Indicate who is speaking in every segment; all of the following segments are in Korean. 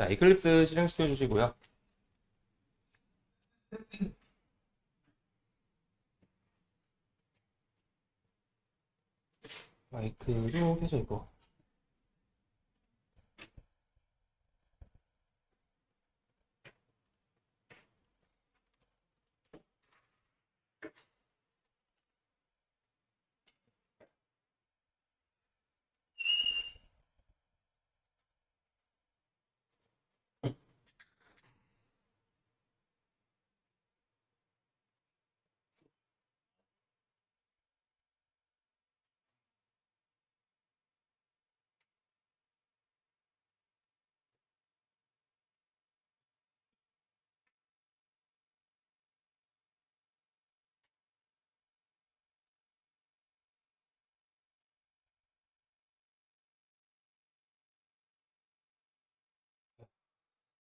Speaker 1: 자, 이클립스 실행시켜 주시고요. 마이크도 켜져 있고.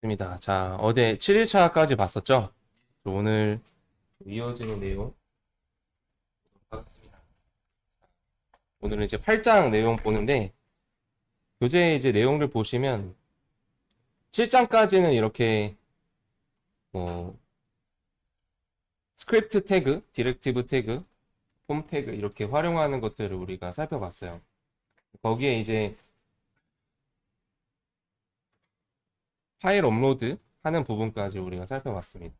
Speaker 1: 입니다. 자, 어제 7일차까지 봤었죠? 오늘 이어지는 내용 하겠습니다. 오늘은 이제 8장 내용 보는데, 교재 이제 내용을 보시면 7장까지는 이렇게 뭐 스크립트 태그, 디렉티브 태그, 폼 태그 이렇게 활용하는 것들을 우리가 살펴봤어요. 거기에 이제 파일 업로드 하는 부분까지 우리가 살펴봤습니다.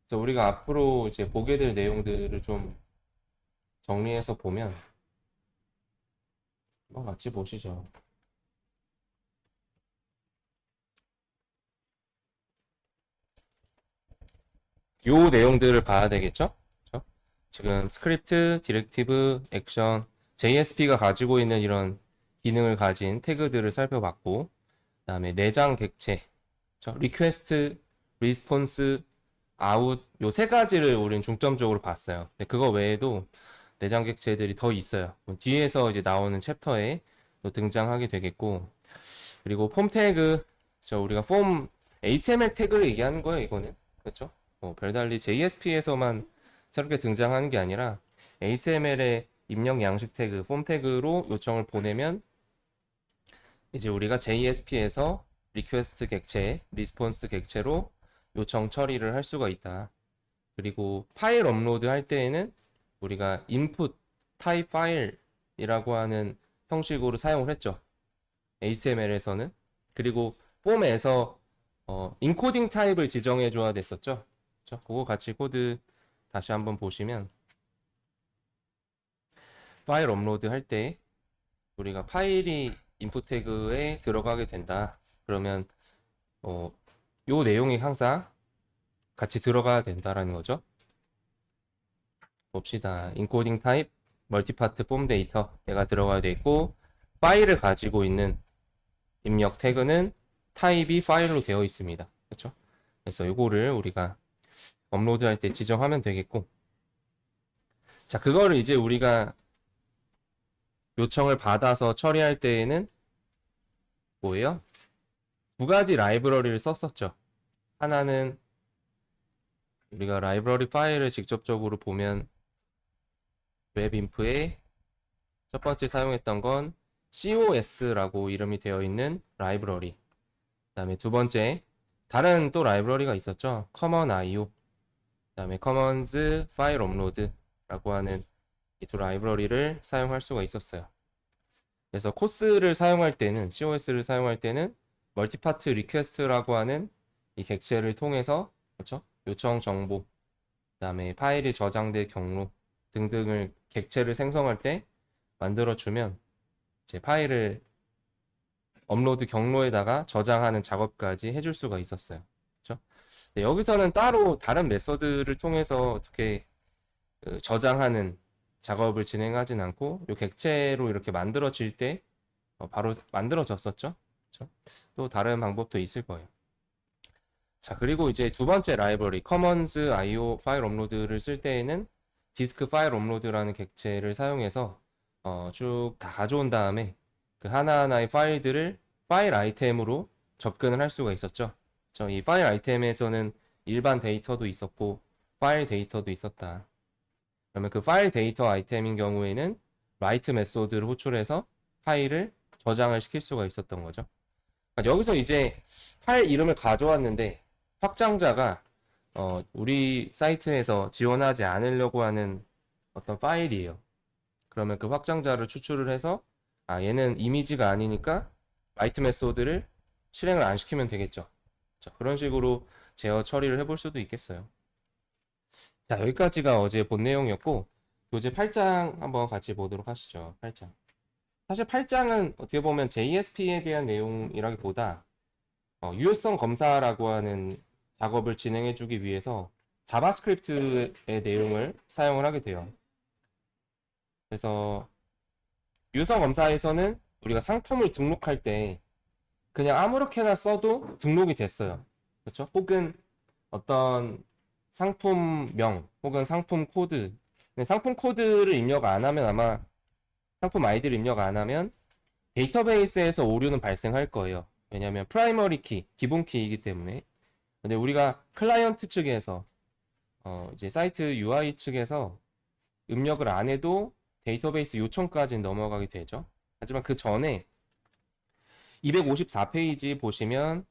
Speaker 1: 그래서 우리가 앞으로 이제 보게 될 내용들을 좀 정리해서 보면 한번 같이 보시죠. 요 내용들을 봐야 되겠죠? 그렇죠? 지금 스크립트, 디렉티브, 액션, JSP가 가지고 있는 이런 기능을 가진 태그들을 살펴봤고, 그다음에 내장 객체, 리퀘스트, 리스폰스, 아웃 요 세 가지를 우리는 중점적으로 봤어요. 근데 그거 외에도 내장 객체들이 더 있어요. 뒤에서 이제 나오는 챕터에 또 등장하게 되겠고, 그리고 폼 태그, 우리가 폼 HTML 태그를 얘기하는 거예요, 이거는. 그렇죠? 별달리 JSP에서만 새롭게 등장하는 게 아니라 HTML의 입력 양식 태그, 폼 태그로 요청을 보내면 이제 우리가 JSP에서 리퀘스트 객체, 리스폰스 객체로 요청 처리를 할 수가 있다. 그리고 파일 업로드 할 때에는 우리가 input type file이라고 하는 형식으로 사용을 했죠. HTML에서는. 그리고 폼에서 인코딩 타입을 지정해 줘야 됐었죠. 그렇죠? 그거 같이 코드 다시 한번 보시면 파일 업로드 할 때 우리가 파일이 인풋 태그에 들어가게 된다. 그러면 요 내용이 항상 같이 들어가야 된다라는 거죠. 봅시다. 인코딩 타입, 멀티파트 폼 데이터 얘가 들어가야 돼 있고, 파일을 가지고 있는 입력 태그는 타입이 파일로 되어 있습니다. 그렇죠? 그래서 요거를 우리가 업로드 할 때 지정하면 되겠고, 자, 그거를 이제 우리가 요청을 받아서 처리할 때에는 뭐예요? 두 가지 라이브러리를 썼었죠. 하나는 우리가 라이브러리 파일을 직접적으로 보면 웹인프에 첫 번째 사용했던 건 COS라고 이름이 되어 있는 라이브러리. 그다음에 두 번째 다른 또 라이브러리가 있었죠. Common IO. 그다음에 Commons 파일 업로드라고 하는 이 두 라이브러리를 사용할 수가 있었어요. 그래서 COS를 사용할 때는 COS를 사용할 때는 멀티파트 리퀘스트라고 하는 이 객체를 통해서 그렇죠? 요청 정보, 그다음에 파일이 저장될 경로 등등을 객체를 생성할 때 만들어주면 이제 파일을 업로드 경로에다가 저장하는 작업까지 해줄 수가 있었어요. 그렇죠? 여기서는 따로 다른 메서드를 통해서 어떻게 저장하는 작업을 진행하진 않고 이 객체로 이렇게 만들어질 때 바로 만들어졌었죠. 그렇죠? 또 다른 방법도 있을 거예요. 자, 그리고 이제 두 번째 라이브러리 Commons IO 파일 업로드를 쓸 때에는 디스크 파일 업로드라는 객체를 사용해서 쭉 다 가져온 다음에 그 하나하나의 파일들을 파일 아이템으로 접근을 할 수가 있었죠. 이 파일 아이템에서는 일반 데이터도 있었고 파일 데이터도 있었다. 그러면 그 파일 데이터 아이템인 경우에는 write 메소드를 호출해서 파일을 저장을 시킬 수가 있었던 거죠. 여기서 이제 파일 이름을 가져왔는데 확장자가 우리 사이트에서 지원하지 않으려고 하는 어떤 파일이에요. 그러면 그 확장자를 추출을 해서 얘는 이미지가 아니니까 라이트 메소드를 실행을 안 시키면 되겠죠. 자, 그런 식으로 제어 처리를 해볼 수도 있겠어요. 자, 여기까지가 어제 본 내용이었고 교재 8장 한번 같이 보도록 하시죠. 8장. 사실 8장은 어떻게 보면 JSP에 대한 내용이라기보다 유효성 검사라고 하는 작업을 진행해 주기 위해서 자바스크립트의 내용을 사용을 하게 돼요. 그래서 유효성 검사에서는 우리가 상품을 등록할 때 그냥 아무렇게나 써도 등록이 됐어요. 그렇죠? 혹은 어떤 상품명 혹은 상품 코드, 상품 코드를 입력 안 하면 아마 상품 아이디를 입력 안 하면 데이터베이스에서 오류는 발생할 거예요. 왜냐하면 프라이머리 키, 기본 키이기 때문에. 근데 우리가 클라이언트 측에서 이제 사이트 UI 측에서 입력을 안 해도 데이터베이스 요청까지 넘어가게 되죠. 하지만 그 전에 254페이지 보시면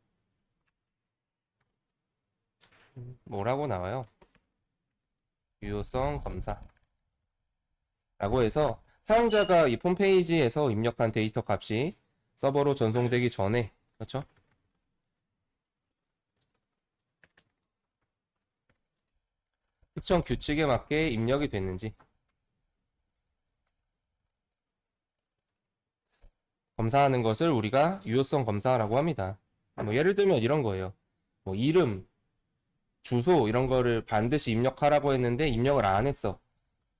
Speaker 1: 뭐라고 나와요? 유효성 검사라고 해서 사용자가 이 홈페이지에서 입력한 데이터 값이 서버로 전송되기 전에, 그렇죠? 특정 규칙에 맞게 입력이 됐는지 검사하는 것을 우리가 유효성 검사라고 합니다. 뭐 예를 들면 이런 거예요. 뭐 이름, 주소 이런 거를 반드시 입력하라고 했는데 입력을 안 했어.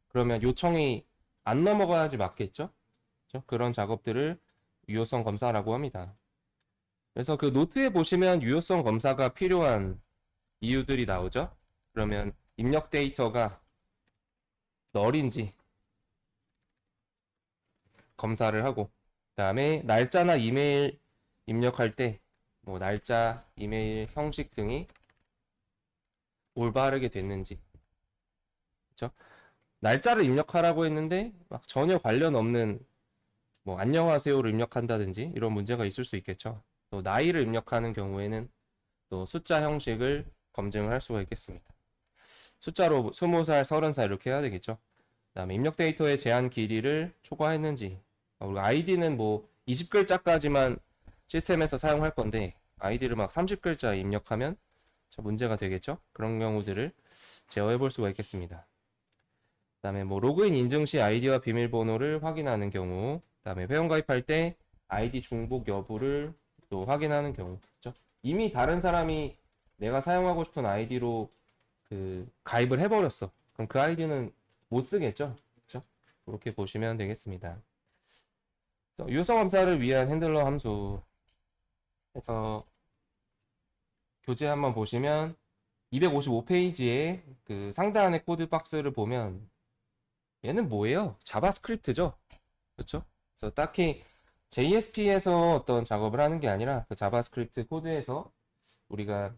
Speaker 1: 그러면 요청이 안 넘어가야지 맞겠죠? 그렇죠? 그런 작업들을 유효성 검사라고 합니다. 그래서 그 노트에 보시면 유효성 검사가 필요한 이유들이 나오죠? 그러면 입력 데이터가 널인지 검사를 하고, 그 다음에 날짜나 이메일 입력할 때 뭐 날짜, 이메일, 형식 등이 올바르게 됐는지, 그렇죠? 날짜를 입력하라고 했는데 막 전혀 관련 없는 뭐 안녕하세요를 입력한다든지 이런 문제가 있을 수 있겠죠. 또 나이를 입력하는 경우에는 또 숫자 형식을 검증을 할 수가 있겠습니다. 숫자로 20살, 30살 이렇게 해야 되겠죠. 그다음에 입력 데이터의 제한 길이를 초과했는지, 우리 아이디는 뭐 20글자까지만 시스템에서 사용할 건데 아이디를 막 30글자 입력하면 문제가 되겠죠. 그런 경우들을 제어해 볼 수가 있겠습니다. 그다음에 뭐 로그인 인증 시 아이디와 비밀번호를 확인하는 경우, 그다음에 회원가입할 때 아이디 중복 여부를 또 확인하는 경우, 그렇죠? 이미 다른 사람이 내가 사용하고 싶은 아이디로 그 가입을 해버렸어. 그럼 그 아이디는 못 쓰겠죠, 그렇죠? 그렇게 보시면 되겠습니다. 그래서 유효성 검사를 위한 핸들러 함수 해서 교재 한번 보시면 255페이지에 그 상단의 코드 박스를 보면 얘는 뭐예요? 자바스크립트죠. 그렇죠? 그래서 딱히 JSP에서 어떤 작업을 하는 게 아니라 그 자바스크립트 코드에서 우리가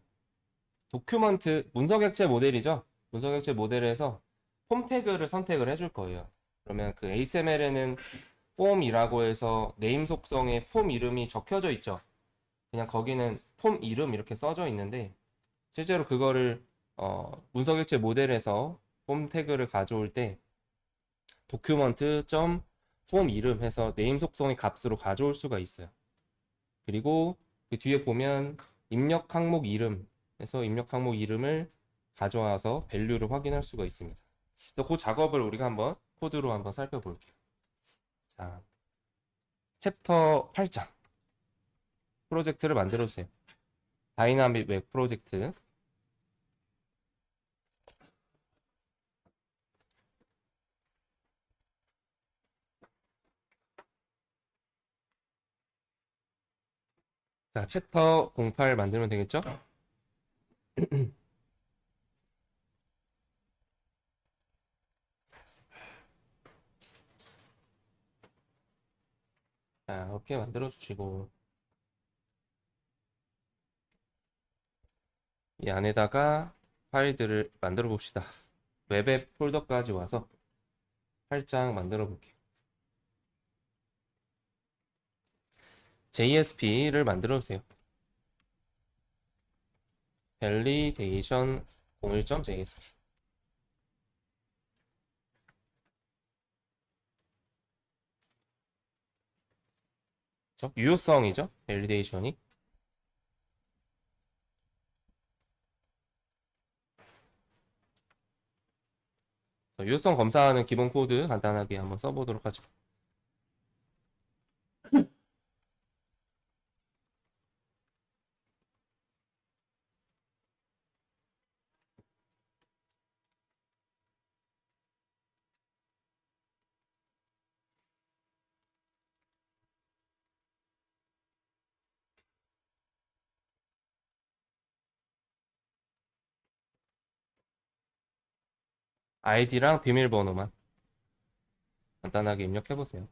Speaker 1: 도큐먼트 문서 객체 모델이죠. 문서 객체 모델에서 폼 태그를 선택을 해줄 거예요. 그러면 그 HTML에는 폼이라고 해서 네임 속성에 폼 이름이 적혀져 있죠. 그냥 거기는 폼 이름 이렇게 써져 있는데 실제로 그거를 문서 객체 모델에서 폼 태그를 가져올 때 document.form 이름 해서 네임 속성의 값으로 가져올 수가 있어요. 그리고 그 뒤에 보면 입력 항목 이름 해서 입력 항목 이름을 가져와서 밸류를 확인할 수가 있습니다. 그래서 그 작업을 우리가 한번 코드로 한번 살펴볼게요. 자, 챕터 8장 프로젝트를 만들어 주세요. 다이나믹 웹 프로젝트. 자, 챕터 08 만들면 되겠죠? 자, 이렇게 만들어 주시고 이 안에다가 파일들을 만들어 봅시다. 웹앱 폴더까지 와서 8장 만들어 볼게요. JSP를 만들어 주세요. validation 01.jsp. 유효성이죠. validation이. 유효성 검사하는 기본 코드 간단하게 한번 써보도록 하죠. 아이디랑 비밀번호만 간단하게 입력해보세요.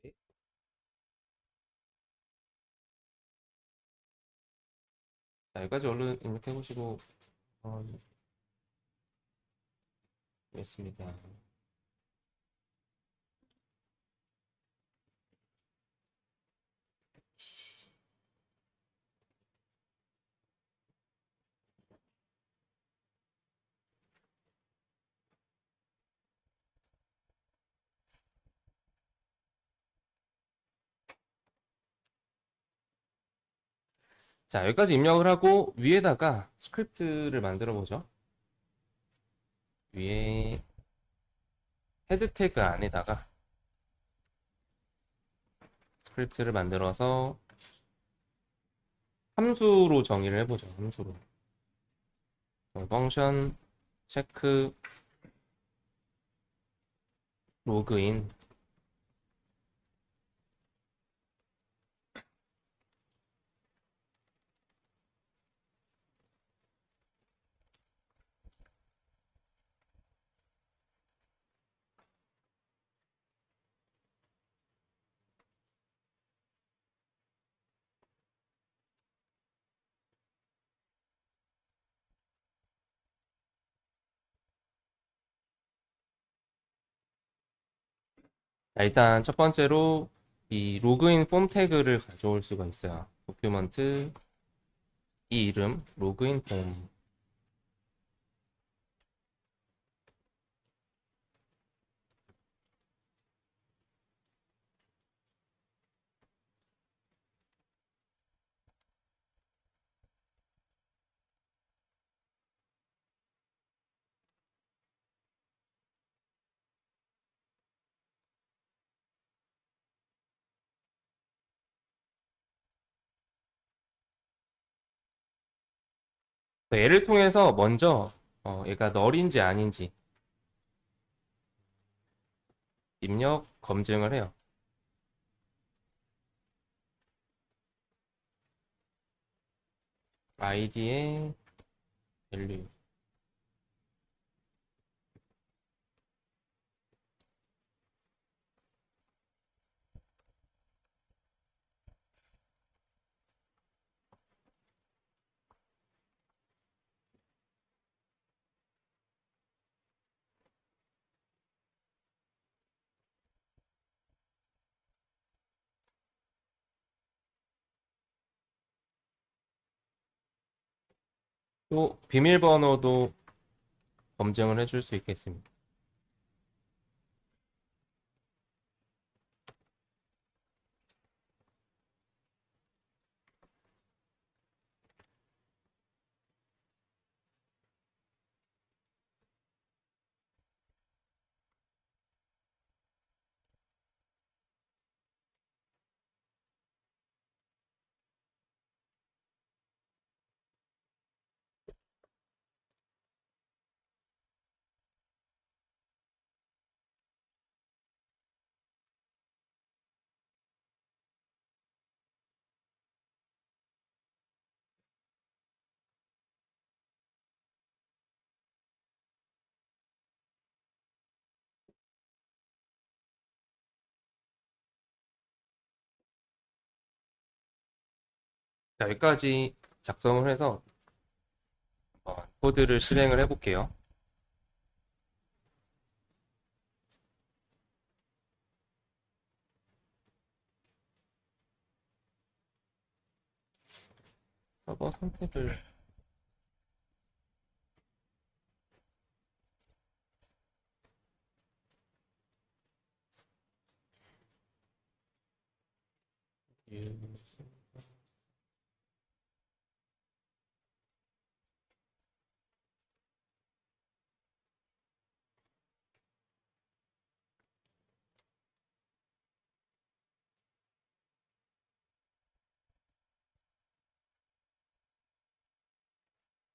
Speaker 1: 네. 자, 여기까지 얼른 입력해보시고 있습니다. 자, 여기까지 입력을 하고 위에다가 스크립트를 만들어 보죠. 위에 헤드 태그 안에다가 스크립트를 만들어서 함수로 정의를 해보죠. 함수로. 펑션 체크 로그인. 자, 일단 첫 번째로 이 로그인 폼 태그를 가져올 수가 있어요. 도큐먼트 이 이름 로그인 폼. 얘를 통해서 먼저 얘가 널인지 아닌지 입력 검증을 해요. 아이디의 밸류. 또 비밀번호도 검증을 해줄 수 있겠습니다. 자, 여기까지 작성을 해서 코드를 실행을 해볼게요. 서버 선택을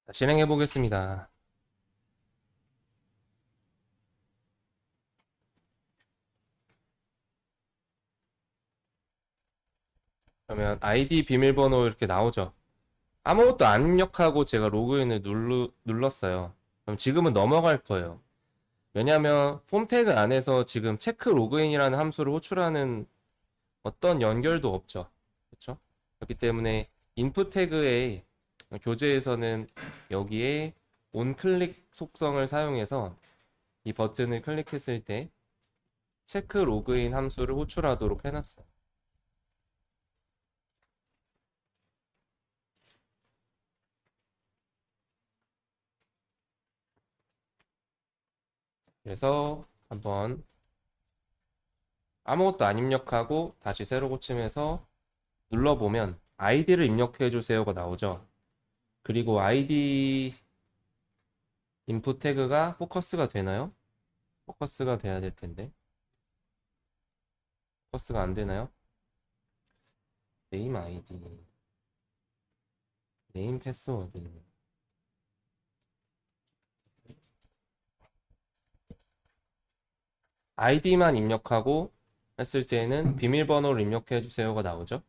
Speaker 1: 자, 실행해 보겠습니다. 그러면 아이디 비밀번호 이렇게 나오죠. 아무것도 안 입력하고 제가 로그인을 눌렀어요. 그럼 지금은 넘어갈 거예요. 왜냐하면 폼 태그 안에서 지금 체크 로그인이라는 함수를 호출하는 어떤 연결도 없죠. 그렇죠? 그렇기 때문에 인풋 태그의 교재에서는 여기에 온클릭 속성을 사용해서 이 버튼을 클릭했을 때 체크 로그인 함수를 호출하도록 해놨어요. 그래서 한번 아무것도 안 입력하고 다시 새로 고침해서 눌러보면 아이디를 입력해 주세요가 나오죠. 그리고 아이디 인풋 태그가 포커스가 되나요? 포커스가 돼야 될 텐데. 포커스가 안 되나요? 네임 아이디. 네임 패스워드. 아이디만 입력하고 했을 때는 비밀번호를 입력해 주세요가 나오죠.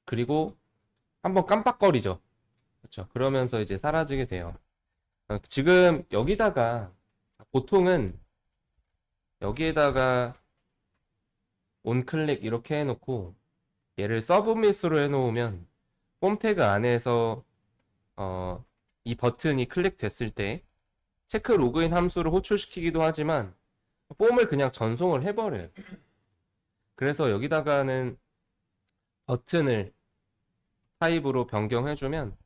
Speaker 1: 그리고 한번 깜빡거리죠. 그렇죠. 그러면서 이제 사라지게 돼요. 지금 여기다가 보통은 여기에다가 온클릭 이렇게 해놓고 얘를 서브밋으로 해놓으면 폼 태그 안에서 이 버튼이 클릭됐을 때 체크 로그인 함수를 호출시키기도 하지만 폼을 그냥 전송을 해버려요. 그래서 여기다가는 버튼을 타입으로 변경해주면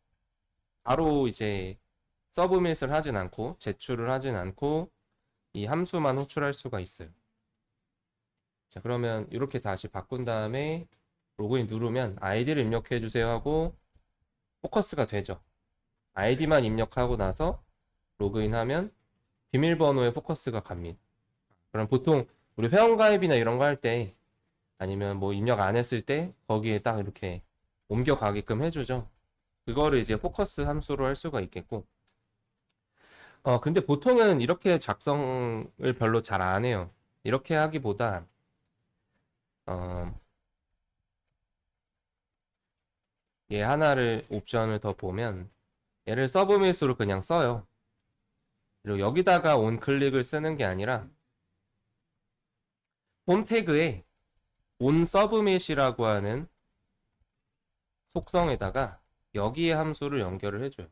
Speaker 1: 바로 이제 서브밋을 하진 않고 제출을 하진 않고 이 함수만 호출할 수가 있어요. 자, 그러면 이렇게 다시 바꾼 다음에 로그인 누르면 아이디를 입력해 주세요 하고 포커스가 되죠. 아이디만 입력하고 나서 로그인하면 비밀번호에 포커스가 갑니다. 그럼 보통 우리 회원가입이나 이런 거 할 때 아니면 뭐 입력 안 했을 때 거기에 딱 이렇게 옮겨가게끔 해주죠. 그거를 이제 포커스 함수로 할 수가 있겠고 근데 보통은 이렇게 작성을 별로 잘 안 해요. 이렇게 하기보다 어, 얘 하나를 옵션을 더 보면 얘를 서브밋으로 그냥 써요. 그리고 여기다가 온 클릭을 쓰는 게 아니라 홈 태그에 온 서브밋이라고 하는 속성에다가 여기에 함수를 연결을 해줘요.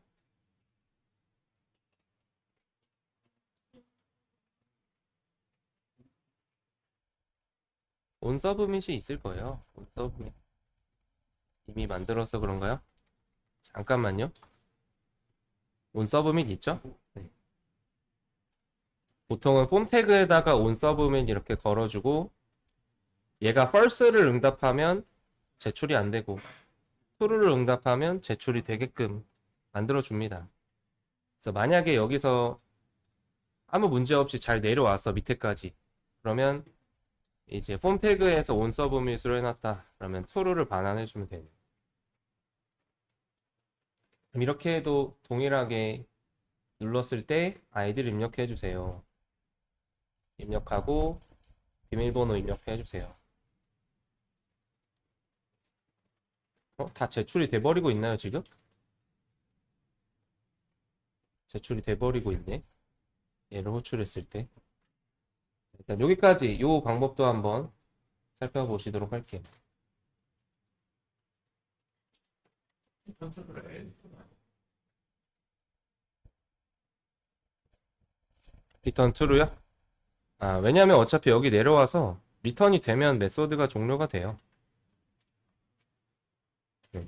Speaker 1: 온 서브밋이 있을 거예요. 온 서브밋 이미 만들어서 그런가요? 잠깐만요. 온 서브밋 있죠? 네. 보통은 폼 태그에다가 온 서브밋 이렇게 걸어주고 얘가 false를 응답하면 제출이 안 되고 true를 응답하면 제출이 되게끔 만들어줍니다. 그래서 만약에 여기서 아무 문제 없이 잘 내려와서 밑에까지 그러면 이제 폼 태그에서 온 서브밋으로 해놨다 그러면 true를 반환해주면 돼요. 그럼 이렇게 해도 동일하게 눌렀을 때 아이디를 입력해 주세요. 입력하고 비밀번호 입력해 주세요. 다 제출이 돼버리고 있나요, 지금? 제출이 돼버리고 있네. 얘를 호출했을 때. 일단 여기까지 이 방법도 한번 살펴보시도록 할게요. 리턴 true요? 왜냐면 어차피 여기 내려와서 리턴이 되면 메소드가 종료가 돼요. 네.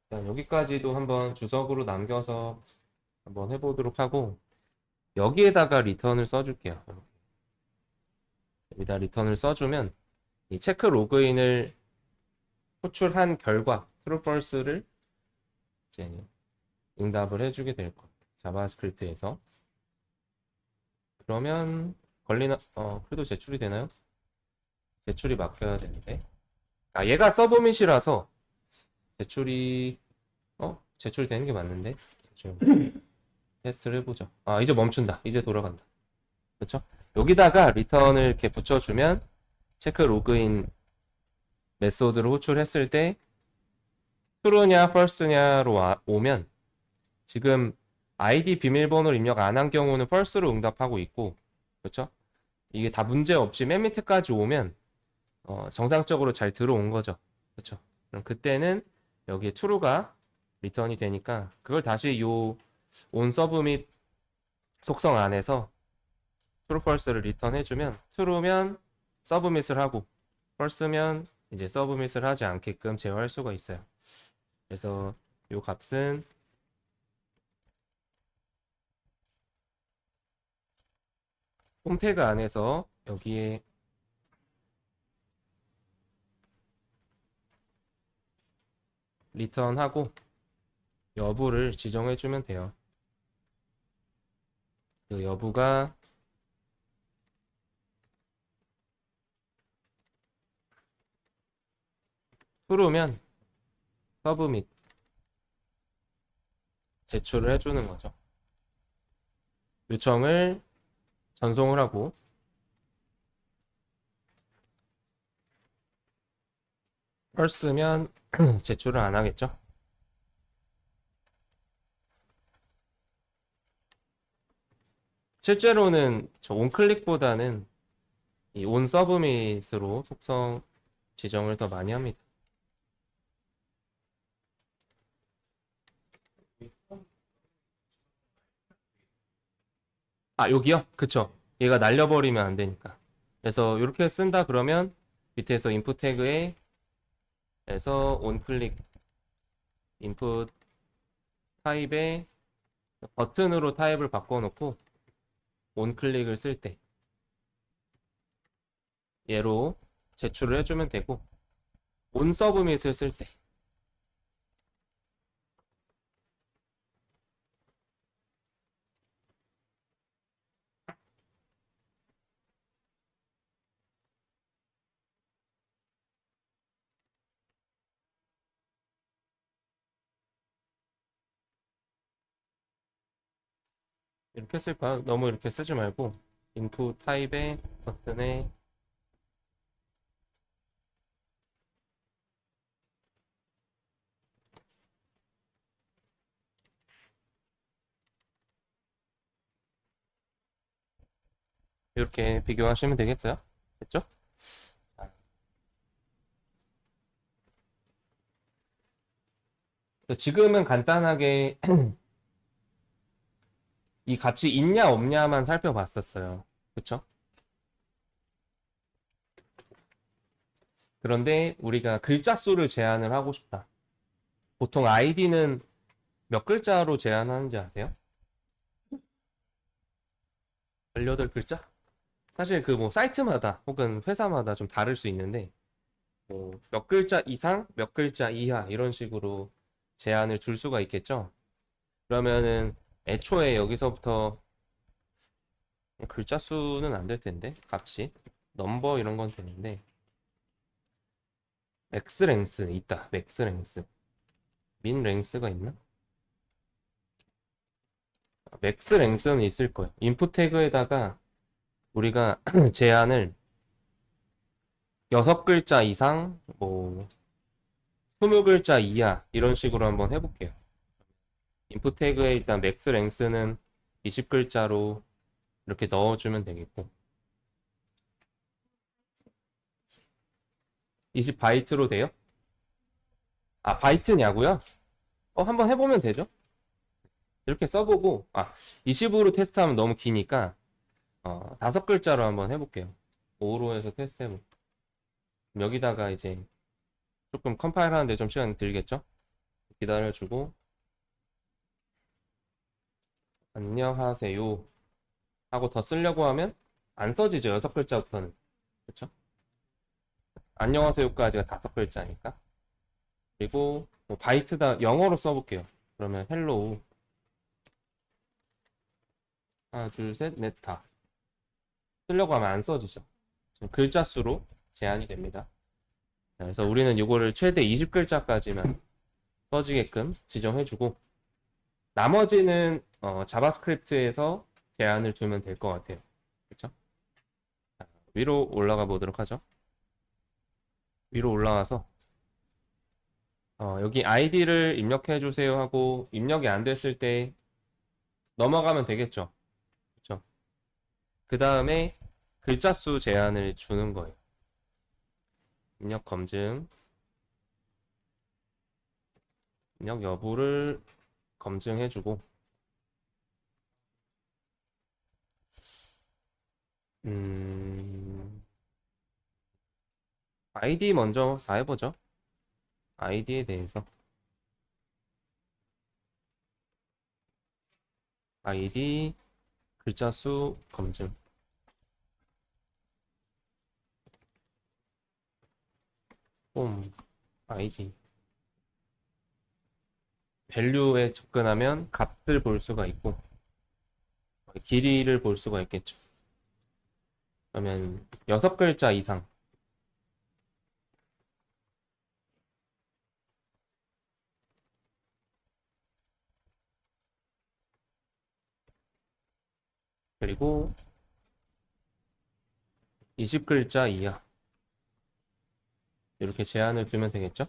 Speaker 1: 일단 여기까지도 한번 주석으로 남겨서 한번 해보도록 하고 여기에다가 리턴을 써줄게요. 여기다 리턴을 써주면 이 체크 로그인을 호출한 결과 true false를 이제 응답을 해주게 될 겁니다. 자바스크립트에서. 그러면 걸리나? 그래도 제출이 되나요? 제출이 막혀야 되는데. 얘가 서브밋이라서 제출이 제출되는 게 맞는데. 테스트를 해보죠. 이제 멈춘다. 이제 돌아간다. 그렇죠? 여기다가 리턴을 이렇게 붙여주면 체크 로그인 메소드를 호출했을 때 true냐 false냐로 오면 지금 아이디 비밀번호를 입력 안 한 경우는 false로 응답하고 있고 그렇죠? 이게 다 문제 없이 맨 밑에까지 오면 정상적으로 잘 들어온 거죠. 그렇죠? 그럼 그때는 여기에 true가 리턴이 되니까 그걸 다시 요 on submit 속성 안에서 true false를 리턴해주면 true면 submit을 하고 false면 이제 submit을 하지 않게끔 제어할 수가 있어요. 그래서 요 값은 홈 태그 안에서 여기에 리턴하고 여부를 지정해주면 돼요. 그 여부가 true면 서브밋 제출을 해주는 거죠. 요청을 전송을 하고 false면 제출을 안 하겠죠. 실제로는 저 onClick보다는 이 onSubmit으로 속성 지정을 더 많이 합니다. 여기요? 그쵸. 얘가 날려버리면 안 되니까. 그래서 이렇게 쓴다 그러면 밑에서 input 태그에 에서 onClick input 타입에 버튼으로 타입을 바꿔놓고 onClick을 쓸 때 얘로 제출을 해주면 되고 onSubmit을 쓸 때 이렇게 쓸까요? 너무 이렇게 쓰지 말고 input 타입의 버튼에 이렇게 비교하시면 되겠어요? 됐죠? 지금은 간단하게 이 값이 있냐 없냐만 살펴봤었어요. 그쵸? 그런데 우리가 글자 수를 제한을 하고 싶다. 보통 아이디는 몇 글자로 제한하는지 아세요? 18글자? 사실 그 뭐 사이트마다 혹은 회사마다 좀 다를 수 있는데 뭐 몇 글자 이상, 몇 글자 이하 이런 식으로 제한을 줄 수가 있겠죠. 그러면은 애초에 여기서부터 글자 수는 안 될 텐데 값이 넘버 이런 건 되는데 맥스 랭스 있다. 맥스 랭스 민 랭스가 있나? 맥스 랭스는 있을 거예요. 인풋 태그에다가 우리가 제한을 6글자 이상, 뭐 20글자 이하 이런 식으로 한번 해볼게요. 인풋 태그에 일단 맥스 랭스는 20글자로 이렇게 넣어주면 되겠고 20바이트로 돼요? 아 바이트냐고요? 한번 해보면 되죠. 이렇게 써보고 20으로 테스트하면 너무 기니까 5글자로 한번 해볼게요. 5로 해서 테스트 해볼게요. 여기다가 이제 조금 컴파일 하는데 좀 시간이 들겠죠? 기다려주고 안녕하세요 하고 더 쓰려고 하면 안 써지죠. 6글자부터는. 그쵸? 안녕하세요까지가 5글자니까. 그리고 뭐 바이트다 영어로 써볼게요. 그러면 헬로우 하나 둘셋넷 다 쓰려고 하면 안 써지죠. 지금 글자 수로 제한이 됩니다. 자, 그래서 우리는 이거를 최대 20글자까지만 써지게끔 지정해주고 나머지는 자바스크립트에서 제한을 두면 될 것 같아요. 그렇죠? 위로 올라가 보도록 하죠. 위로 올라와서 여기 아이디를 입력해 주세요 하고 입력이 안 됐을 때 넘어가면 되겠죠. 그렇죠? 그 다음에 글자 수 제한을 주는 거예요. 입력 검증 입력 여부를 검증해주고 아이디 먼저 다 해보죠. 아이디에 대해서 아이디 글자 수 검증 홈 아이디 밸류에 접근하면 값을 볼 수가 있고 길이를 볼 수가 있겠죠. 그러면 6글자 이상 그리고 20글자 이하 이렇게 제한을 두면 되겠죠.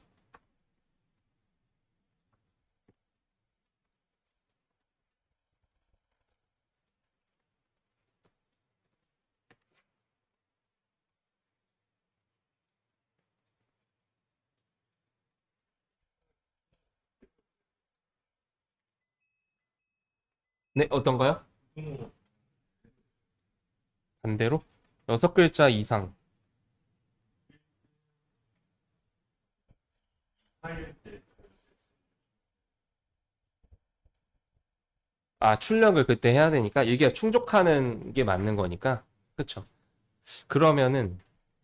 Speaker 1: 네, 어떤가요? 반대로 6글자 이상 출력을 그때 해야 되니까 이게 충족하는 게 맞는 거니까 그쵸. 그러면은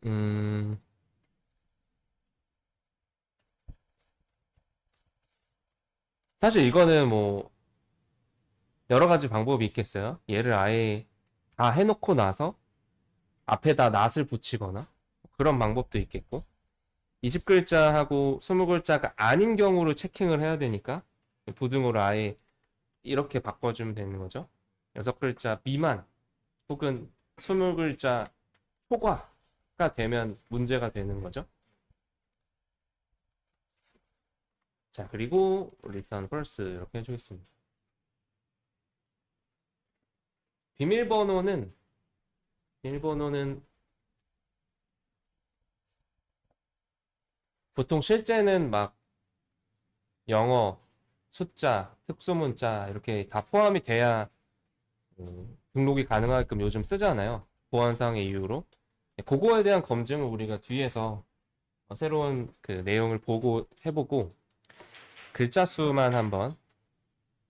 Speaker 1: 음, 사실 이거는 뭐 여러 가지 방법이 있겠어요. 얘를 아예 다 해놓고 나서 앞에다 낫을 붙이거나 그런 방법도 있겠고 20글자하고 20글자가 아닌 경우로 체킹을 해야 되니까 부등호를 아예 이렇게 바꿔주면 되는 거죠. 6글자 미만 혹은 20글자 초과가 되면 문제가 되는 거죠. 자, 그리고 return false 이렇게 해주겠습니다. 비밀번호는 보통 실제는 막 영어, 숫자, 특수문자 이렇게 다 포함이 돼야 등록이 가능하게끔 요즘 쓰잖아요. 보안상의 이유로. 그거에 대한 검증을 우리가 뒤에서 새로운 그 내용을 보고 해보고 글자 수만 한번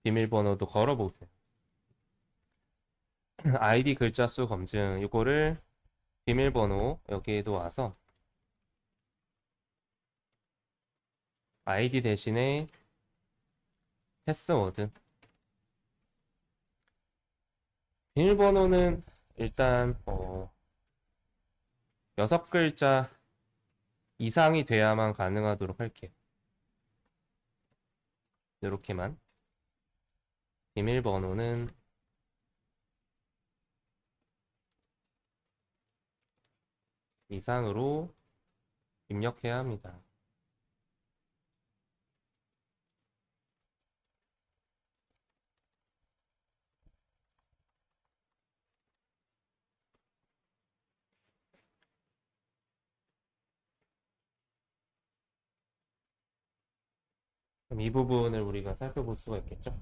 Speaker 1: 비밀번호도 걸어보세요. 아이디 글자 수 검증 이거를 비밀번호 여기에도 와서 아이디 대신에 패스워드 비밀번호는 일단 6글자 이상이 돼야만 가능하도록 할게요. 이렇게만 비밀번호는 이상으로 입력해야 합니다. 그럼 이 부분을 우리가 살펴볼 수가 있겠죠?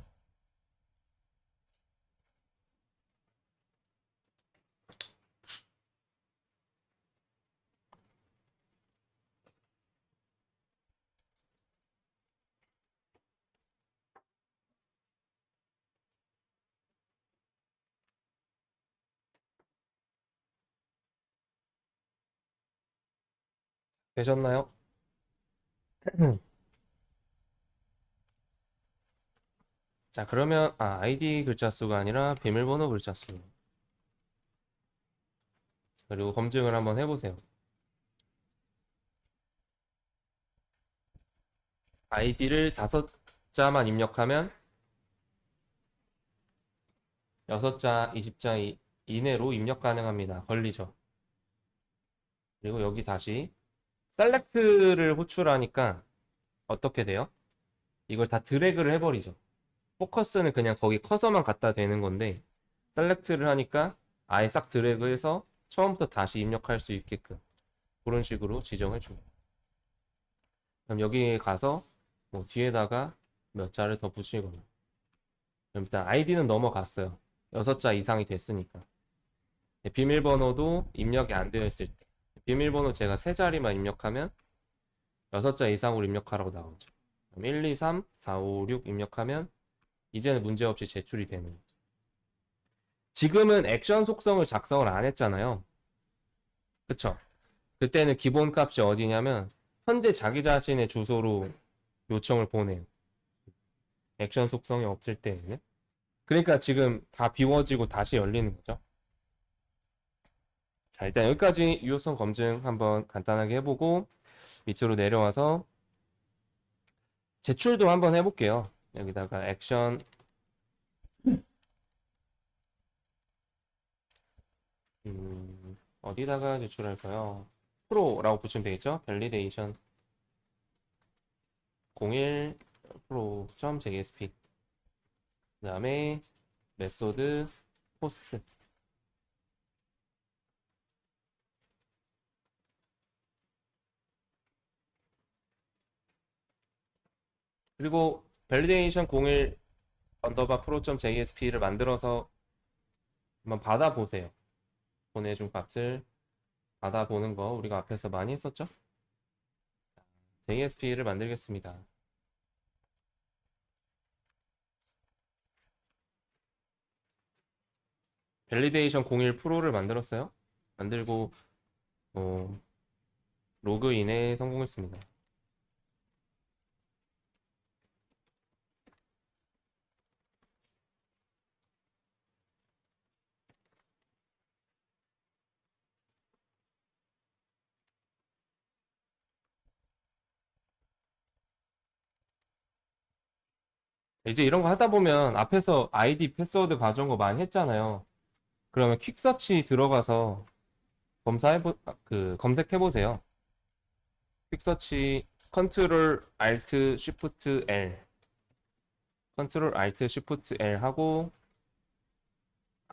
Speaker 1: 되셨나요? 자, 그러면 아이디 글자 수가 아니라 비밀번호 글자 수. 그리고 검증을 한번 해보세요. 아이디를 5자만 입력하면 6자, 20자 이내로 입력 가능합니다. 걸리죠. 그리고 여기 다시 셀렉트를 호출하니까 어떻게 돼요? 이걸 다 드래그를 해버리죠. 포커스는 그냥 거기 커서만 갖다 대는 건데 셀렉트를 하니까 아예 싹 드래그해서 처음부터 다시 입력할 수 있게끔 그런 식으로 지정해 줍니다. 그럼 여기에 가서 뭐 뒤에다가 몇 자를 더 붙이거나 그럼 일단 아이디는 넘어갔어요. 6자 이상이 됐으니까. 비밀번호도 입력이 안 되어 있을 때 비밀번호 제가 3자리만 입력하면 6자 이상으로 입력하라고 나오죠. 그럼 1, 2, 3, 4, 5, 6 입력하면 이제는 문제없이 제출이 되는 거죠. 지금은 액션 속성을 작성을 안 했잖아요. 그쵸? 그때는 기본 값이 어디냐면 현재 자기 자신의 주소로 요청을 보내요. 액션 속성이 없을 때에는. 그러니까 지금 다 비워지고 다시 열리는 거죠. 자, 일단 여기까지 유효성 검증 한번 간단하게 해보고 밑으로 내려와서 제출도 한번 해볼게요. 여기다가 액션 어디다가 제출할까요? 프로라고 붙이면 되겠죠? 밸리데이션 01 pro.jsp 그 다음에 메소드 포스트 그리고 밸리데이션 01 언더바 pro.jsp를 만들어서 한번 받아보세요. 보내준 값을 받아보는 거 우리가 앞에서 많이 했었죠? JSP를 만들겠습니다. 밸리데이션 01 프로를 만들었어요. 만들고 로그인에 성공했습니다. 이제 이런 거 하다 보면 앞에서 아이디 패스워드 가져온 거 많이 했잖아요. 그러면 퀵서치 들어가서 검색해 보세요. 퀵서치 컨트롤 알트 쉬프트 L 컨트롤 알트 쉬프트 L 하고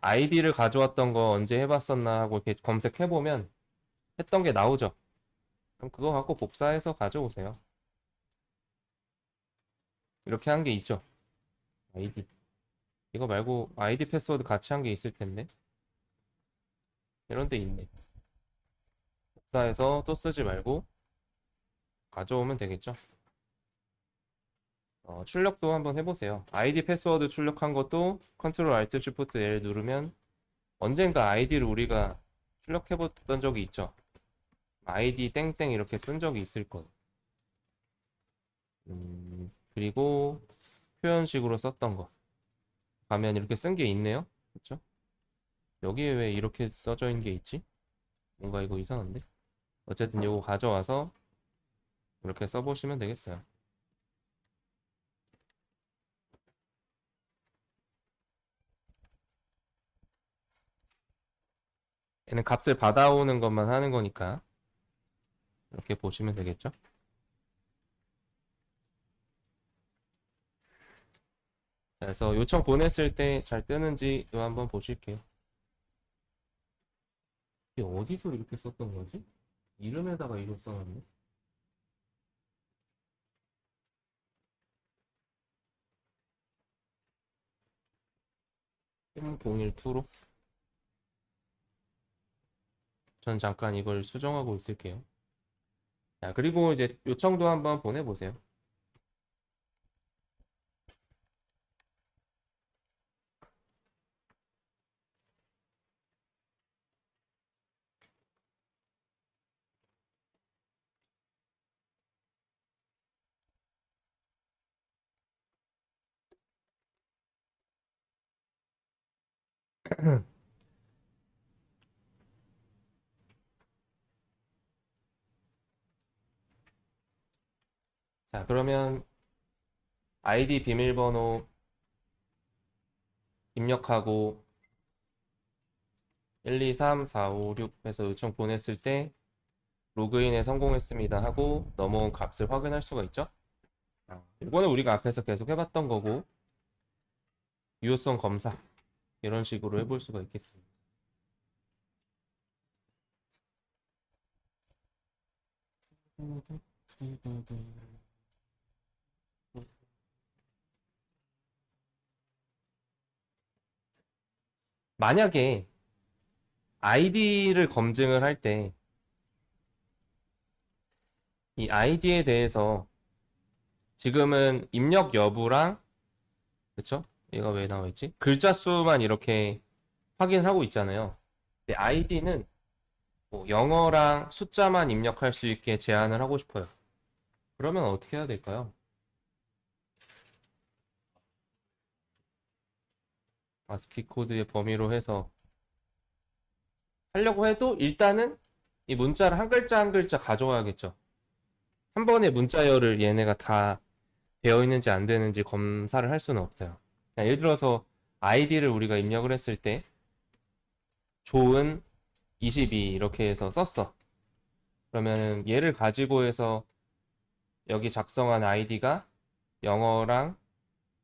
Speaker 1: 아이디를 가져왔던 거 언제 해봤었나 하고 이렇게 검색해 보면 했던 게 나오죠. 그럼 그거 갖고 복사해서 가져오세요. 이렇게 한 게 있죠. 아이디 이거 말고 아이디 패스워드 같이 한 게 있을 텐데 이런 데 있네. 복사해서 또 쓰지 말고 가져오면 되겠죠. 출력도 한번 해보세요. 아이디 패스워드 출력한 것도 컨트롤 알트 쉬프트 L 누르면 언젠가 아이디를 우리가 출력해봤던 적이 있죠. 아이디 땡땡 이렇게 쓴 적이 있을 거예요. 그리고 표현식으로 썼던 거 가면 이렇게 쓴 게 있네요. 그렇죠? 여기에 왜 이렇게 써져 있는 게 있지? 뭔가 이거 이상한데? 어쨌든 이거 가져와서 이렇게 써보시면 되겠어요. 얘는 값을 받아오는 것만 하는 거니까 이렇게 보시면 되겠죠? 그래서 요청 보냈을 때 잘 뜨는지 또 한번 보실게요. 이게 어디서 이렇게 썼던 거지? 이름에다가 이걸 써놨네. 01%로? 전 잠깐 이걸 수정하고 있을게요. 자, 그리고 이제 요청도 한번 보내보세요. 자, 그러면 아이디 비밀번호 입력하고 1, 2, 3, 4, 5, 6 해서 요청 보냈을 때 로그인에 성공했습니다 하고 넘어온 값을 확인할 수가 있죠. 이거는 우리가 앞에서 계속 해봤던 거고 유효성 검사 이런 식으로 해볼 수가 있겠습니다. 만약에 아이디를 검증을 할 때 이 아이디에 대해서 지금은 입력 여부랑 그쵸? 얘가 왜 나와 있지? 글자 수만 이렇게 확인하고 있잖아요. 근데 아이디는 뭐 영어랑 숫자만 입력할 수 있게 제한을 하고 싶어요. 그러면 어떻게 해야 될까요? 아스키 코드의 범위로 해서 하려고 해도 일단은 이 문자를 한 글자 한 글자 가져와야겠죠. 한 번에 문자열을 얘네가 다 되어 있는지 안 되는지 검사를 할 수는 없어요. 예를 들어서 아이디를 우리가 입력을 했을 때 조은 22 이렇게 해서 썼어. 그러면은 얘를 가지고 해서 여기 작성한 아이디가 영어랑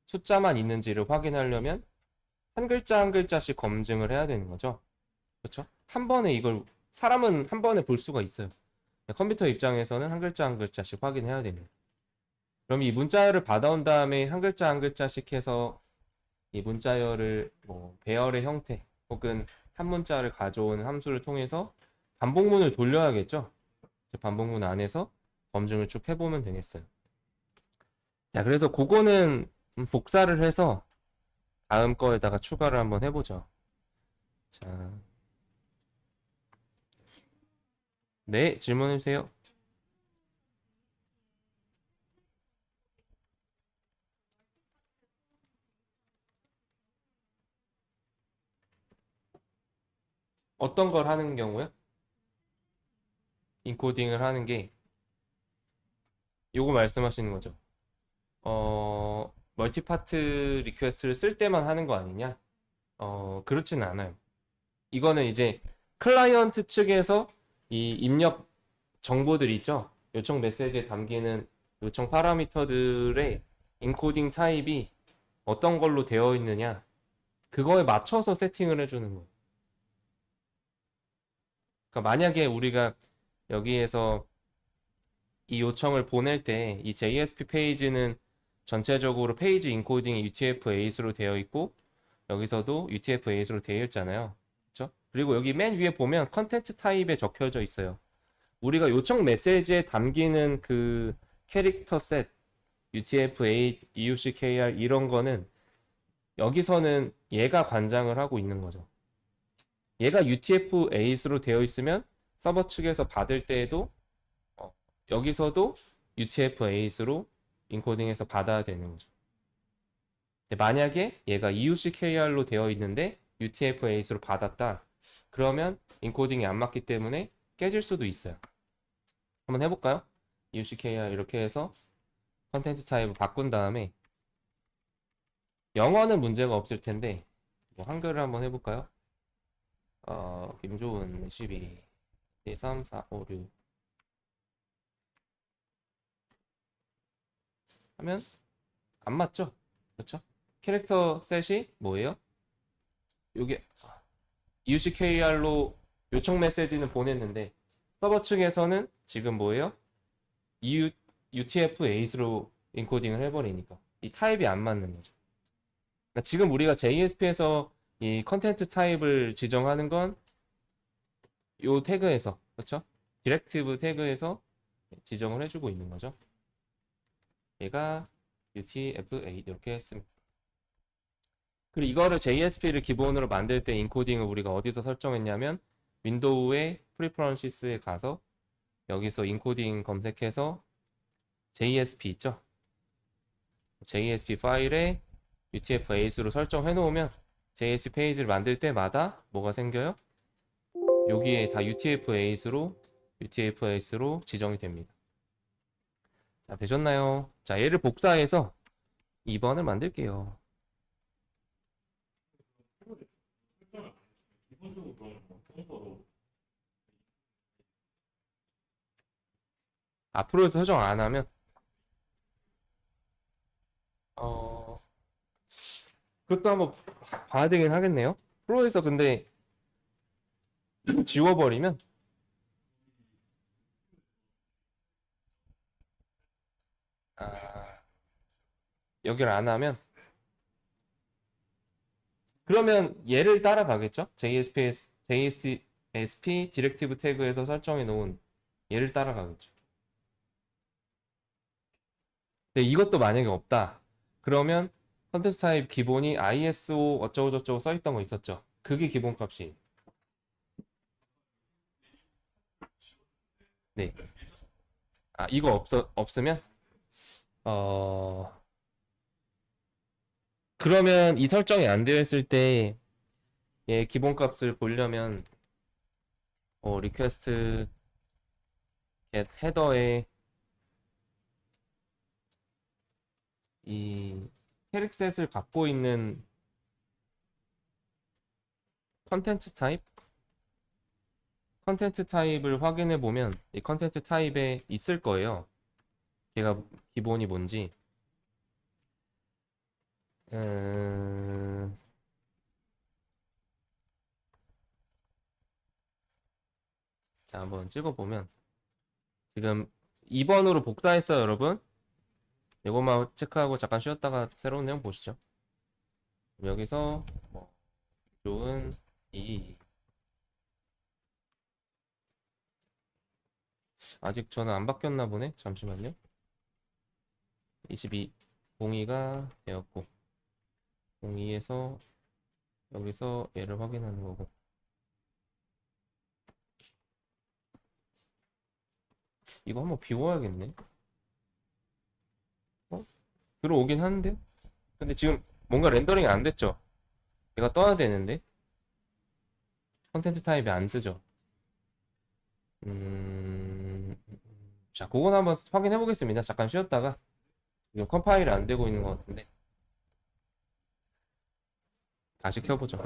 Speaker 1: 숫자만 있는지를 확인하려면 한 글자 한 글자씩 검증을 해야 되는 거죠. 그렇죠? 한 번에 이걸 사람은 한 번에 볼 수가 있어요. 컴퓨터 입장에서는 한 글자 한 글자씩 확인해야 됩니다. 그럼 이 문자열을 받아온 다음에 한 글자 한 글자씩 해서 이 문자열을 뭐 배열의 형태 혹은 한 문자를 가져오는 함수를 통해서 반복문을 돌려야겠죠. 반복문 안에서 검증을 쭉 해보면 되겠어요. 자, 그래서 그거는 복사를 해서 다음 거에다가 추가를 한번 해보죠. 자, 네, 질문해주세요. 어떤 걸 하는 경우요? 인코딩을 하는 게 요거 말씀하시는 거죠. 멀티파트 리퀘스트를 쓸 때만 하는 거 아니냐? 그렇지는 않아요. 이거는 이제 클라이언트 측에서 이 입력 정보들 있죠? 요청 메시지에 담기는 요청 파라미터들의 인코딩 타입이 어떤 걸로 되어 있느냐? 그거에 맞춰서 세팅을 해주는 거예요. 그러니까 만약에 우리가 여기에서 이 요청을 보낼 때 이 JSP 페이지는 전체적으로 페이지 인코딩이 UTF-8으로 되어 있고 여기서도 UTF-8으로 되어 있잖아요. 그렇죠? 그리고 여기 맨 위에 보면 컨텐츠 타입에 적혀져 있어요. 우리가 요청 메시지에 담기는 그 캐릭터 셋, UTF-8, EUCKR 이런 거는 여기서는 얘가 관장을 하고 있는 거죠. 얘가 UTF-8으로 되어 있으면 서버 측에서 받을 때에도 여기서도 UTF-8으로 인코딩해서 받아야 되는 거죠. 만약에 얘가 EUCKR로 되어 있는데 UTF-8으로 받았다. 그러면 인코딩이 안 맞기 때문에 깨질 수도 있어요. 한번 해볼까요? EUCKR 이렇게 해서 컨텐츠 타입을 바꾼 다음에 영어는 문제가 없을 텐데 뭐 한글을 한번 해볼까요? 김조은 12 1, 3, 4, 5, 6 하면 안 맞죠? 그렇죠? 캐릭터 셋이 뭐예요? 요게 EUCKR로 요청 메시지는 보냈는데 서버 측에서는 지금 뭐예요? UTF-8으로 인코딩을 해버리니까 이 타입이 안 맞는 거죠. 그러니까 지금 우리가 JSP에서 이 컨텐트 타입을 지정하는 건 요 태그에서 그렇죠? 디렉티브 태그에서 지정을 해주고 있는 거죠. 얘가 UTF-8 이렇게 했습니다. 그리고 이거를 JSP를 기본으로 만들 때 인코딩을 우리가 어디서 설정했냐면 윈도우의 프리퍼런시스에 가서 여기서 인코딩 검색해서 JSP 있죠? JSP 파일에 UTF-8으로 설정해 놓으면 JSP 페이지를 만들 때마다 뭐가 생겨요? 여기에 다 UTF-8으로 지정이 됩니다. 자, 되셨나요? 자, 얘를 복사해서 2번을 만들게요. 앞으로에서 설정 안 하면 그것도 한번 봐야 되긴 하겠네요. 프로에서 근데 지워버리면 여기를 안 하면 그러면 얘를 따라가겠죠? JSP 디렉티브 태그에서 설정해 놓은 얘를 따라가겠죠. 근데 이것도 만약에 없다. 그러면 컨텐츠 타입 기본이 ISO 어쩌고저쩌고 써있던 거 있었죠. 그게 기본값이. 네. 이거 없으면 그러면 이 설정이 안 되어 있을 때 얘 기본값을 보려면 리퀘스트 get 헤더에 이 캐릭셋을 갖고 있는 컨텐츠 타입을 확인해 보면 이 컨텐츠 타입에 있을 거예요. 걔가 기본이 뭔지. 자, 한번 찍어보면 지금 2번으로 복사했어요, 여러분. 이것만 체크하고 잠깐 쉬었다가 새로운 내용 보시죠. 여기서 뭐 좋은 아직 저는 안 바뀌었나 보네. 잠시만요. 22 02가 되었고 02에서 여기서 얘를 확인하는 거고 이거 한번 비워야겠네. 들어오긴 하는데요. 근데 지금 뭔가 렌더링이 안 됐죠. 얘가 떠야 되는데 컨텐츠 타입이 안 뜨죠. 자, 그건 한번 확인해 보겠습니다. 잠깐 쉬었다가 지금 컴파일이 안 되고 있는 것 같은데 다시 켜보죠.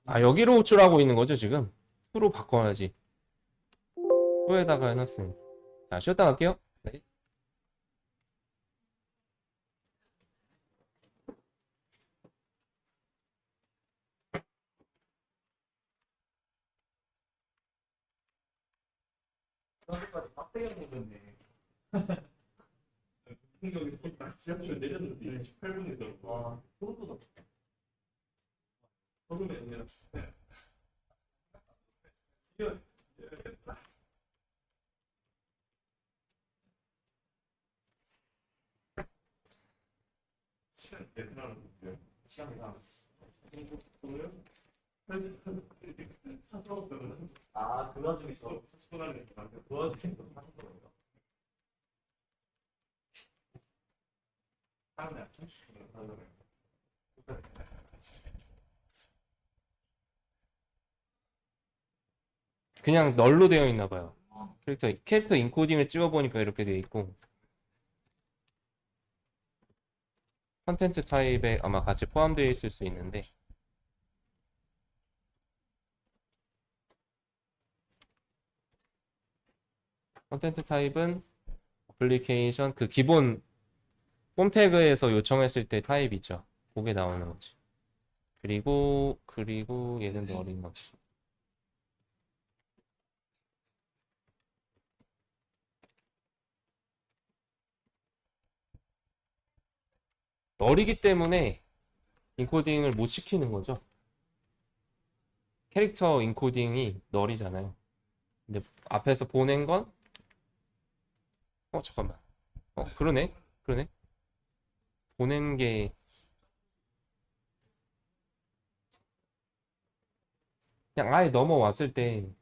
Speaker 1: 여기로 호출하고 있는 거죠, 지금. 2로 바꿔야지. 2에다가 해놨으니. 자, 쉬었다 갈게요. 네.
Speaker 2: 빡대기 건데. 여기서 지하철 내렸는데 18분이더라고. 와, 소름 돋았다. 소금에 있는 시간 계산하는 시간이 나 오늘 사서 아, 그 와중에 저 40분 안에 그 와중에 또 하신 거예요. 다음 날 30분 하려면
Speaker 1: 그냥 널로 되어 있나 봐요. 캐릭터 인코딩을 찍어보니까 이렇게 되어 있고, 컨텐트 타입에 아마 같이 포함되어 있을 수 있는데, 컨텐트 타입은 어플리케이션 그 기본 폼 태그에서 요청했을 때 타입 있죠. 그게 나오는 거지. 그리고 얘는 널인 거지. 널이기 때문에 인코딩을 못 시키는 거죠. 캐릭터 인코딩이 널이잖아요. 근데 앞에서 보낸 건 잠깐만. 그러네. 보낸 게 그냥 아예 넘어왔을 때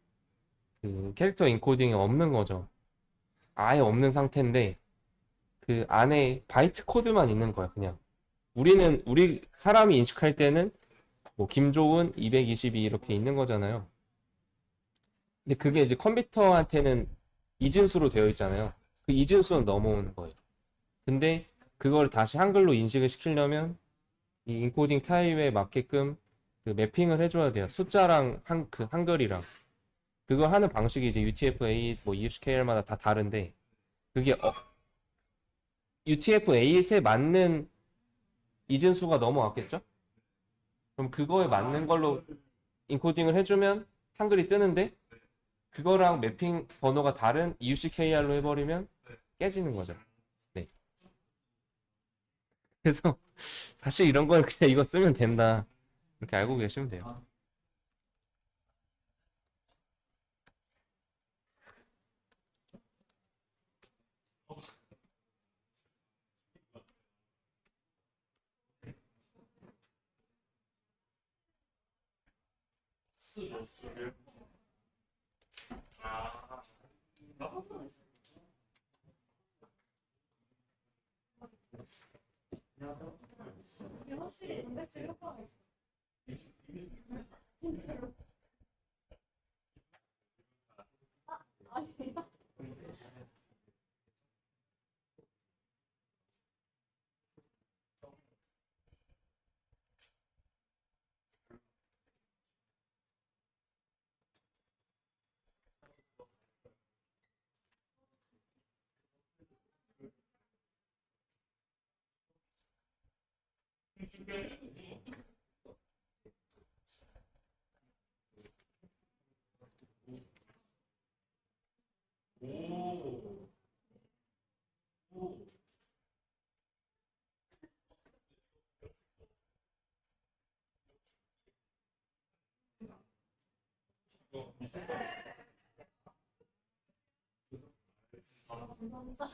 Speaker 1: 그 캐릭터 인코딩이 없는 거죠. 아예 없는 상태인데 그 안에 바이트 코드만 있는 거야, 그냥. 우리 사람이 인식할 때는 뭐 김조은 222 이렇게 있는 거잖아요. 근데 그게 이제 컴퓨터한테는 이진수로 되어 있잖아요. 그 이진수는 넘어오는 거예요. 근데 그걸 다시 한글로 인식을 시키려면 이 인코딩 타입에 맞게끔 그 매핑을 해줘야 돼요. 숫자랑 그 한글이랑. 그걸 하는 방식이 이제 UTF-8, 뭐 EHKL마다 다 다른데 그게 UTF-8에 맞는 이진수가 넘어왔겠죠? 그럼 그거에 맞는 걸로 인코딩을 해주면 한글이 뜨는데 그거랑 매핑 번호가 다른 EUCKR로 해버리면 깨지는 거죠. 네. 그래서 사실 이런 건 그냥 이거 쓰면 된다. 이렇게 알고 계시면 돼요.
Speaker 2: 쓰 아,
Speaker 3: 혹시 단백질 효과가 있어요? 진짜로? 아니에요? 감사합니다.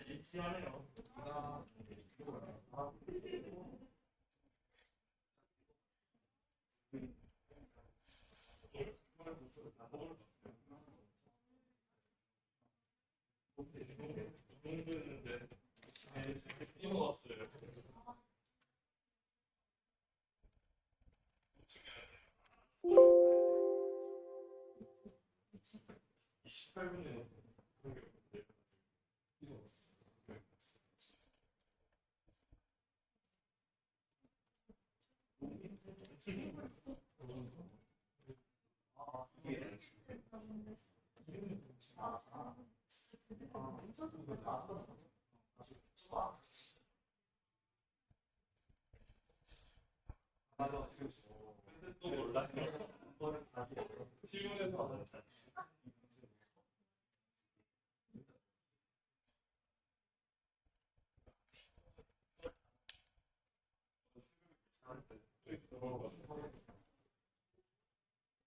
Speaker 2: 일치하네요. 또 몰라요. 질문에서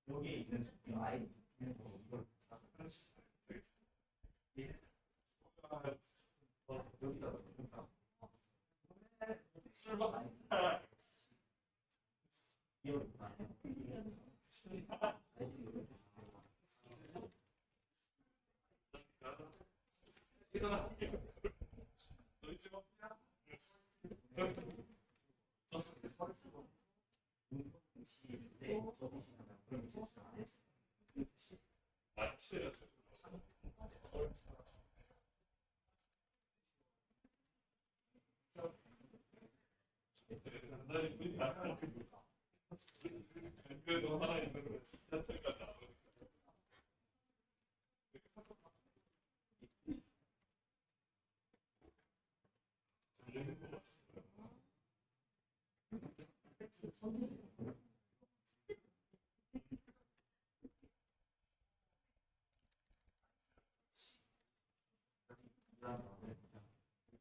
Speaker 2: 여기 있는 아이 여기다 술 먹 일어나. 너희 집 앞이야? 맞지? 단단히 보이지 않아. 그래도 하나 있는 거 진짜 철까지 안 오니까.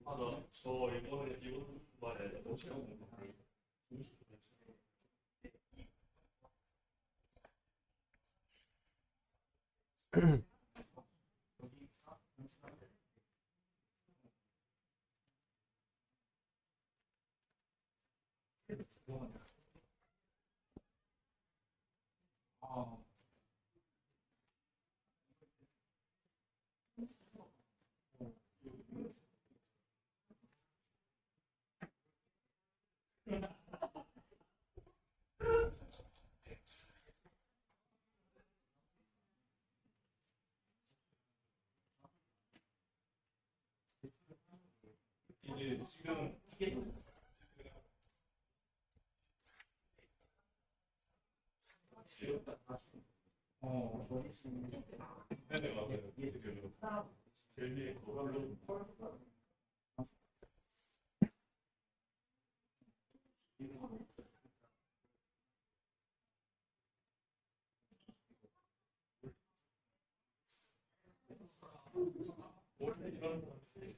Speaker 2: 맞아. 저 이번에 이번 말에 너무 싫었는데. 이게 지금 이게 네네 맞아요. 지금 젤리 그걸로 원래 이런 사람이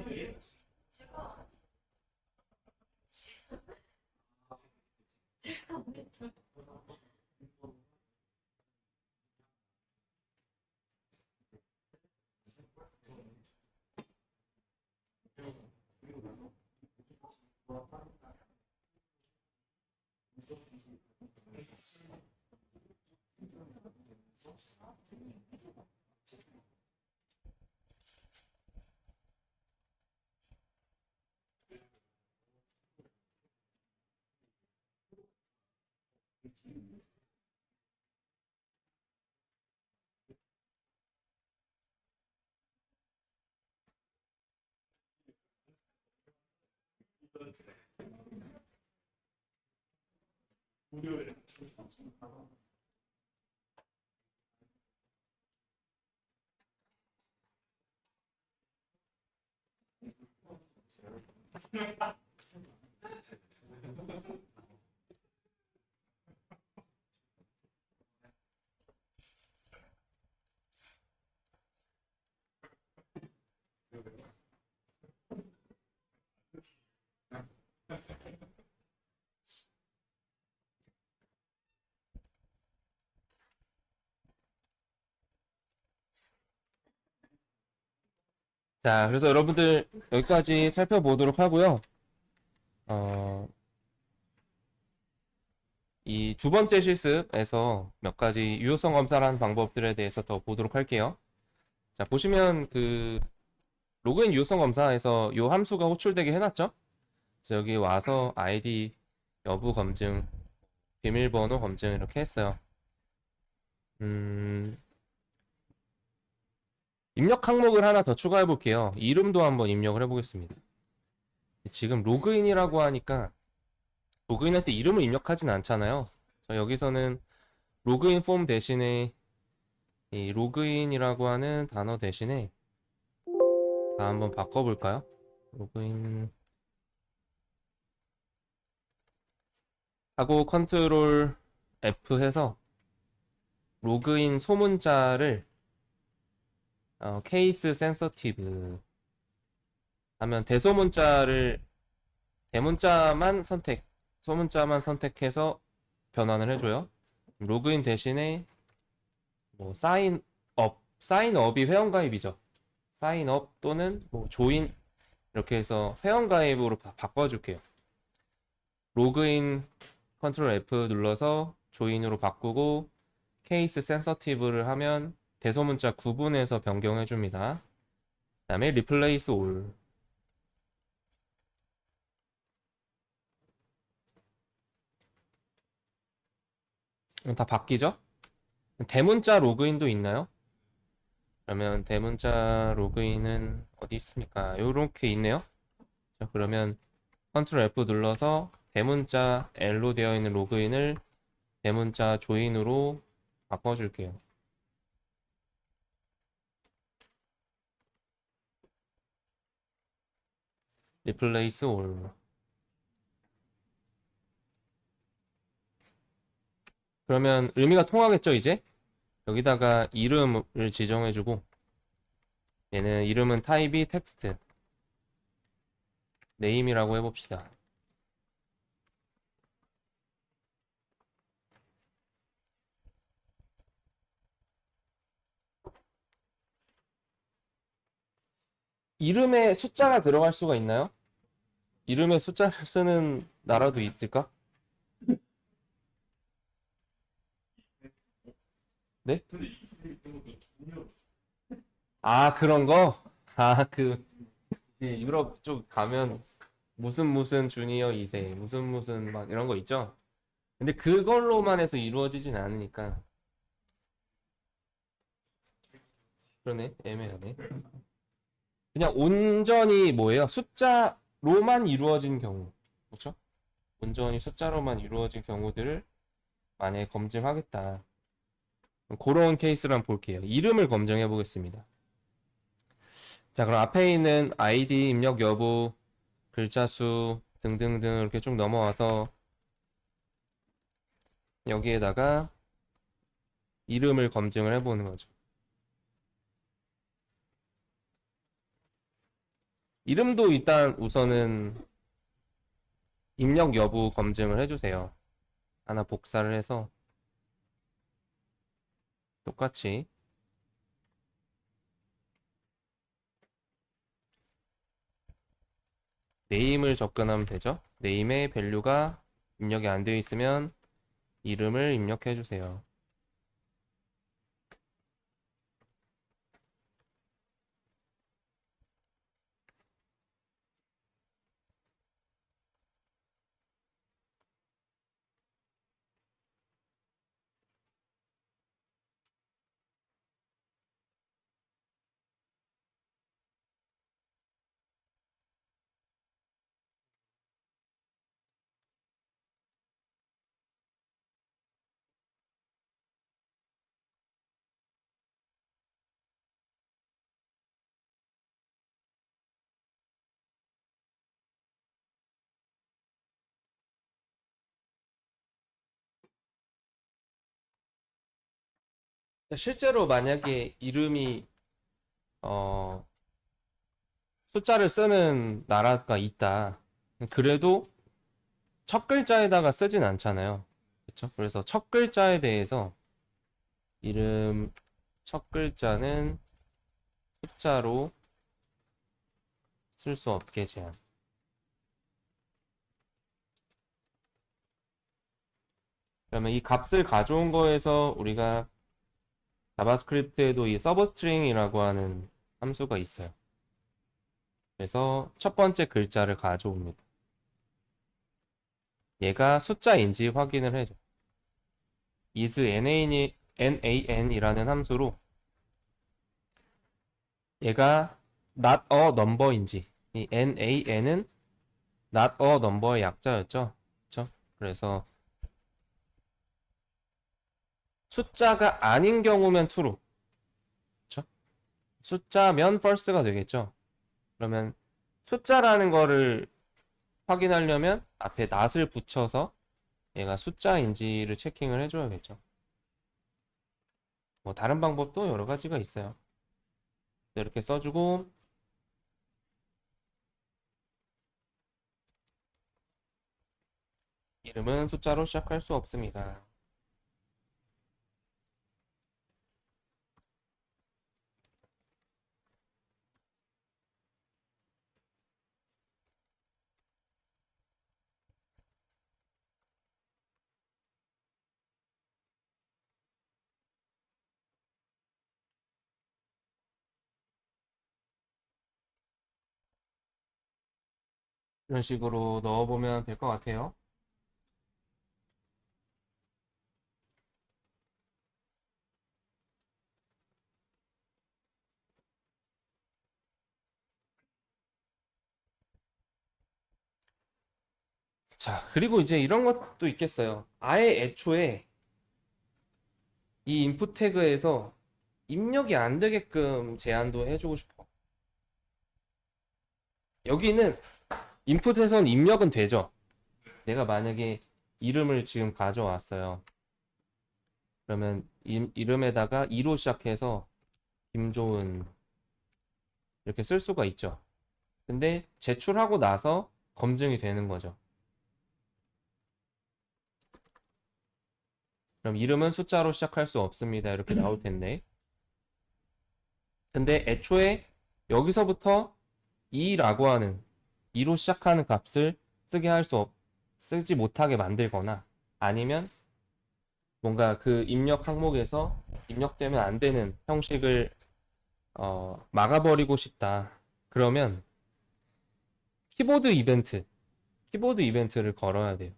Speaker 2: 네.
Speaker 3: 제가
Speaker 2: 무료에
Speaker 1: 자, 그래서 여러분들 여기까지 살펴보도록 하고요. 어, 이 두 번째 실습에서 몇 가지 유효성 검사라는 방법들에 대해서 더 보도록 할게요. 자, 보시면 그 로그인 유효성 검사에서 이 함수가 호출되게 해놨죠? 그래서 여기 와서 아이디 여부 검증, 비밀번호 검증 이렇게 했어요. 입력 항목을 하나 더 추가해 볼게요. 이름도 한번 입력을 해 보겠습니다. 지금 로그인이라고 하니까 로그인할 때 이름을 입력하진 않잖아요. 여기서는 로그인 폼 대신에 이 로그인이라고 하는 단어 대신에 다 한번 바꿔볼까요? 로그인 하고 컨트롤 F 해서 로그인 소문자를 케이스 센서티브 하면 대문자만 소문자만 선택해서 변환을 해줘요. 로그인 대신에 뭐 사인업이 회원가입이죠. 사인업 또는 뭐 조인 이렇게 해서 회원가입으로 바꿔줄게요. 로그인 컨트롤 F 눌러서 조인으로 바꾸고 케이스 센서티브를 하면 대소문자 구분해서 변경해 줍니다. 그 다음에 replace all 다 바뀌죠? 대문자 로그인도 있나요? 그러면 대문자 로그인은 어디 있습니까? 이렇게 있네요. 자, 그러면 컨트롤 F 눌러서 대문자 L로 되어 있는 로그인을 대문자 조인으로 바꿔줄게요. replace all 그러면 의미가 통하겠죠, 이제? 여기다가 이름을 지정해주고 얘는 이름은 타입이 텍스트 네임이라고 해봅시다. 이름에 숫자가 들어갈 수가 있나요? 이름에 숫자를 쓰는 나라도 있을까? 네? 아, 그런 거? 아, 이제 유럽 쪽 가면 무슨 주니어 2세, 무슨 막 이런 거 있죠? 근데 그걸로만 해서 이루어지진 않으니까. 그러네, 애매하네. 그냥 온전히 뭐예요? 숫자로만 이루어진 경우. 그렇죠? 온전히 숫자로만 이루어진 경우들을 만약에 검증하겠다. 그런 케이스를 한번 볼게요. 이름을 검증해 보겠습니다. 자, 그럼 앞에 있는 아이디 입력 여부, 글자 수 등등등 이렇게 쭉 넘어와서 여기에다가 이름을 검증을 해보는 거죠. 이름도 일단 우선은 입력 여부 검증을 해주세요. 하나 복사를 해서 똑같이 네임을 접근하면 되죠. 네임의 밸류가 입력이 안 되어 있으면 이름을 입력해 주세요. 실제로 만약에 이름이 어, 숫자를 쓰는 나라가 있다. 그래도 첫 글자에다가 쓰진 않잖아요. 그렇죠? 그래서 첫 글자에 대해서 이름 첫 글자는 숫자로 쓸 수 없게 제한. 그러면 이 값을 가져온 거에서 우리가 자바스크립트에도 이 서브스트링이라고 하는 함수가 있어요. 그래서 첫 번째 글자를 가져옵니다. 얘가 숫자인지 확인을 해줘. is nan이라는 함수로 얘가 not a number인지, 이 nan은 not a number의 약자였죠. 그렇죠? 그래서 숫자가 아닌 경우면 true. 그렇죠? 숫자면 false가 되겠죠. 그러면 숫자라는 거를 확인하려면 앞에 not을 붙여서 얘가 숫자인지를 체킹을 해줘야겠죠. 뭐 다른 방법도 여러 가지가 있어요. 이렇게 써주고 이름은 숫자로 시작할 수 없습니다. 이런 식으로 넣어보면 될 것 같아요. 자, 그리고 이제 이런 것도 있겠어요. 아예 애초에 이 인풋 태그에서 입력이 안 되게끔 제한도 해주고 싶어. 여기는 인풋에선 입력은 되죠. 내가 만약에 이름을 지금 가져왔어요. 그러면 이름에다가 2로 시작해서 김조은 이렇게 쓸 수가 있죠. 근데 제출하고 나서 검증이 되는 거죠. 그럼 이름은 숫자로 시작할 수 없습니다. 이렇게 나올 텐데. 근데 애초에 여기서부터 2라고 하는 2로 시작하는 값을 쓰지 못하게 만들거나 아니면 뭔가 그 입력 항목에서 입력되면 안 되는 형식을 막아버리고 싶다. 그러면 키보드 이벤트를 걸어야 돼요.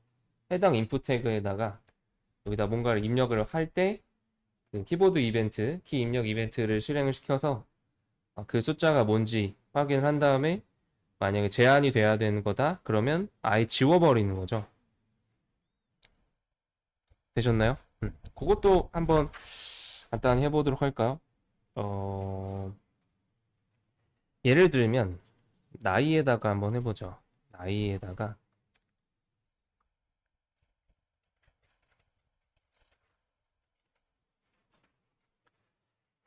Speaker 1: 해당 인풋 태그에다가 여기다 뭔가를 입력을 할 때 그 키보드 이벤트, 키 입력 이벤트를 실행을 시켜서 그 숫자가 뭔지 확인을 한 다음에 만약에 제한이 돼야 되는 거다. 그러면 아예 지워버리는 거죠. 되셨나요? 그것도 한번 간단히 해보도록 할까요? 예를 들면 나이에다가 한번 해보죠. 나이에다가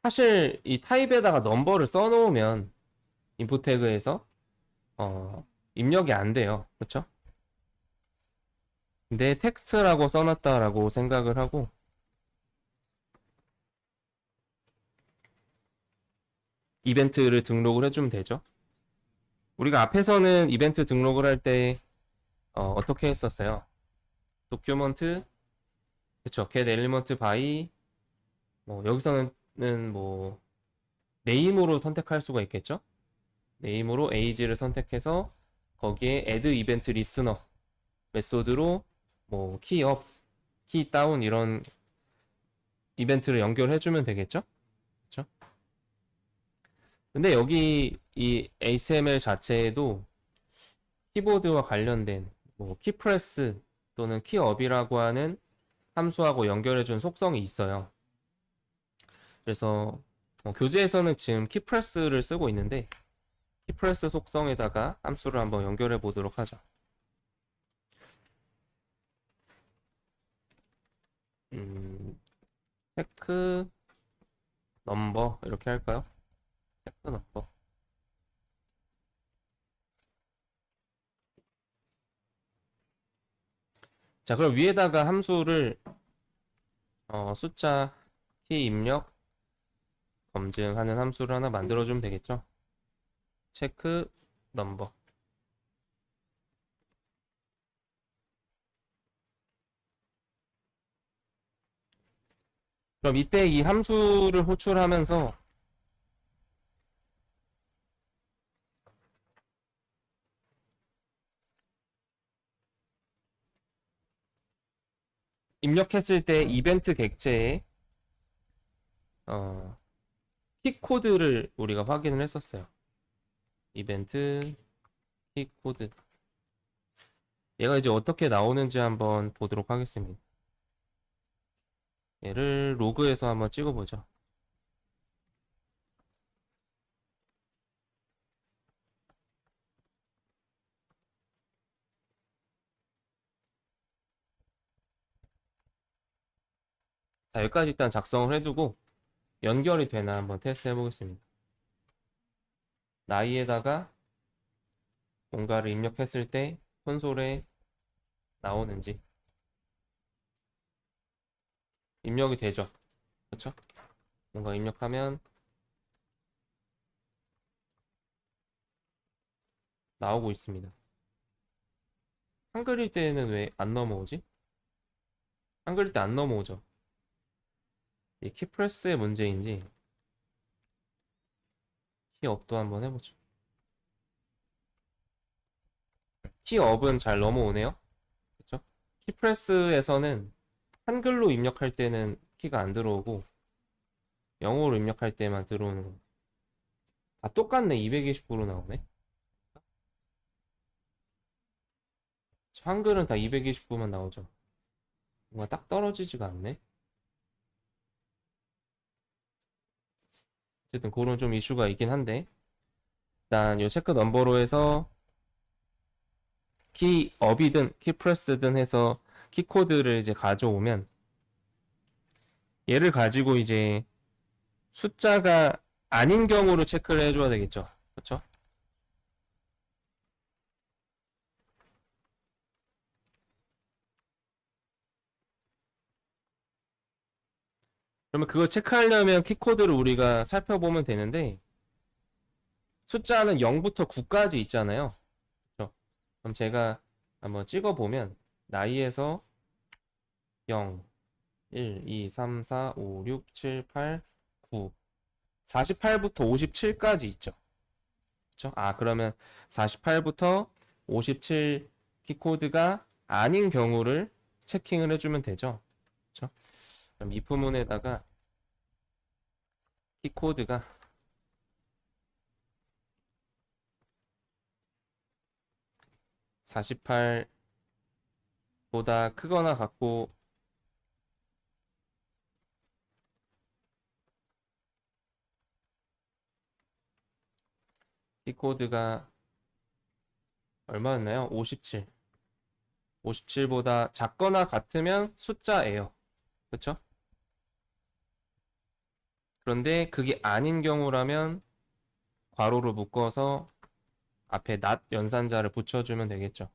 Speaker 1: 사실 이 타입에다가 넘버를 써놓으면 인풋 태그에서 입력이 안 돼요. 그렇죠? 근데 텍스트라고 써놨다라고 생각을 하고 이벤트를 등록을 해주면 되죠. 우리가 앞에서는 이벤트 등록을 할 때 어떻게 했었어요? 도큐먼트 그쵸 get element by 뭐 여기서는 뭐 네임으로 선택할 수가 있겠죠? 네임으로 age를 선택해서 거기에 add event listener 메소드로 뭐 key up, key down 이런 이벤트를 연결해주면 되겠죠? 그쵸? 근데 여기 이 HTML 자체에도 키보드와 관련된 뭐 키프레스 또는 키업이라고 하는 함수하고 연결해준 속성이 있어요. 그래서 교재에서는 지금 키프레스를 쓰고 있는데 키프레스 속성에다가 함수를 한번 연결해 보도록 하죠. 체크 넘버 이렇게 할까요? 체크 넘버. 자, 그럼 위에다가 함수를 숫자 키 입력 검증하는 함수를 하나 만들어주면 되겠죠? 체크 넘버. 그럼 이때 이 함수를 호출하면서 입력했을 때 이벤트 객체에 키 코드를 우리가 확인을 했었어요. 이벤트 키 코드. 얘가 이제 어떻게 나오는지 한번 보도록 하겠습니다. 얘를 로그에서 한번 찍어보죠. 자, 여기까지 일단 작성을 해두고 연결이 되나 한번 테스트 해보겠습니다. 나이에다가 뭔가를 입력했을 때 콘솔에 나오는지. 입력이 되죠. 그렇죠? 뭔가 입력하면 나오고 있습니다. 한글일 때는 왜 안 넘어오지? 한글일 때 안 넘어오죠. 이 키프레스의 문제인지 키업도 한번 해보죠. 키업은 잘 넘어오네요. 그렇죠? 키프레스에서는 한글로 입력할 때는 키가 안 들어오고 영어로 입력할 때만 들어오는 거. 아, 똑같네. 229로 나오네. 한글은 다 229만 나오죠. 뭔가 딱 떨어지지가 않네. 어쨌든 그런 좀 이슈가 있긴 한데 일단 요 체크 넘버로 해서 키업이든 키프레스든 해서 키코드를 이제 가져오면 얘를 가지고 이제 숫자가 아닌 경우를 체크를 해줘야 되겠죠. 그렇죠? 그러면 그걸 체크하려면 키코드를 우리가 살펴보면 되는데 숫자는 0부터 9까지 있잖아요. 그렇죠? 그럼 제가 한번 찍어보면 나이에서 0, 1, 2, 3, 4, 5, 6, 7, 8, 9 48부터 57까지 있죠. 그렇죠? 아, 그러면 48부터 57 키코드가 아닌 경우를 체킹을 해주면 되죠. 그렇죠? 그럼 이 부문에다가 키코드가 48보다 크거나 같고 키코드가 얼마였나요? 57. 57보다 작거나 같으면 숫자예요. 그렇죠? 그런데 그게 아닌 경우라면 괄호로 묶어서 앞에 not 연산자를 붙여주면 되겠죠.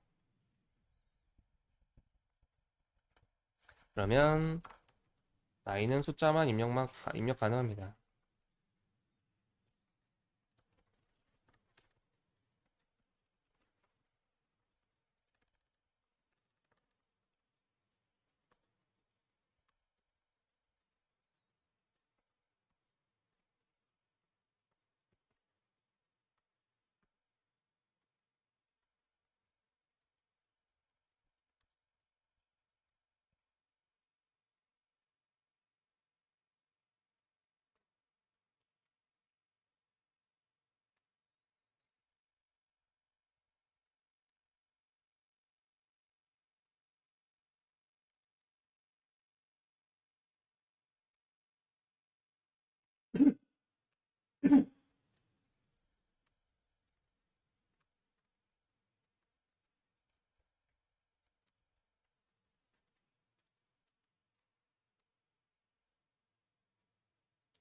Speaker 1: 그러면 나이는 숫자만 입력 가능합니다.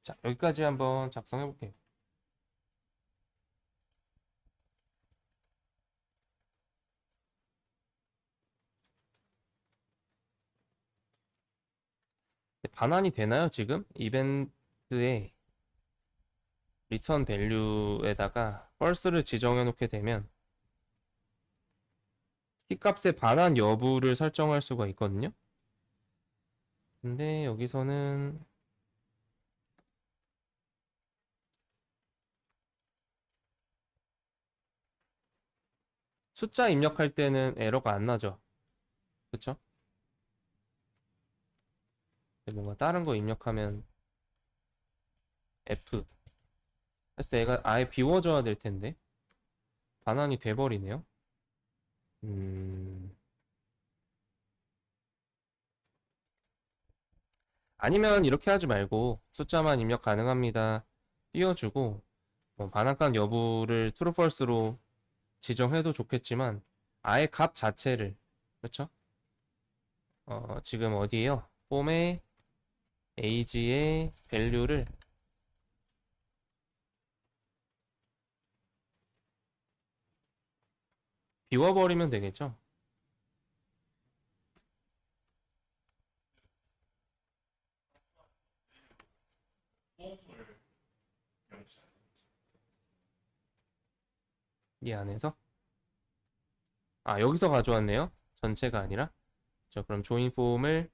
Speaker 1: 자, 여기까지 한번 작성해 볼게요. 반환이 되나요, 지금? 이벤트에 리턴 밸류에다가 false를 지정해 놓게 되면 키값의 반환 여부를 설정할 수가 있거든요. 근데 여기서는 숫자 입력할 때는 에러가 안 나죠. 그쵸? 근데 뭔가 다른 거 입력하면 F. 그래서 얘가 아예 비워져야 될 텐데. 반환이 돼버리네요. 아니면 이렇게 하지 말고 숫자만 입력 가능합니다. 띄워주고 뭐 반환값 여부를 true, false로 지정해도 좋겠지만 아예 값 자체를 그렇죠? 지금 어디에요? 폼에 age의 value를 비워버리면 되겠죠? 이 안에서 여기서 가져왔네요. 전체가 아니라 그럼 join 폼을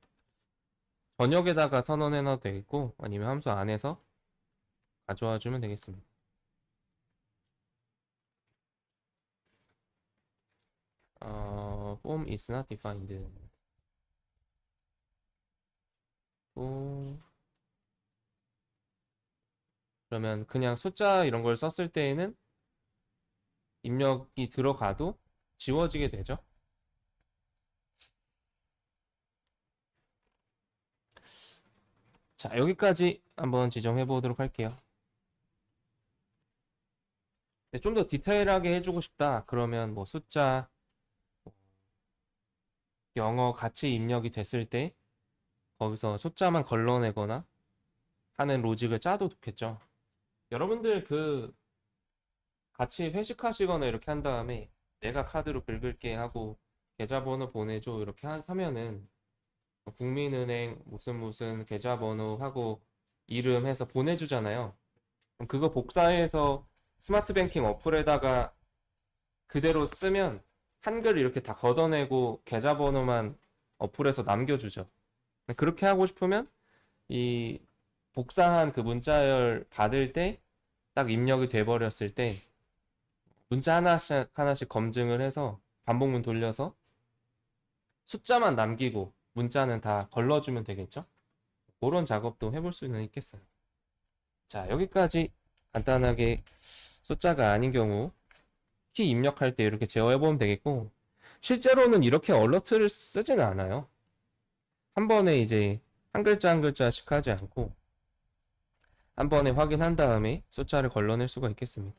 Speaker 1: 번역에다가 선언해 놔도 되겠고 아니면 함수 안에서 가져와 주면 되겠습니다. form is not defined. 그러면 그냥 숫자 이런 걸 썼을 때에는 입력이 들어가도 지워지게 되죠. 자, 여기까지 한번 지정해 보도록 할게요. 좀 더 디테일하게 해주고 싶다. 그러면 뭐 숫자, 영어 같이 입력이 됐을 때 거기서 숫자만 걸러내거나 하는 로직을 짜도 좋겠죠. 여러분들 같이 회식하시거나 이렇게 한 다음에 내가 카드로 긁을게 하고 계좌번호 보내줘 이렇게 하면은 국민은행 무슨 계좌번호 하고 이름 해서 보내주잖아요. 그럼 그거 복사해서 스마트 뱅킹 어플에다가 그대로 쓰면 한글 이렇게 다 걷어내고 계좌번호만 어플에서 남겨주죠. 그렇게 하고 싶으면 이 복사한 그 문자열 받을 때 딱 입력이 돼버렸을 때 문자 하나씩 검증을 해서 반복문 돌려서 숫자만 남기고 문자는 다 걸러주면 되겠죠? 그런 작업도 해볼 수는 있겠어요. 자, 여기까지 간단하게 숫자가 아닌 경우 키 입력할 때 이렇게 제어해보면 되겠고 실제로는 이렇게 얼러트를 쓰지는 않아요. 한 번에 이제 한 글자 한 글자씩 하지 않고 한 번에 확인한 다음에 숫자를 걸러낼 수가 있겠습니다.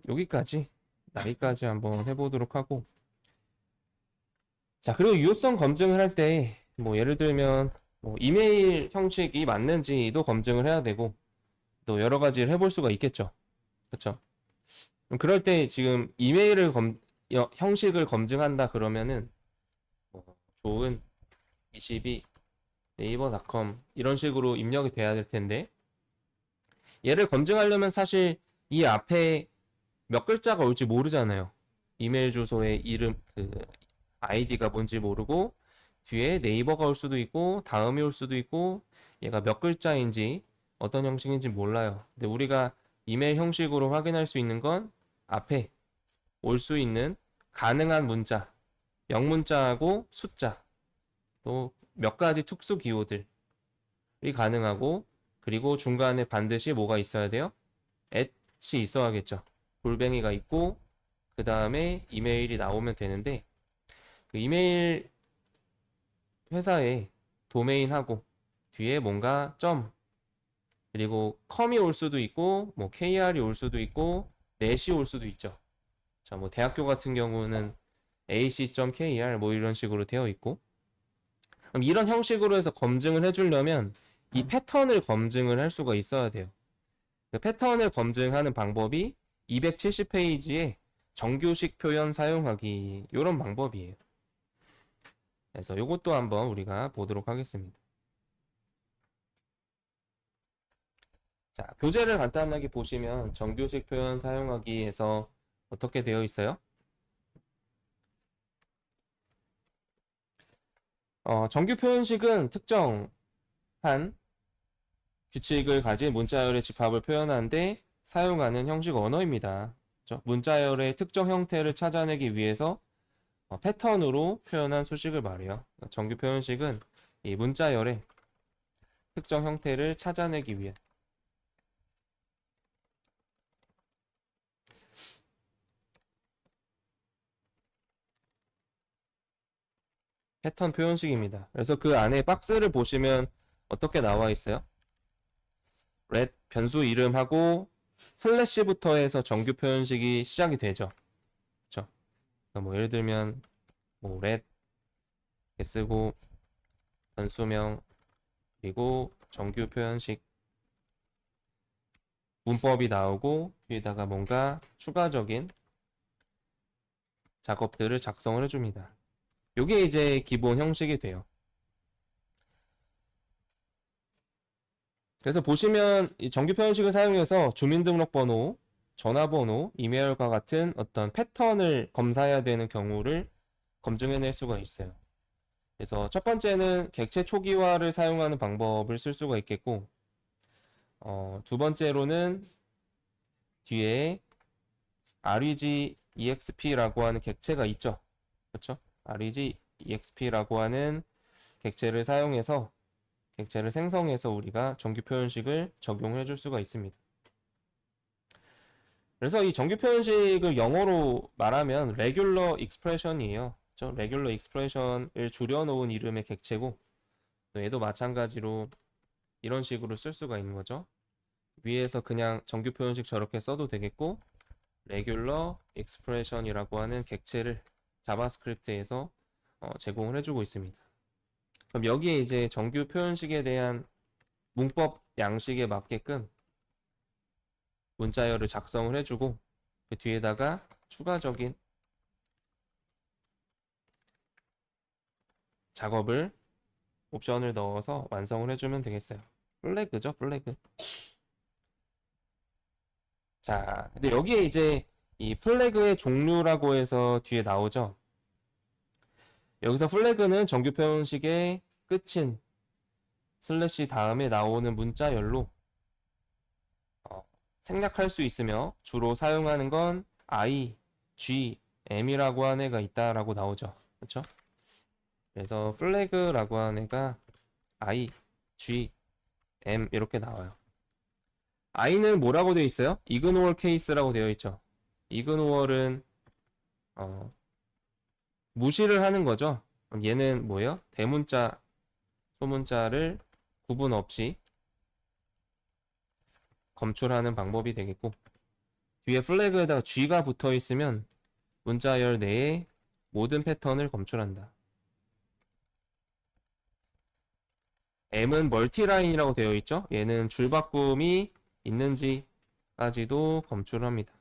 Speaker 1: 여기까지 나이까지 한번 해보도록 하고 자, 그리고 유효성 검증을 할 때 뭐 예를 들면 뭐 이메일 형식이 맞는지도 검증을 해야 되고 또 여러 가지를 해볼 수가 있겠죠. 그렇죠? 그럴 때 지금 이메일을 형식을 검증한다 그러면은 뭐 좋은 22 네이버닷컴 이런 식으로 입력이 돼야 될 텐데 얘를 검증하려면 사실 이 앞에 몇 글자가 올지 모르잖아요. 이메일 주소의 이름 아이디가 뭔지 모르고 뒤에 네이버가 올 수도 있고 다음이 올 수도 있고 얘가 몇 글자인지 어떤 형식인지 몰라요. 근데 우리가 이메일 형식으로 확인할 수 있는 건 앞에 올 수 있는 가능한 문자, 영문자하고 숫자, 또 몇 가지 특수 기호들이 가능하고 그리고 중간에 반드시 뭐가 있어야 돼요? @이 있어야겠죠. 골뱅이가 있고 그 다음에 이메일이 나오면 되는데 그 이메일 회사에 도메인하고 뒤에 뭔가 점 그리고 컴이 올 수도 있고 뭐 kr이 올 수도 있고 넷이 올 수도 있죠. 자, 뭐 대학교 같은 경우는 ac.kr 뭐 이런 식으로 되어 있고 그럼 이런 형식으로 해서 검증을 해주려면 이 패턴을 검증을 할 수가 있어야 돼요. 그 패턴을 검증하는 방법이 270페이지에 정규식 표현 사용하기 이런 방법이에요. 그래서 이것도 한번 우리가 보도록 하겠습니다. 자, 교재를 간단하게 보시면 정규식 표현 사용하기에서 어떻게 되어 있어요? 정규 표현식은 특정한 규칙을 가진 문자열의 집합을 표현하는데 사용하는 형식 언어입니다. 그렇죠? 문자열의 특정 형태를 찾아내기 위해서 패턴으로 표현한 수식을 말해요. 정규 표현식은 이 문자열의 특정 형태를 찾아내기 위해 패턴 표현식입니다. 그래서 그 안에 박스를 보시면 어떻게 나와 있어요? let 변수 이름하고 슬래시부터 해서 정규 표현식이 시작이 되죠. 그렇죠? 뭐 예를 들면 뭐 let 이렇게 쓰고 변수명 그리고 정규 표현식 문법이 나오고 뒤에다가 뭔가 추가적인 작업들을 작성을 해줍니다. 요게 이제 기본 형식이 돼요. 그래서 보시면 이 정규 표현식을 사용해서 주민등록번호, 전화번호, 이메일과 같은 어떤 패턴을 검사해야 되는 경우를 검증해낼 수가 있어요. 그래서 첫 번째는 객체 초기화를 사용하는 방법을 쓸 수가 있겠고, 두 번째로는 뒤에 REG EXP라고 하는 객체가 있죠. 그렇죠? REG EXP라고 하는 객체를 사용해서 객체를 생성해서 우리가 정규 표현식을 적용해 줄 수가 있습니다. 그래서 이 정규 표현식을 영어로 말하면 regular expression이에요. 그렇죠? regular expression을 줄여놓은 이름의 객체고 또 얘도 마찬가지로 이런 식으로 쓸 수가 있는 거죠. 위에서 그냥 정규 표현식 저렇게 써도 되겠고 regular expression이라고 하는 객체를 자바스크립트에서 제공을 해주고 있습니다. 그럼 여기에 이제 정규 표현식에 대한 문법 양식에 맞게끔 문자열을 작성을 해주고 그 뒤에다가 추가적인 작업을 옵션을 넣어서 완성을 해주면 되겠어요. 플래그죠, 플래그. 자, 근데 여기에 이제 이 플래그의 종류라고 해서 뒤에 나오죠. 여기서 플래그는 정규 표현식의 끝인 슬래시 다음에 나오는 문자열로 생략할 수 있으며 주로 사용하는 건 I, G, M이라고 하는 애가 있다라고 나오죠. 그렇죠? 그래서 플래그라고 하는 애가 I, G, M 이렇게 나와요. I는 뭐라고 되어 있어요? 이그노얼 케이스라고 되어 있죠. 이그노얼은 무시를 하는 거죠. 그럼 얘는 뭐예요? 대문자, 소문자를 구분 없이 검출하는 방법이 되겠고 뒤에 플래그에다가 G가 붙어 있으면 문자열 내에 모든 패턴을 검출한다. M은 멀티라인이라고 되어 있죠. 얘는 줄바꿈이 있는지까지도 검출합니다.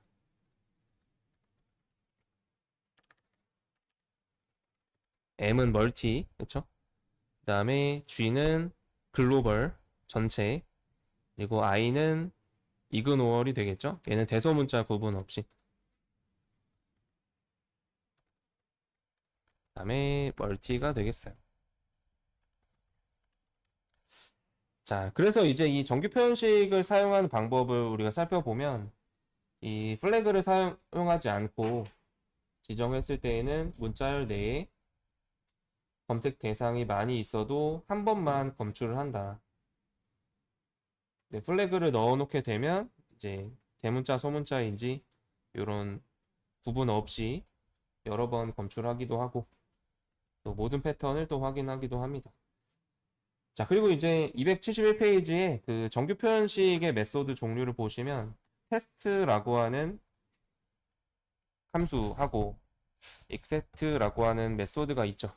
Speaker 1: M은 멀티, 그렇죠? 그 다음에 G는 글로벌, 전체, 그리고 I는 이그노얼이 되겠죠? 얘는 대소문자 구분 없이. 그 다음에 멀티가 되겠어요. 자, 그래서 이제 이 정규 표현식을 사용하는 방법을 우리가 살펴보면 이 플래그를 사용하지 않고 지정했을 때에는 문자열 내에 검색 대상이 많이 있어도 한 번만 검출을 한다. 네, 플래그를 넣어놓게 되면 이제 대문자, 소문자인지 이런 구분 없이 여러 번 검출하기도 하고 또 모든 패턴을 또 확인하기도 합니다. 자, 그리고 이제 271페이지에 그 정규 표현식의 메소드 종류를 보시면 테스트라고 하는 함수하고 exect라고 하는 메소드가 있죠.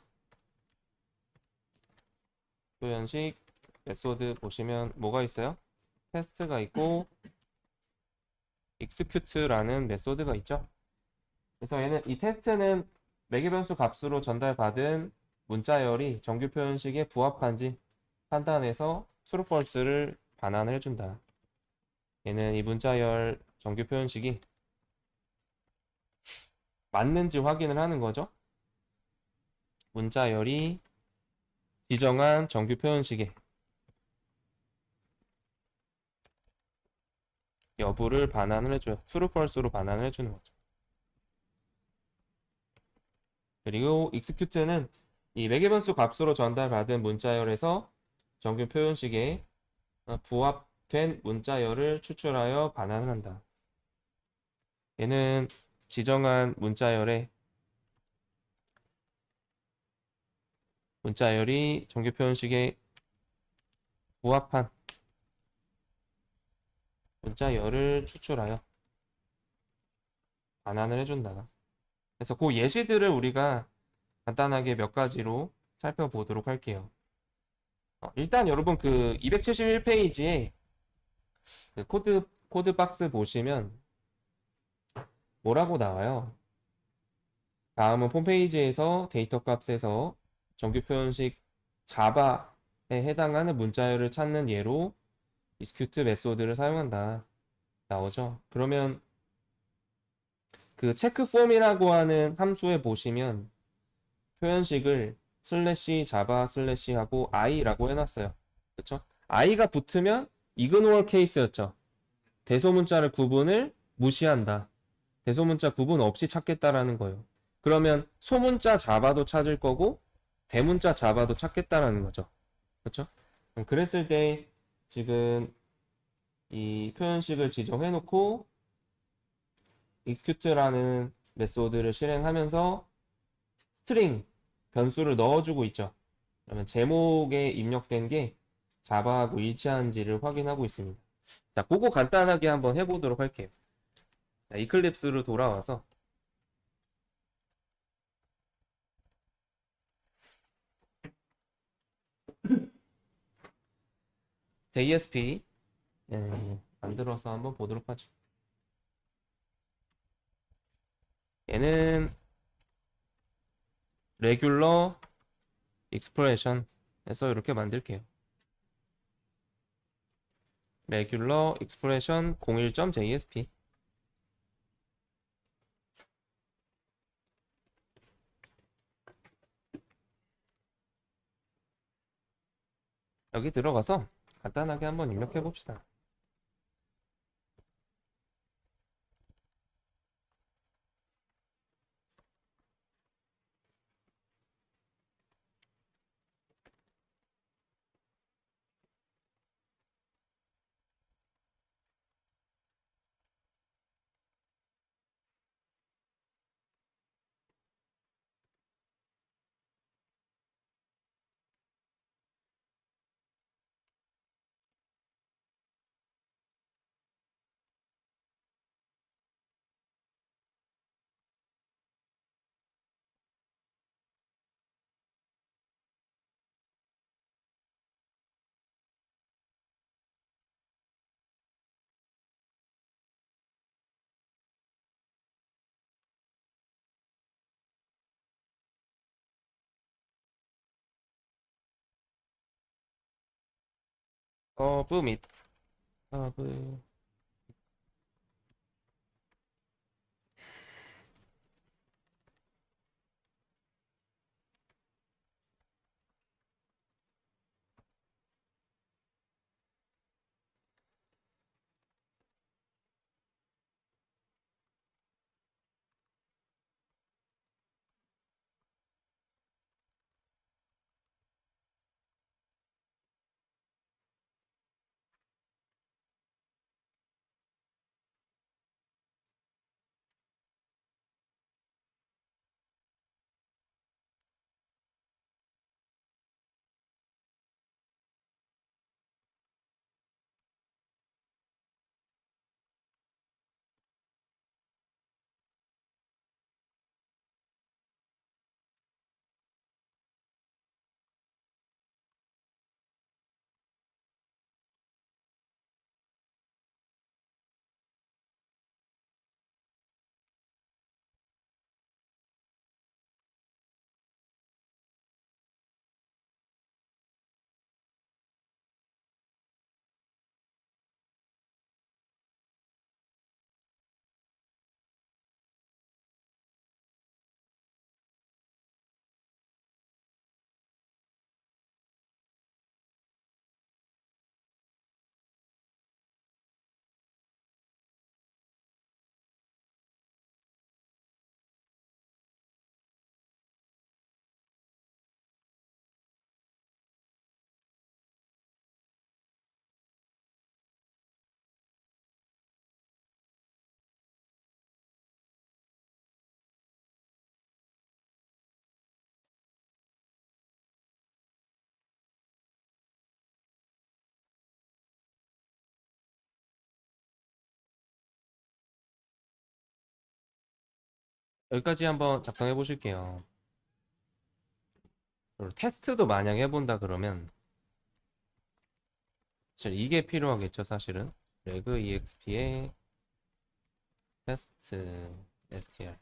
Speaker 1: 표현식 메소드 보시면 뭐가 있어요? 테스트가 있고 execute라는 메소드가 있죠. 그래서 이 테스트는 매개변수 값으로 전달받은 문자열이 정규 표현식에 부합한지 판단해서 true, false를 반환을 해준다. 얘는 이 문자열 정규 표현식이 맞는지 확인을 하는 거죠. 문자열이 지정한 정규 표현식에 여부를 반환을 해줘요. true, false로 반환을 해주는 거죠. 그리고 execute는 이 매개변수 값으로 전달받은 문자열에서 정규 표현식에 부합된 문자열을 추출하여 반환을 한다. 얘는 지정한 문자열이 정규 표현식에 부합한 문자열을 추출하여 반환을 해준다. 그래서 그 예시들을 우리가 간단하게 몇 가지로 살펴보도록 할게요. 일단 여러분 그 271페이지에 그 코드 박스 보시면 뭐라고 나와요? 다음은 홈페이지에서 데이터 값에서 정규 표현식 자바에 해당하는 문자열을 찾는 예로 execute 메소드를 사용한다. 나오죠? 그러면 그 체크 폼이라고 하는 함수에 보시면 표현식을 슬래시 자바 슬래시 하고 i라고 해놨어요. 그쵸? i가 붙으면 이그노어 케이스였죠. 대소문자를 구분을 무시한다. 대소문자 구분 없이 찾겠다라는 거예요. 그러면 소문자 자바도 찾을 거고 대문자 자바도 찾겠다라는 거죠. 그렇죠? 그랬을 때 지금 이 표현식을 지정해 놓고 execute라는 메소드를 실행하면서 스트링 변수를 넣어주고 있죠. 그러면 제목에 입력된 게 자바하고 일치하는지를 확인하고 있습니다. 자, 그거 간단하게 한번 해보도록 할게요. 자, 이클립스로 돌아와서 JSP 만들어서 한번 보도록 하죠. 얘는 레귤러 익스프레션 해서 이렇게 만들게요. 레귤러 익스프레션 01.jsp 여기 들어가서 간단하게 한번 입력해 봅시다. 서브 및 서브 여기까지 한번 작성해 보실게요. 그리고 테스트도 만약 해본다 그러면 사실 이게 필요하겠죠, 사실은. 레그 exp의 테스트 str.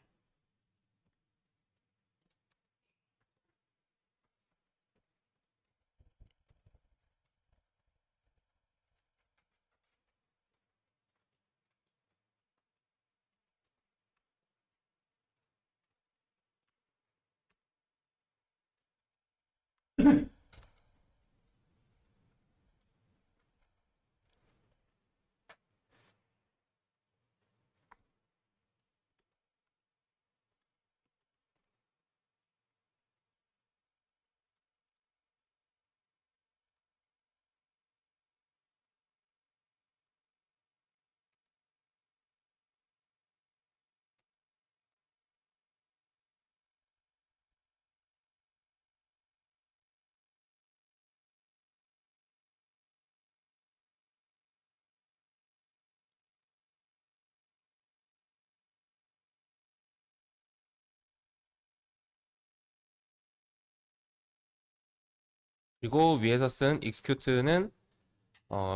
Speaker 1: 그리고 위에서 쓴 execute는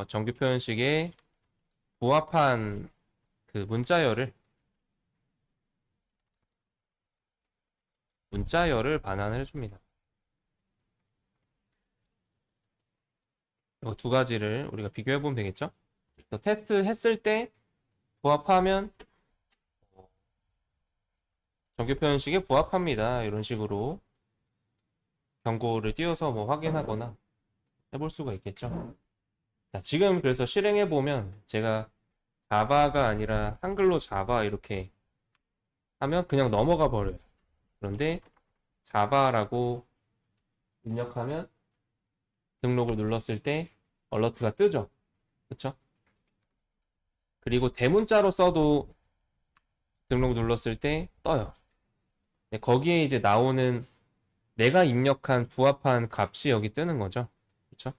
Speaker 1: 정규 표현식에 부합한 그 문자열을 반환을 해줍니다. 이거 두 가지를 우리가 비교해 보면 되겠죠? 그래서 테스트 했을 때 부합하면 정규 표현식에 부합합니다. 이런 식으로 경고를 띄워서 뭐 확인하거나 해볼 수가 있겠죠. 자, 지금 그래서 실행해 보면 제가 자바가 아니라 한글로 자바 이렇게 하면 그냥 넘어가 버려요. 그런데 자바라고 입력하면 등록을 눌렀을 때 얼러트가 뜨죠. 그쵸? 그리고 대문자로 써도 등록 눌렀을 때 떠요. 네, 거기에 이제 나오는 내가 입력한 부합한 값이 여기 뜨는 거죠. 그쵸?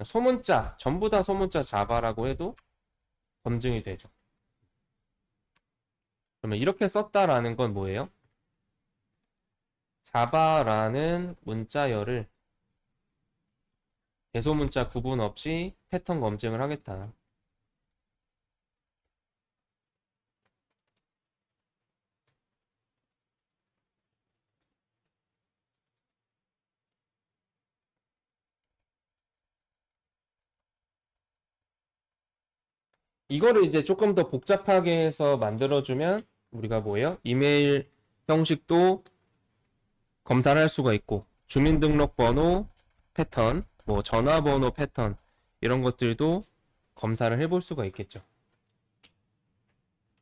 Speaker 1: 소문자, 전부 다 소문자 자바라고 해도 검증이 되죠. 그러면 이렇게 썼다라는 건 뭐예요? 자바라는 문자열을 대소문자 구분 없이 패턴 검증을 하겠다. 이거를 이제 조금 더 복잡하게 해서 만들어주면 우리가 뭐예요? 이메일 형식도 검사를 할 수가 있고 주민등록번호 패턴, 뭐 전화번호 패턴 이런 것들도 검사를 해볼 수가 있겠죠.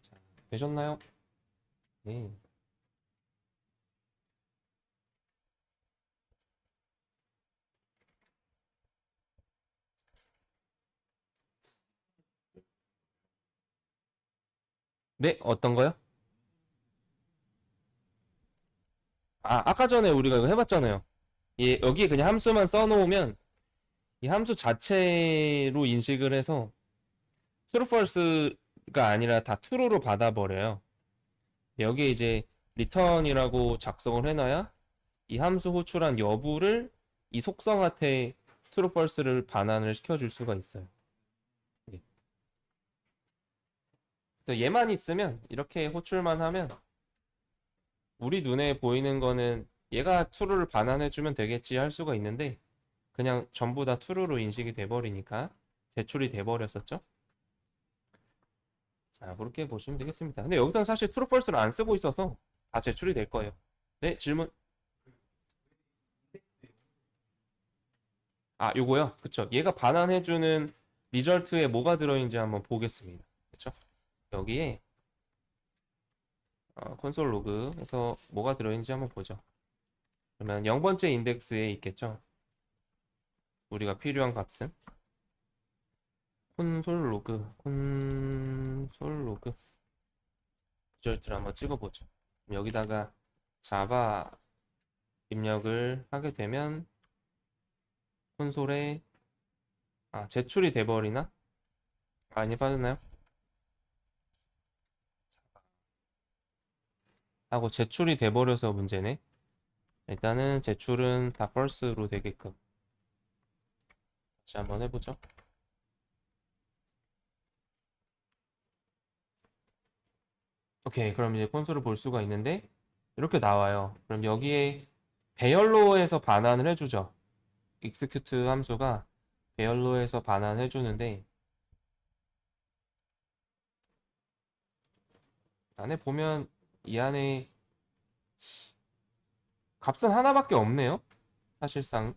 Speaker 1: 자, 되셨나요? 네. 네, 어떤 거요? 아, 아까 전에 우리가 이거 해봤잖아요. 예, 여기에 그냥 함수만 써놓으면 이 함수 자체로 인식을 해서 true, false가 아니라 다 true로 받아버려요. 여기에 이제 return이라고 작성을 해놔야 이 함수 호출한 여부를 이 속성한테 true, false를 반환을 시켜줄 수가 있어요. 예. 그래서 얘만 있으면 이렇게 호출만 하면 우리 눈에 보이는 거는 얘가 true를 반환해주면 되겠지 할 수가 있는데 그냥 전부 다 true로 인식이 돼버리니까 제출이 돼버렸었죠. 자, 그렇게 보시면 되겠습니다. 근데 여기서는 사실 true, false를 안 쓰고 있어서 다 제출이 될 거예요. 네, 질문. 아, 요거요? 그쵸. 얘가 반환해주는 리절트에 뭐가 들어있는지 한번 보겠습니다. 그쵸? 여기에 콘솔 로그에서 뭐가 들어있는지 한번 보죠. 그러면 0번째 인덱스에 있겠죠? 우리가 필요한 값은 콘솔 로그 리절트를 한번 찍어보죠. 여기다가 자바 입력을 하게 되면 콘솔에 제출이 돼버리나? 아니, 빠졌나요? 하고 제출이 돼버려서 문제네. 일단은 제출은 다 false로 되게끔 다시 한번 해보죠. 오케이, 그럼 이제 콘솔을 볼 수가 있는데 이렇게 나와요. 그럼 여기에 배열로에서 반환을 해주죠. execute 함수가 배열로에서 반환해 주는데 안에 보면 이 안에 값은 하나밖에 없네요. 사실상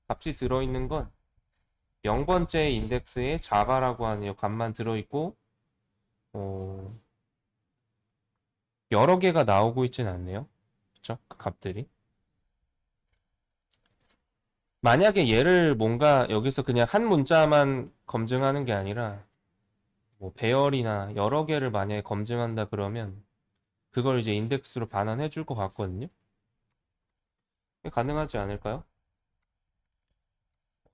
Speaker 1: 값이 들어있는 건 0번째 인덱스에 자바라고 하는 이 값만 들어있고 여러 개가 나오고 있진 않네요. 그쵸? 그 값들이. 만약에 얘를 뭔가 여기서 그냥 한 문자만 검증하는 게 아니라 뭐 배열이나 여러 개를 만약에 검증한다 그러면 그걸 이제 인덱스로 반환해 줄 것 같거든요. 가능하지 않을까요?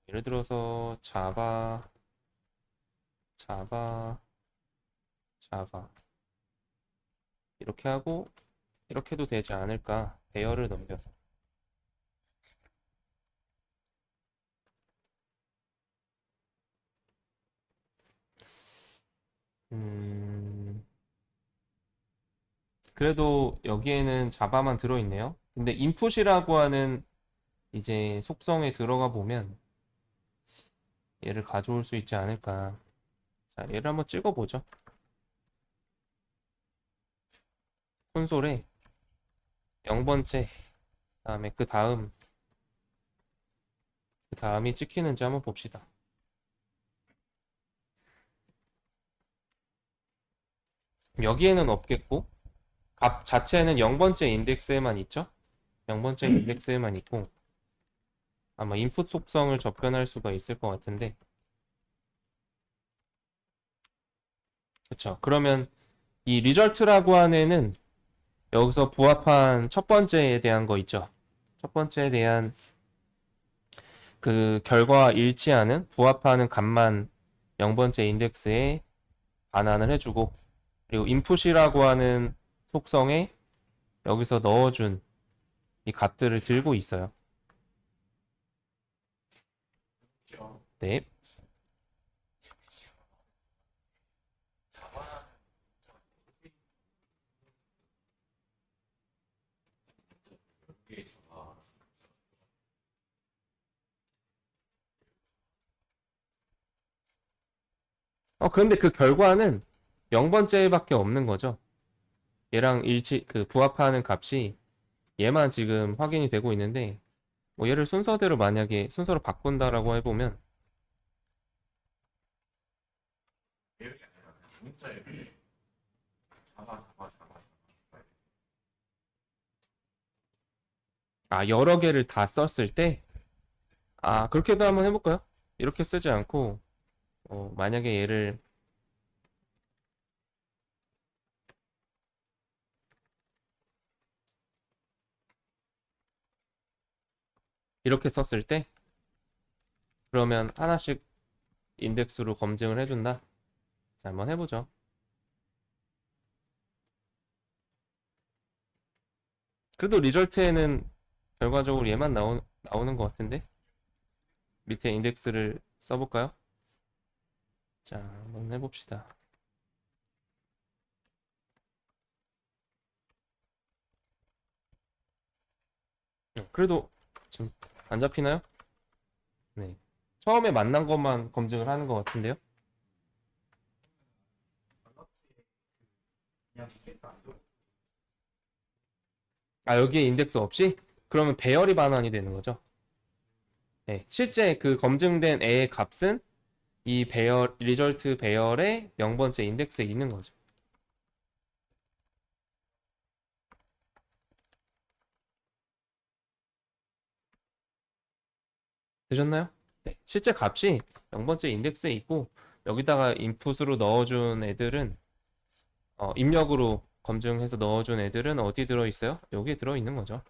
Speaker 1: 예를 들어서 자바 이렇게 하고 이렇게 해도 되지 않을까? 배열을 넘겨서. 그래도 여기에는 자바만 들어있네요. 근데 인풋이라고 하는 이제 속성에 들어가 보면 얘를 가져올 수 있지 않을까. 자, 얘를 한번 찍어보죠. 콘솔에 0번째, 다음에 그 다음이 찍히는지 한번 봅시다. 여기에는 없겠고, 값 자체는 0번째 인덱스에만 있죠? 0번째 인덱스에만 있고, 아마 인풋 속성을 접근할 수가 있을 것 같은데, 그쵸? 그러면 이 리절트라고 하는 애는 여기서 부합한 첫 번째에 대한 거 있죠? 첫 번째에 대한 그 결과와 일치하는 부합하는 값만 0번째 인덱스에 반환을 해주고, 그리고 인풋이라고 하는 속성에 여기서 넣어준 이 값들을 들고 있어요. 네. 그런데 그 결과는 0번째밖에 없는 거죠. 얘랑 그 부합하는 값이 얘만 지금 확인이 되고 있는데, 뭐 얘를 순서대로 만약에 순서로 바꾼다라고 해보면,
Speaker 2: 배열이 아니라 문자에
Speaker 1: 여러 개를 다 썼을 때, 그렇게도 한번 해볼까요? 이렇게 쓰지 않고, 만약에 얘를 이렇게 썼을 때, 그러면 하나씩 인덱스로 검증을 해준다. 자, 한번 해보죠. 그래도 리절트에는 결과적으로 얘만 나오는 것 같은데? 밑에 인덱스를 써볼까요? 자, 한번 해봅시다. 그래도 지금 안 잡히나요? 네. 처음에 만난 것만 검증을 하는 것 같은데요?
Speaker 2: 그냥 인덱스 안 들어.
Speaker 1: 여기에 인덱스 없이? 그러면 배열이 반환이 되는 거죠. 네. 실제 그 검증된 애의 값은 이 배열, 리절트 배열의 0번째 인덱스에 있는 거죠. 되셨나요? 네. 실제 값이 0번째 인덱스에 있고, 여기다가 인풋으로 넣어준 애들은, 입력으로 검증해서 넣어준 애들은 어디 들어있어요? 여기에 들어있는 거죠.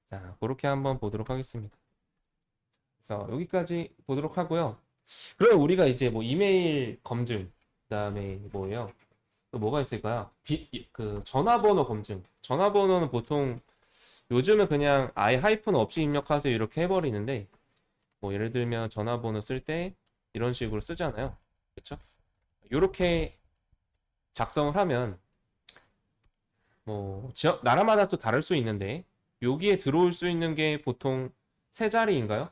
Speaker 1: 자, 그렇게 한번 보도록 하겠습니다. 그래서 여기까지 보도록 하고요. 그럼 우리가 이제 뭐 이메일 검증, 그 다음에 뭐예요? 또 뭐가 있을까요? 그 전화번호 검증. 전화번호는 보통 요즘은 그냥 아예 하이픈 없이 입력하세요 이렇게 해버리는데 뭐 예를 들면 전화번호 쓸 때 이런 식으로 쓰잖아요. 그쵸? 이렇게 작성을 하면 뭐 나라마다 또 다를 수 있는데 여기에 들어올 수 있는 게 보통 세 자리인가요?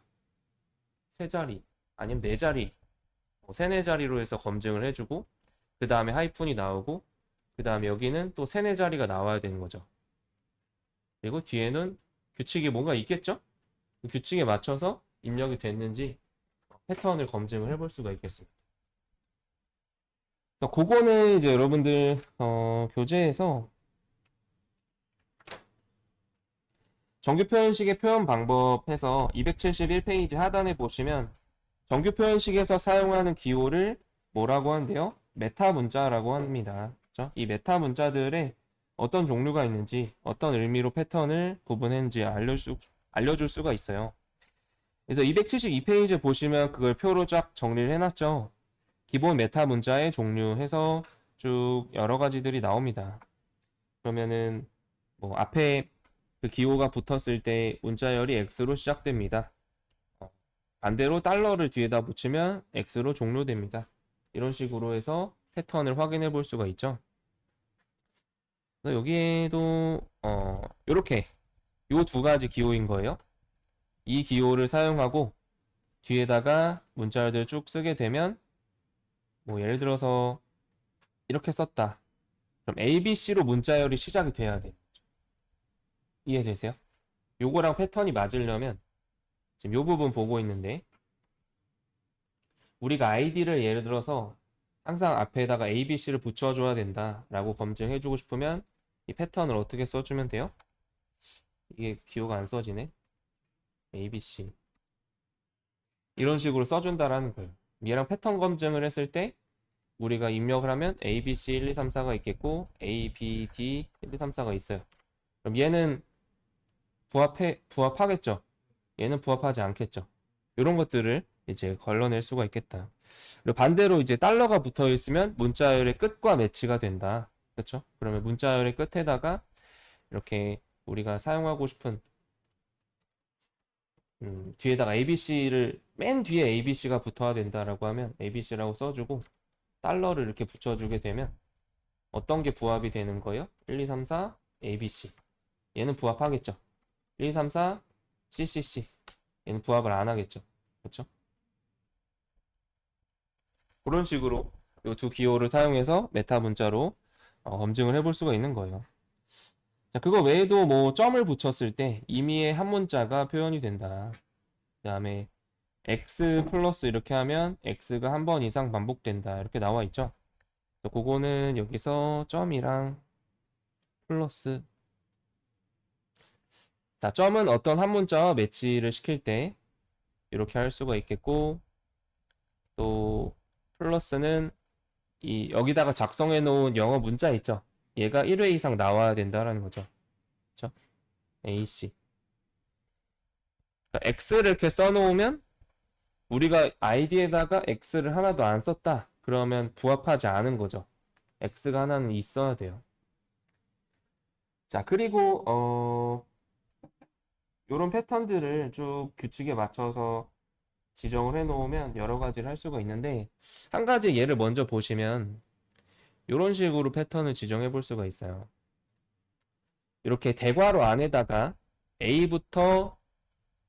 Speaker 1: 세 자리 아니면 네 자리 뭐 세네 자리로 해서 검증을 해주고 그 다음에 하이픈이 나오고 그 다음에 여기는 또 세네 자리가 나와야 되는 거죠. 그리고 뒤에는 규칙이 뭔가 있겠죠? 그 규칙에 맞춰서 입력이 됐는지 패턴을 검증을 해볼 수가 있겠습니다. 그거는 이제 여러분들 교재에서 정규 표현식의 표현 방법 해서 271페이지 하단에 보시면 정규 표현식에서 사용하는 기호를 뭐라고 하는데요? 메타 문자라고 합니다. 그렇죠? 이 메타 문자들의 어떤 종류가 있는지 어떤 의미로 패턴을 구분했는지 알려줄 수가 있어요. 그래서 272페이지 보시면 그걸 표로 쫙 정리를 해놨죠. 기본 메타 문자의 종류 해서 쭉 여러 가지들이 나옵니다. 그러면은 뭐 앞에 그 기호가 붙었을 때 문자열이 X로 시작됩니다. 반대로 달러를 뒤에다 붙이면 X로 종료됩니다. 이런 식으로 해서 패턴을 확인해 볼 수가 있죠. 그래서 여기에도 이렇게 요 두 가지 기호인 거예요. 이 기호를 사용하고 뒤에다가 문자열들 쭉 쓰게 되면 뭐 예를 들어서 이렇게 썼다. 그럼 ABC로 문자열이 시작이 돼야 돼요. 이해되세요? 요거랑 패턴이 맞으려면 지금 요 부분 보고 있는데 우리가 아이디를 예를 들어서 항상 앞에다가 ABC를 붙여줘야 된다 라고 검증해주고 싶으면 이 패턴을 어떻게 써주면 돼요? 이게 기호가 안 써지네. ABC 이런 식으로 써준다라는 거예요. 얘랑 패턴 검증을 했을 때 우리가 입력을 하면 ABC 1, 2, 3, 4가 있겠고 A, B, D 1, 2, 3, 4가 있어요. 그럼 얘는 부합하겠죠? 얘는 부합하지 않겠죠? 이런 것들을 이제 걸러낼 수가 있겠다. 그리고 반대로 이제 달러가 붙어 있으면 문자열의 끝과 매치가 된다. 그렇죠? 그러면 문자열의 끝에다가 이렇게 우리가 사용하고 싶은 뒤에다가 ABC를 맨 뒤에 ABC가 붙어야 된다라고 하면 ABC라고 써주고 달러를 이렇게 붙여주게 되면 어떤 게 부합이 되는 거예요? 1, 2, 3, 4 ABC 얘는 부합하겠죠? 1, 2, 3, 4 CCC 얘는 부합을 안 하겠죠? 그렇죠? 그런 식으로 이 두 기호를 사용해서 메타 문자로 검증을 해볼 수가 있는 거예요. 자, 그거 외에도 뭐 점을 붙였을 때 임의의 한 문자가 표현이 된다. 그 다음에 x 플러스 이렇게 하면 x가 한 번 이상 반복된다. 이렇게 나와 있죠. 그래서 그거는 여기서 점이랑 플러스. 자, 점은 어떤 한 문자와 매치를 시킬 때 이렇게 할 수가 있겠고, 또 플러스는 이 여기다가 작성해 놓은 영어 문자 있죠. 얘가 1회 이상 나와야 된다라는 거죠. 그렇죠? AC. 그러니까 X를 이렇게 써놓으면 우리가 아이디에다가 X를 하나도 안 썼다. 그러면 부합하지 않은 거죠. X가 하나는 있어야 돼요. 자, 그리고 요런 패턴들을 쭉 규칙에 맞춰서 지정을 해 놓으면 여러 가지를 할 수가 있는데 한 가지 예를 먼저 보시면 이런 식으로 패턴을 지정해 볼 수가 있어요. 이렇게 대괄호 안에다가 A부터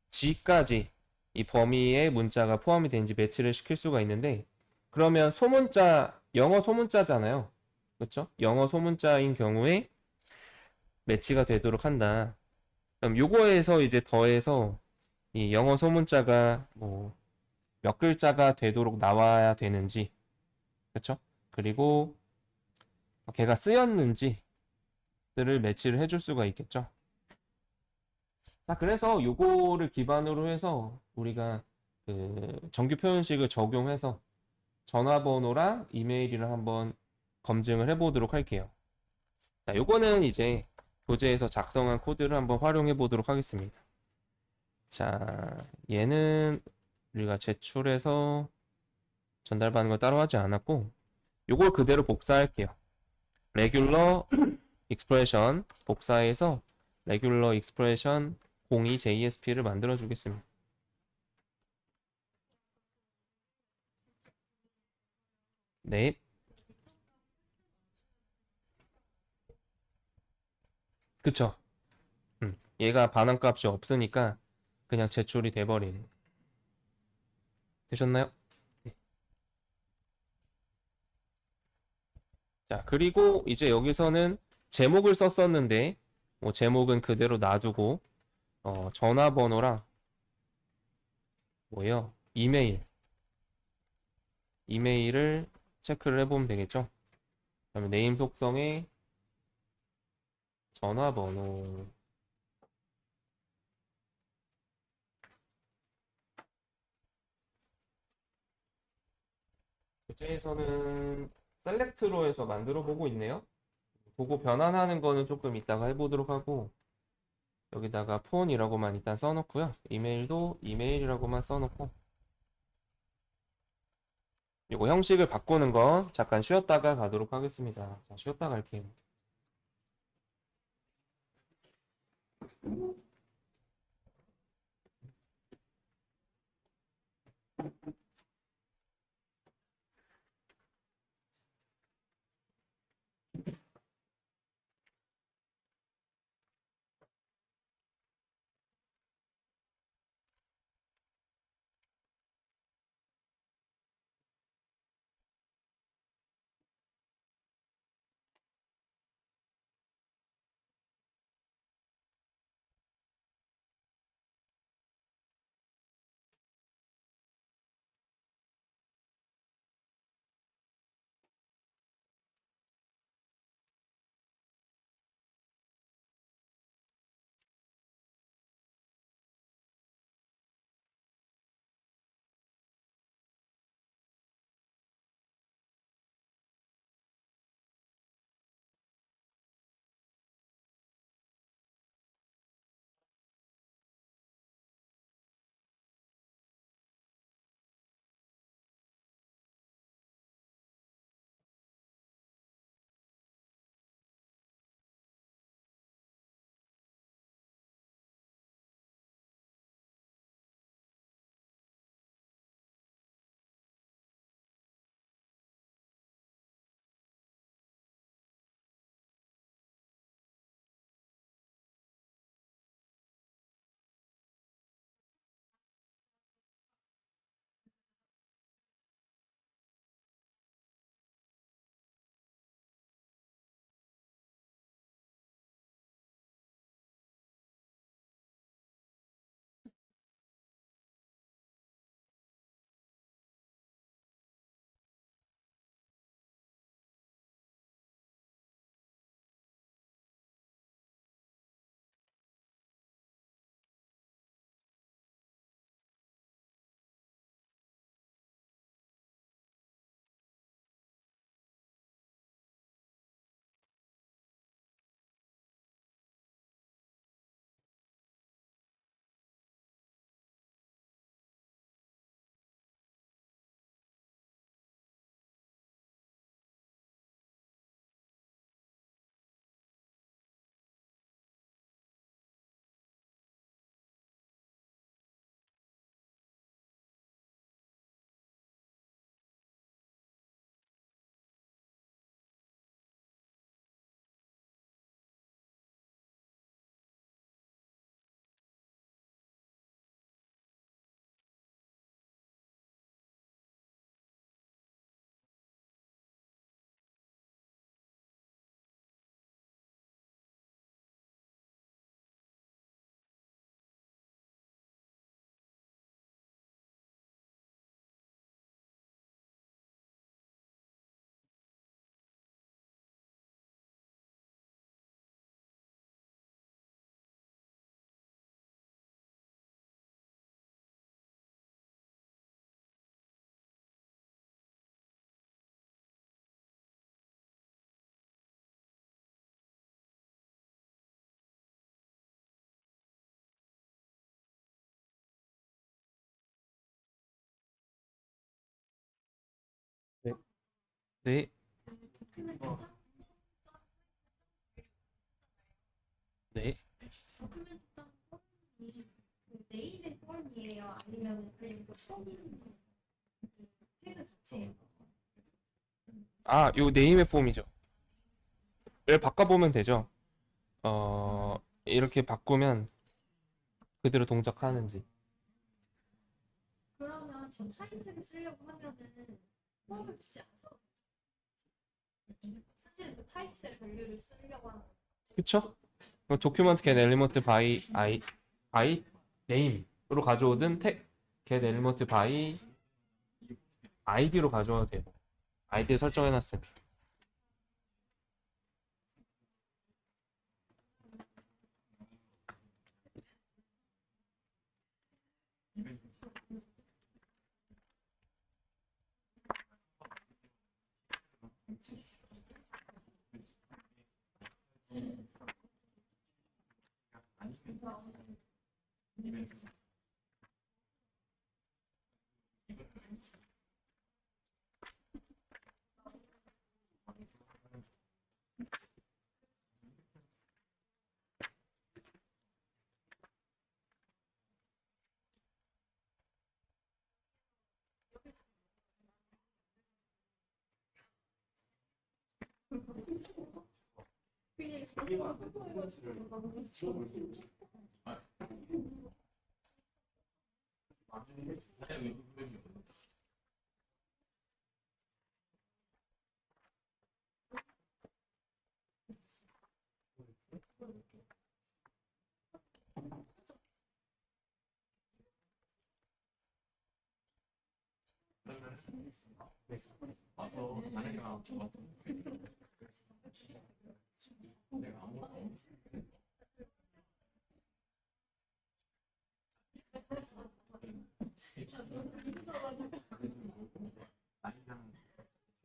Speaker 1: G까지 이 범위에 문자가 포함이 되는지 매치를 시킬 수가 있는데 그러면 소문자, 영어 소문자잖아요. 그렇죠? 영어 소문자인 경우에 매치가 되도록 한다. 그럼 요거에서 이제 더해서 이 영어 소문자가 뭐 몇 글자가 되도록 나와야 되는지 그렇죠? 그리고 걔가 쓰였는지들을 매치를 해줄 수가 있겠죠. 자, 그래서 요거를 기반으로 해서 우리가 그 정규 표현식을 적용해서 전화번호랑 이메일이랑 한번 검증을 해보도록 할게요. 자, 요거는 이제 교재에서 작성한 코드를 한번 활용해 보도록 하겠습니다. 자, 얘는 우리가 제출해서 전달받는 걸 따로 하지 않았고 요걸 그대로 복사할게요. 레귤러 익스프레션 복사해서 레귤러 익스프레션 02 JSP를 만들어 주겠습니다. 네. 그쵸. 얘가 반환값이 없으니까 그냥 제출이 돼버리는. 되셨나요? 네. 자, 그리고 이제 여기서는 제목을 썼었는데, 뭐 제목은 그대로 놔두고, 전화번호랑 뭐예요? 이메일을 체크를 해보면 되겠죠? 그다음에 네임 속성에 전화번호. 교재에서는 셀렉트로 해서 만들어 보고 있네요. 보고 변환하는 거는 조금 이따가 해보도록 하고, 여기다가 폰이라고만 일단 써놓고요. 이메일도 이메일이라고만 써놓고, 이거 형식을 바꾸는 거 잠깐 쉬었다가 가도록 하겠습니다. 자, 쉬었다 갈게요. 네. 네.
Speaker 3: 도큐멘트 짱 도큐멘트 form이 그 메일의 form이에요? 아니면 그냥 그 폼이 그 태그 자체예요?
Speaker 1: 아, 요 네임의 폼이죠. 를 바꿔보면 되죠. 이렇게 바꾸면 그대로 동작하는지.
Speaker 3: 그러면 저 타이틀을 쓰려고 하면은 폼을 굳이 안 써. 사실은 그 타이틀의 밸류를 쓰려고 하는 거.
Speaker 1: 그쵸? 도큐먼트 get element by name으로 가져오든 get element by id로 가져와도 돼요. 아이디 설정해놨어요.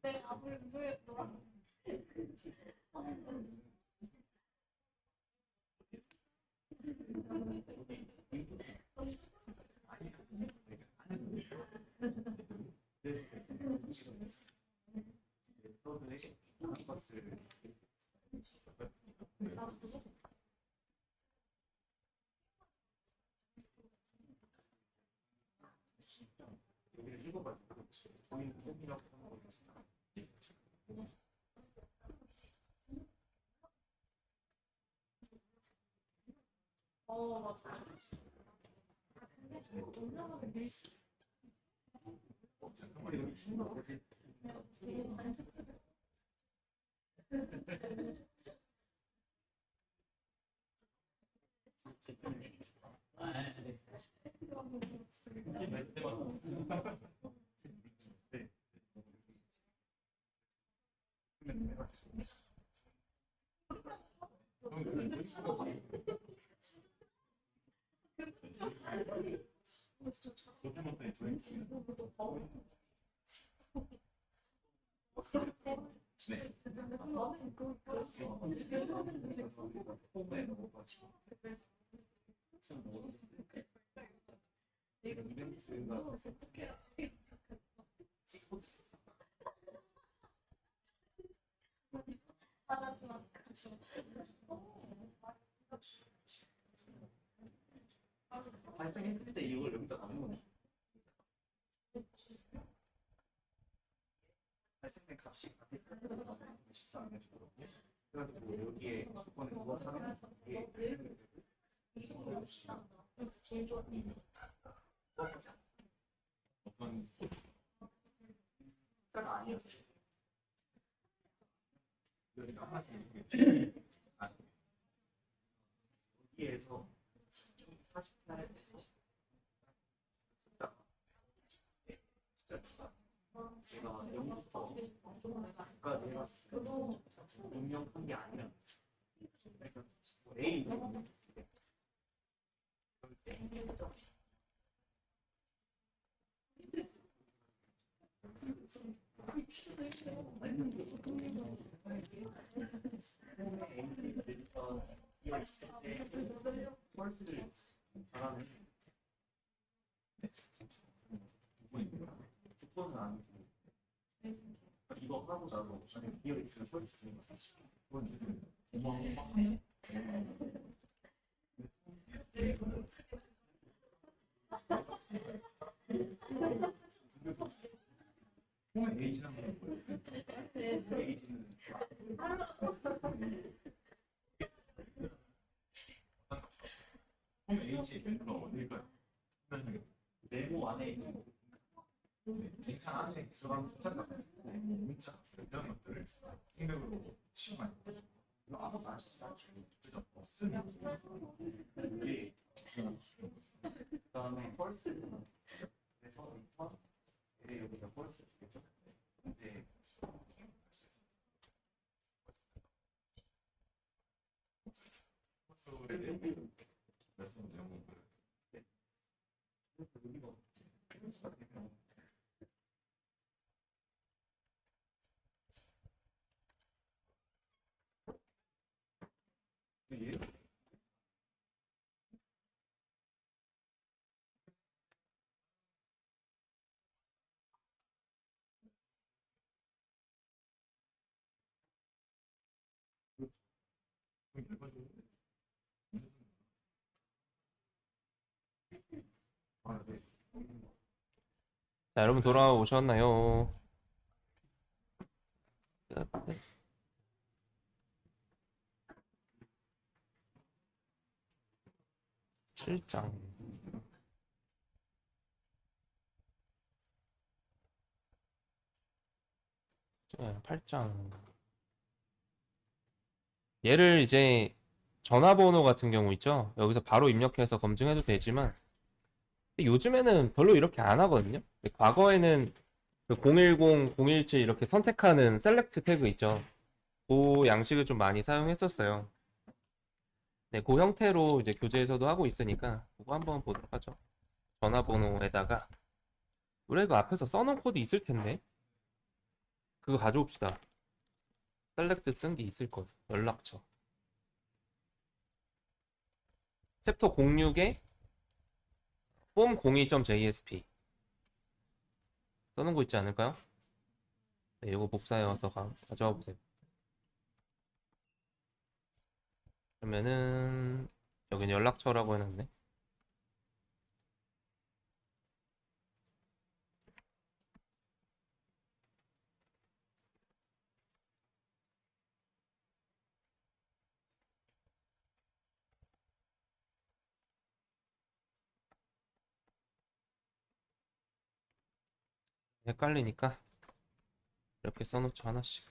Speaker 3: 내가 아무리 무도했더라. 맞아. 근데 올라가면 밀수. 되게 자연스럽게.
Speaker 2: 발생했을 때 이걸 여기다 넣는 거네. 발생된 값이 14면 되거든요. 그래가지고 여기에 조건에 누워서 하면 이게
Speaker 3: 제일 좋아.
Speaker 2: 써보자. 숫자가 아니었어요. 여기에서 48 숫자 숫자가 제가 0부터 그러니까 내가 입력한 게 아니라 그러니까 A 펄스를 잘하는 조건은 아니고 이거 하고 나서 만약 비어 있으면 펄스 주는 거 그건 어마어마한
Speaker 4: 홈 H 메뉴가 어딜까요? 설명하겠습니다.
Speaker 2: 네모 안에 있는
Speaker 4: 빈칸 안에 들어가는 숫자가 문자 이런 것들을 핑백으로 치우면
Speaker 2: 아무것도 안 쓰지 않죠.
Speaker 4: 그죠? 없으면
Speaker 2: 이게 그다음에 펄스 그래서 리턴 여기가 펄스 주겠죠. 근데
Speaker 4: 호수에 대해 그래서 내용을
Speaker 2: 여기가 펄스가 되면 얘 아, 네.
Speaker 1: 자, 여러분 돌아오셨나요? 7장. 네, 8장. 얘를 이제 전화번호 같은 경우 있죠? 여기서 바로 입력해서 검증해도 되지만 근데 요즘에는 별로 이렇게 안 하거든요. 근데 과거에는 그 010, 017 이렇게 선택하는 셀렉트 태그 있죠. 그 양식을 좀 많이 사용했었어요. 네, 그 형태로 이제 교재에서도 하고 있으니까 그거 한번 보도록 하죠. 전화번호에다가 우리 그 앞에서 써놓은 코드 있을 텐데 그거 가져옵시다. 셀렉트 쓴 게 있을 거예요. 연락처. 챕터 06에 form02.jsp 써놓은 거 있지 않을까요? 네, 이거 복사해와서 가져와 보세요. 그러면은 여기는 연락처라고 해놨네. 헷갈리니까 이렇게 써놓죠, 하나씩.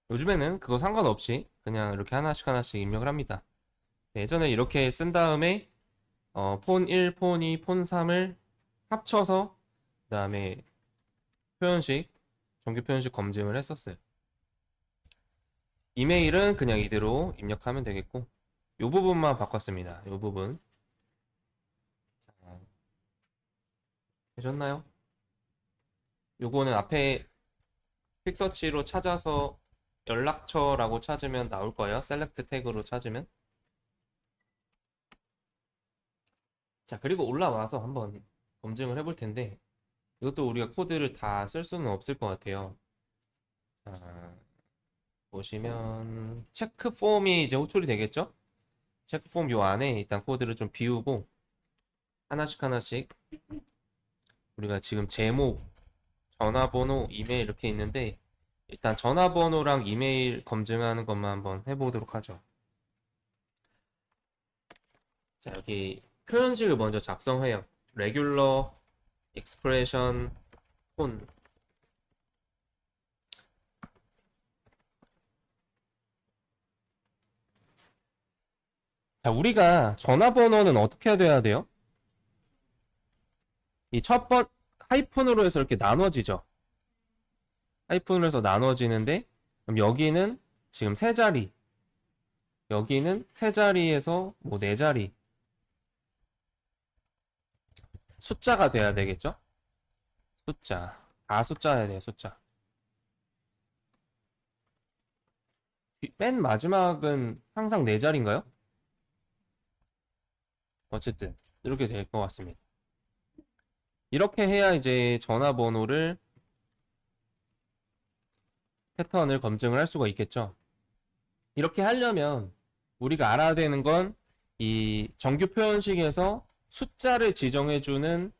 Speaker 1: 요즘에는 그거 상관없이 그냥 이렇게 하나씩 하나씩 입력을 합니다. 예전에 이렇게 쓴 다음에 폰 1, 폰 2, 폰 3을 합쳐서 그 다음에 표현식, 정규 표현식 검증을 했었어요. 이메일은 그냥 이대로 입력하면 되겠고 이 부분만 바꿨습니다. 이 부분. 자, 되셨나요? 요거는 앞에 퀵서치로 찾아서 연락처라고 찾으면 나올 거예요. 셀렉트 태그로 찾으면. 자, 그리고 올라와서 한번 검증을 해볼 텐데 이것도 우리가 코드를 다 쓸 수는 없을 것 같아요. 자, 보시면 체크 폼이 이제 호출이 되겠죠? 체크 폼 요 안에 일단 코드를 좀 비우고 하나씩 하나씩 우리가 지금 제목, 전화번호, 이메일 이렇게 있는데 일단 전화번호랑 이메일 검증하는 것만 한번 해보도록 하죠. 자, 여기 표현식을 먼저 작성해요. regular, expression, 폰. 자, 우리가 전화번호는 어떻게 돼야 돼요? 이 첫 번 하이픈으로 해서 이렇게 나눠지죠. 하이픈으로 해서 나눠지는데 그럼 여기는 지금 세 자리, 여기는 세 자리에서 뭐 네 자리 숫자가 돼야 되겠죠? 숫자. 다 숫자여야 돼요, 숫자. 맨 마지막은 항상 네 자리인가요? 어쨌든 이렇게 될 것 같습니다. 이렇게 해야 이제 전화번호를 패턴을 검증을 할 수가 있겠죠. 이렇게 하려면 우리가 알아야 되는 건 이 정규 표현식에서 숫자를 지정해주는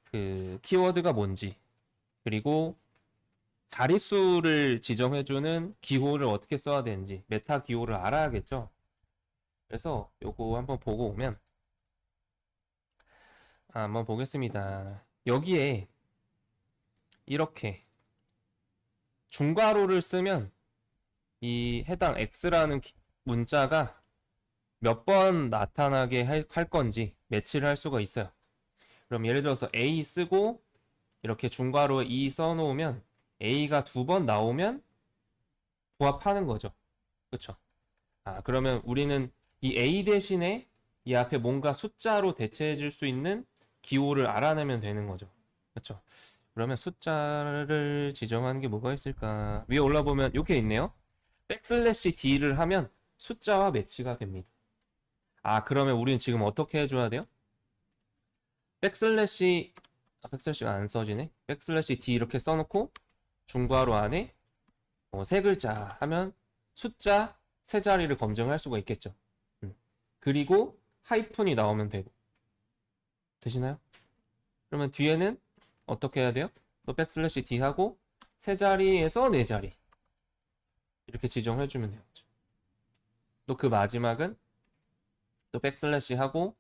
Speaker 1: 그 키워드가 뭔지, 그리고 자릿수를 지정해주는 기호를 어떻게 써야 되는지, 메타 기호를 알아야겠죠. 그래서 요거 한번 보고 오면, 한번 보겠습니다. 여기에 이렇게 중괄호를 쓰면 이 해당 x라는 문자가 몇 번 나타나게 할 건지 매치를 할 수가 있어요. 그럼 예를 들어서 a 쓰고 이렇게 중괄호에 2 써놓으면 a가 2번 나오면 부합하는 거죠. 그쵸? 그러면 우리는 이 a 대신에 이 앞에 뭔가 숫자로 대체해 줄 수 있는 기호를 알아내면 되는 거죠. 그쵸? 그러면 숫자를 지정하는 게 뭐가 있을까? 위에 올라보면 이렇게 있네요. 백슬래시 d를 하면 숫자와 매치가 됩니다. 그러면 우리는 지금 어떻게 해줘야 돼요? 백슬래시가 안 써지네. 백슬래시 d 이렇게 써놓고 중괄호 안에 세 글자 하면 숫자 세 자리를 검증할 수가 있겠죠. 그리고 하이픈이 나오면 되고. 되시나요? 그러면 뒤에는 어떻게 해야 돼요? 또 백슬래시 d 하고 세 자리에서 네 자리 이렇게 지정해주면 되겠죠. 또 그 마지막은 또 백슬래시 하고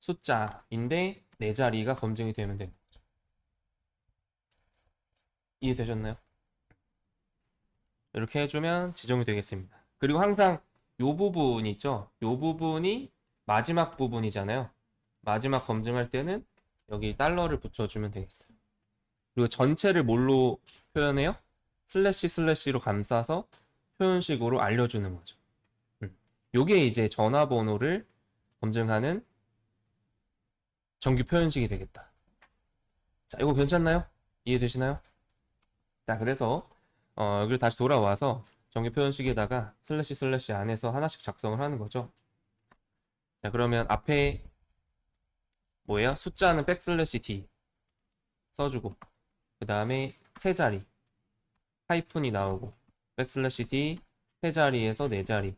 Speaker 1: 숫자인데 네 자리가 검증이 되면 되는 거죠. 이해되셨나요? 이렇게 해주면 지정이 되겠습니다. 그리고 항상 요 부분이 있죠. 요 부분이 마지막 부분이잖아요. 마지막 검증할 때는 여기 달러를 붙여주면 되겠어요. 그리고 전체를 뭘로 표현해요? 슬래시로 감싸서 표현식으로 알려주는 거죠. 요게 이제 전화번호를 검증하는 정규 표현식이 되겠다. 자, 이거 괜찮나요? 이해되시나요? 자, 그래서 여기를 다시 돌아와서 정규 표현식에다가 슬래시 안에서 하나씩 작성을 하는 거죠. 자, 그러면 앞에 뭐예요? 숫자는 백슬래시 d 써주고 그 다음에 세 자리 하이픈이 나오고 백슬래시 d 세 자리에서 네 자리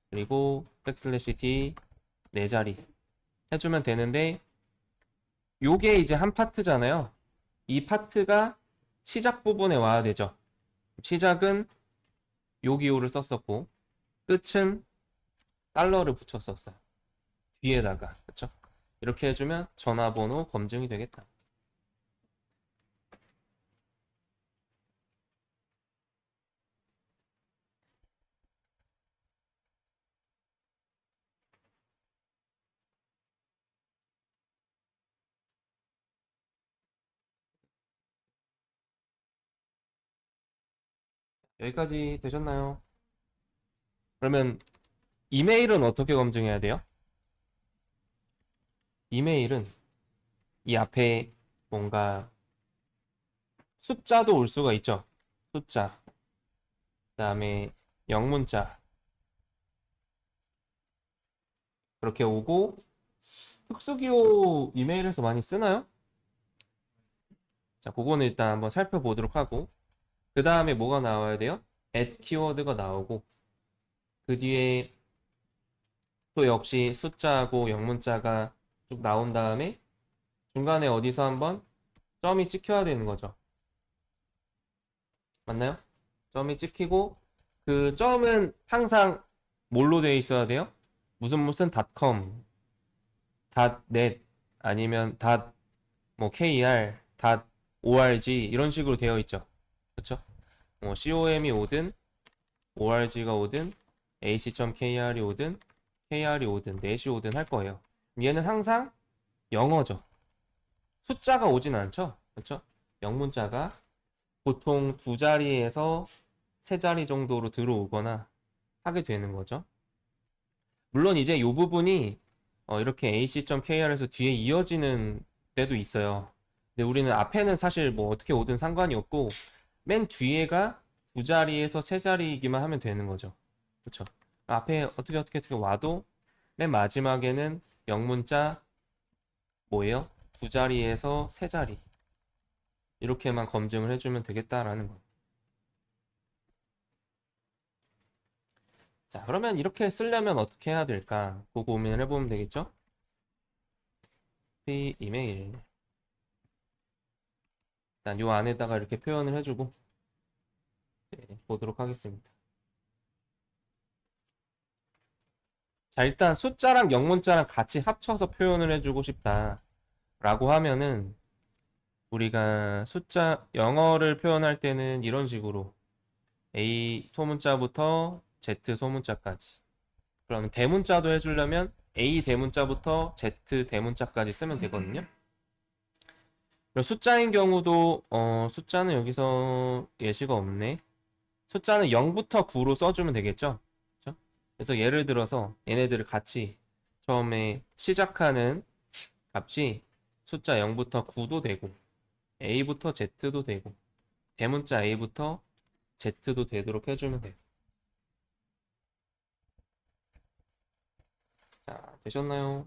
Speaker 1: 그리고 백슬래시 d 네 자리 해주면 되는데 요게 이제 한 파트잖아요. 이 파트가 시작 부분에 와야 되죠. 시작은 요 기호를 썼었고 끝은 달러를 붙였었어요. 뒤에다가 그쵸? 이렇게 해주면 전화번호 검증이 되겠다. 여기까지 되셨나요? 그러면 이메일은 어떻게 검증해야 돼요? 이메일은 이 앞에 뭔가 숫자도 올 수가 있죠. 숫자. 그 다음에 영문자. 그렇게 오고 특수기호 이메일에서 많이 쓰나요? 자, 그거는 일단 한번 살펴보도록 하고 그 다음에 뭐가 나와야 돼요? at 키워드가 나오고 그 뒤에 또 역시 숫자하고 영문자가 쭉 나온 다음에 중간에 어디서 한번 점이 찍혀야 되는 거죠. 맞나요? 점이 찍히고 그 점은 항상 뭘로 되어 있어야 돼요? 무슨 .com, .net 아니면 .kr, .org 이런 식으로 되어 있죠. 그렇죠? com이 오든 org가 오든 ac.kr이 오든 kr이 오든 넷이 오든 할 거예요. 얘는 항상 영어죠. 숫자가 오진 않죠. 그렇죠? 영문자가 보통 두 자리에서 세 자리 정도로 들어오거나 하게 되는 거죠. 물론 이제 이 부분이 이렇게 ac.kr에서 뒤에 이어지는 때도 있어요. 근데 우리는 앞에는 사실 뭐 어떻게 오든 상관이 없고 맨 뒤에가 두 자리에서 세 자리이기만 하면 되는 거죠. 그렇죠? 앞에 어떻게 와도 맨 마지막에는 영문자 뭐예요? 두 자리에서 세 자리 이렇게만 검증을 해주면 되겠다라는 거. 자, 그러면 이렇게 쓰려면 어떻게 해야 될까? 그거 고민을 해보면 되겠죠? 이메일. 일단 요 안에다가 이렇게 표현을 해주고 보도록 하겠습니다. 자, 일단 숫자랑 영문자랑 같이 합쳐서 표현을 해주고 싶다라고 하면은 우리가 숫자 영어를 표현할 때는 이런 식으로 A 소문자부터 Z 소문자까지, 그러면 대문자도 해주려면 A 대문자부터 Z 대문자까지 쓰면 되거든요. 그리고 숫자인 경우도 숫자는 여기서 예시가 없네. 숫자는 0부터 9로 써주면 되겠죠. 그렇죠? 그래서 예를 들어서 얘네들을 같이 처음에 시작하는 값이 숫자 0부터 9도 되고 A부터 Z도 되고 대문자 A부터 Z도 되도록 해주면 돼요. 자, 되셨나요?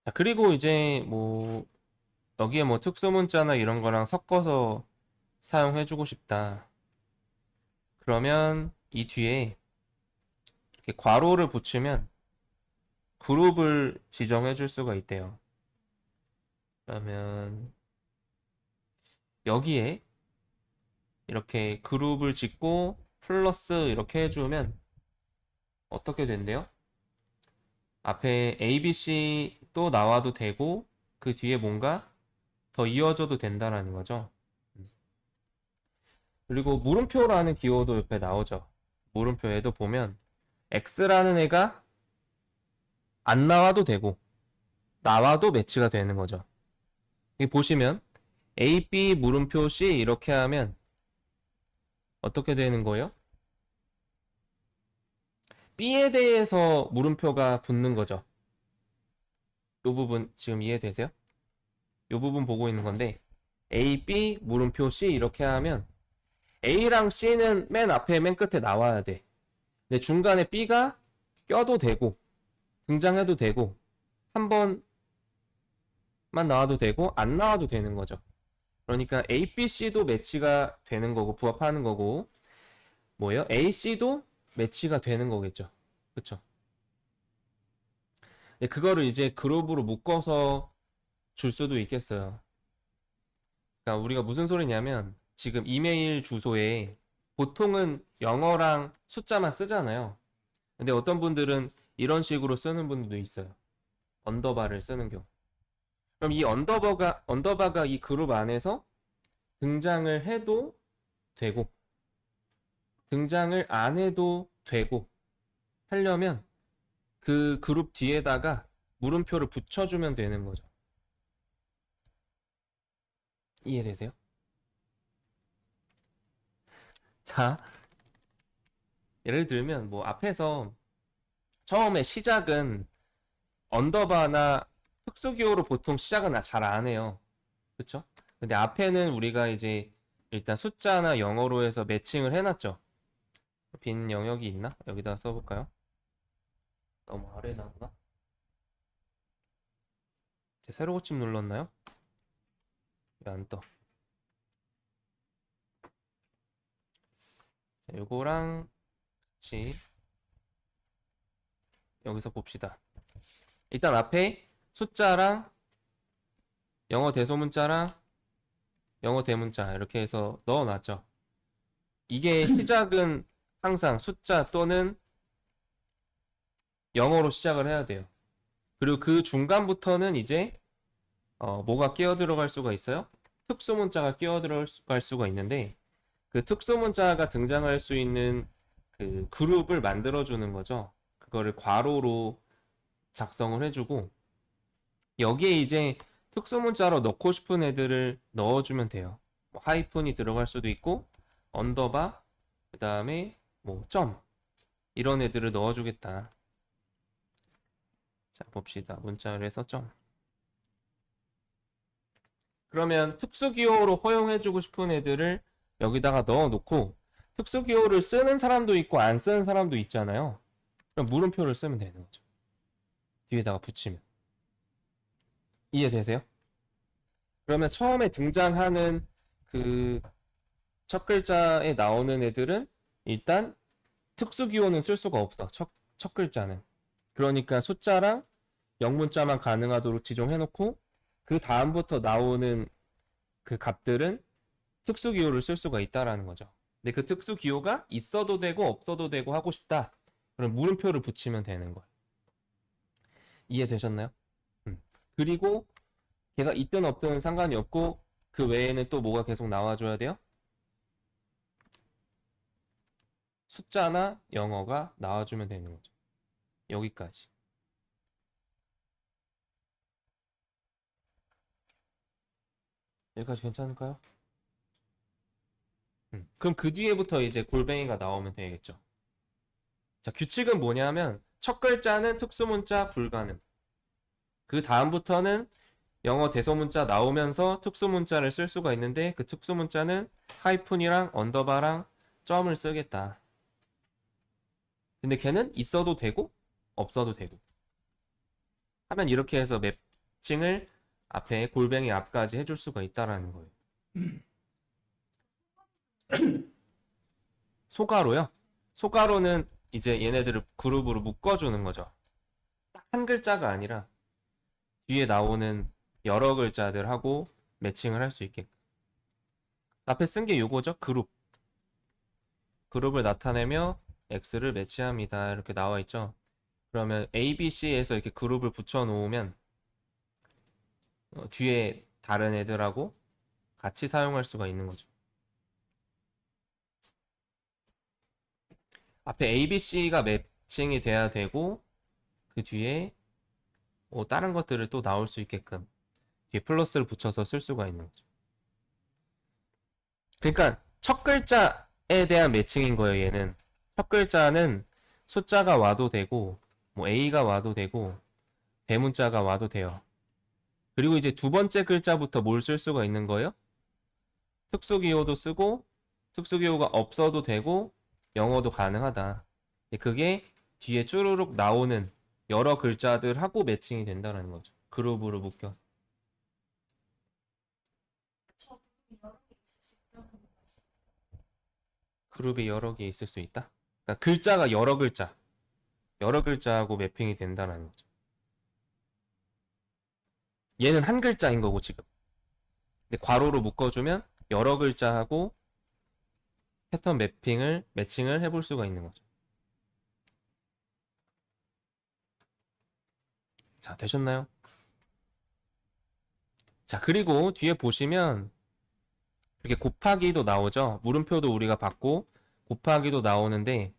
Speaker 1: 자, 그리고 이제 뭐 여기에 뭐 특수문자나 이런 거랑 섞어서 사용해주고 싶다. 그러면 이 뒤에 이렇게 괄호를 붙이면 그룹을 지정해 줄 수가 있대요. 그러면 여기에 이렇게 그룹을 짓고 플러스 이렇게 해주면 어떻게 된대요? 앞에 A, B, C 또 나와도 되고 그 뒤에 뭔가 더 이어져도 된다라는 거죠. 그리고 물음표라는 기호도 옆에 나오죠. 물음표에도 보면 X라는 애가 안 나와도 되고 나와도 매치가 되는 거죠. 여기 보시면 A, B, 물음표 C 이렇게 하면 어떻게 되는 거예요? B에 대해서 물음표가 붙는 거죠. 이 부분 지금 이해되세요? 이 부분 보고 있는 건데 A, B, 물음표 C 이렇게 하면 A랑 C는 맨 앞에 맨 끝에 나와야 돼. 근데 중간에 B가 껴도 되고 등장해도 되고 한 번만 나와도 되고 안 나와도 되는 거죠. 그러니까 A, B, C도 매치가 되는 거고 부합하는 거고 뭐예요? A, C도 매치가 되는 거겠죠. 그쵸? 근데 그거를 이제 그룹으로 묶어서 줄 수도 있겠어요. 그러니까 우리가 무슨 소리냐면 지금 이메일 주소에 보통은 영어랑 숫자만 쓰잖아요. 근데 어떤 분들은 이런 식으로 쓰는 분들도 있어요. 언더바를 쓰는 경우. 그럼 이 언더바가 이 그룹 안에서 등장을 해도 되고 등장을 안 해도 되고 하려면 그 그룹 뒤에다가 물음표를 붙여주면 되는 거죠. 이해되세요? 자, 예를 들면 뭐 앞에서 처음에 시작은 언더바나 특수기호로 보통 시작은 잘 안 해요. 그쵸? 근데 앞에는 우리가 이제 일단 숫자나 영어로 해서 매칭을 해놨죠. 빈 영역이 있나? 여기다 써볼까요? 너무 아래 나왔나? 새로 고침 눌렀나요? 왜 안 떠? 자, 요거랑 같이 여기서 봅시다. 일단 앞에 숫자랑 영어 대소문자랑 영어 대문자 이렇게 해서 넣어놨죠. 이게 시작은 항상 숫자 또는 영어로 시작을 해야 돼요. 그리고 그 중간부터는 이제 뭐가 끼어 들어갈 수가 있어요? 특수문자가 끼어 들어갈 수가 있는데 그 특수문자가 등장할 수 있는 그 그룹을 만들어주는 거죠. 그거를 괄호로 작성을 해주고 여기에 이제 특수문자로 넣고 싶은 애들을 넣어주면 돼요. 뭐 하이픈이 들어갈 수도 있고 언더바 그 다음에 뭐 점 이런 애들을 넣어주겠다. 자 봅시다. 문자를 해서 점. 그러면 특수기호로 허용해주고 싶은 애들을 여기다가 넣어놓고 특수기호를 쓰는 사람도 있고 안 쓰는 사람도 있잖아요. 그럼 물음표를 쓰면 되는 거죠. 뒤에다가 붙이면. 이해되세요? 그러면 처음에 등장하는 그 첫 글자에 나오는 애들은 일단 특수 기호는 쓸 수가 없어. 첫 글자는. 그러니까 숫자랑 영문자만 가능하도록 지정해놓고 그 다음부터 나오는 그 값들은 특수 기호를 쓸 수가 있다라는 거죠. 근데 그 특수 기호가 있어도 되고 없어도 되고 하고 싶다. 그럼 물음표를 붙이면 되는 거예요. 이해되셨나요? 그리고 걔가 있든 없든 상관이 없고 그 외에는 또 뭐가 계속 나와줘야 돼요? 숫자나 영어가 나와주면 되는 거죠. 여기까지. 여기까지 괜찮을까요? 그럼 그 뒤에부터 이제 골뱅이가 나오면 되겠죠. 자, 규칙은 뭐냐면 첫 글자는 특수문자 불가능. 그 다음부터는 영어 대소문자 나오면서 특수문자를 쓸 수가 있는데 그 특수문자는 하이픈이랑 언더바랑 점을 쓰겠다. 근데 걔는 있어도 되고 없어도 되고 하면 이렇게 해서 매칭을 앞에 골뱅이 앞까지 해줄 수가 있다라는 거예요. 소가로요? 소가로는 이제 얘네들을 그룹으로 묶어주는 거죠. 딱 한 글자가 아니라 뒤에 나오는 여러 글자들하고 매칭을 할 수 있게끔. 앞에 쓴 게 요거죠. 그룹. 그룹을 나타내며 X를 매치합니다. 이렇게 나와 있죠. 그러면 A, B, C에서 이렇게 그룹을 붙여 놓으면 뒤에 다른 애들하고 같이 사용할 수가 있는 거죠. 앞에 A, B, C가 매칭이 돼야 되고 그 뒤에 다른 것들을 또 나올 수 있게끔 뒤에 플러스를 붙여서 쓸 수가 있는 거죠. 그러니까 첫 글자에 대한 매칭인 거예요. 얘는 첫 글자는 숫자가 와도 되고 뭐 A가 와도 되고 대문자가 와도 돼요. 그리고 이제 두 번째 글자부터 뭘 쓸 수가 있는 거예요? 특수기호도 쓰고 특수기호가 없어도 되고 영어도 가능하다. 그게 뒤에 쭈루룩 나오는 여러 글자들하고 매칭이 된다는 거죠. 그룹으로 묶여서. 그룹이 여러 개 있을 수 있다? 그러니까 글자가 여러 글자하고 매핑이 된다는 거죠. 얘는 한 글자인 거고 지금. 근데 괄호로 묶어주면 여러 글자하고 패턴 매칭을 해볼 수가 있는 거죠. 자, 되셨나요? 자, 그리고 뒤에 보시면 이렇게 곱하기도 나오죠. 물음표도 우리가 받고 곱하기도 나오는데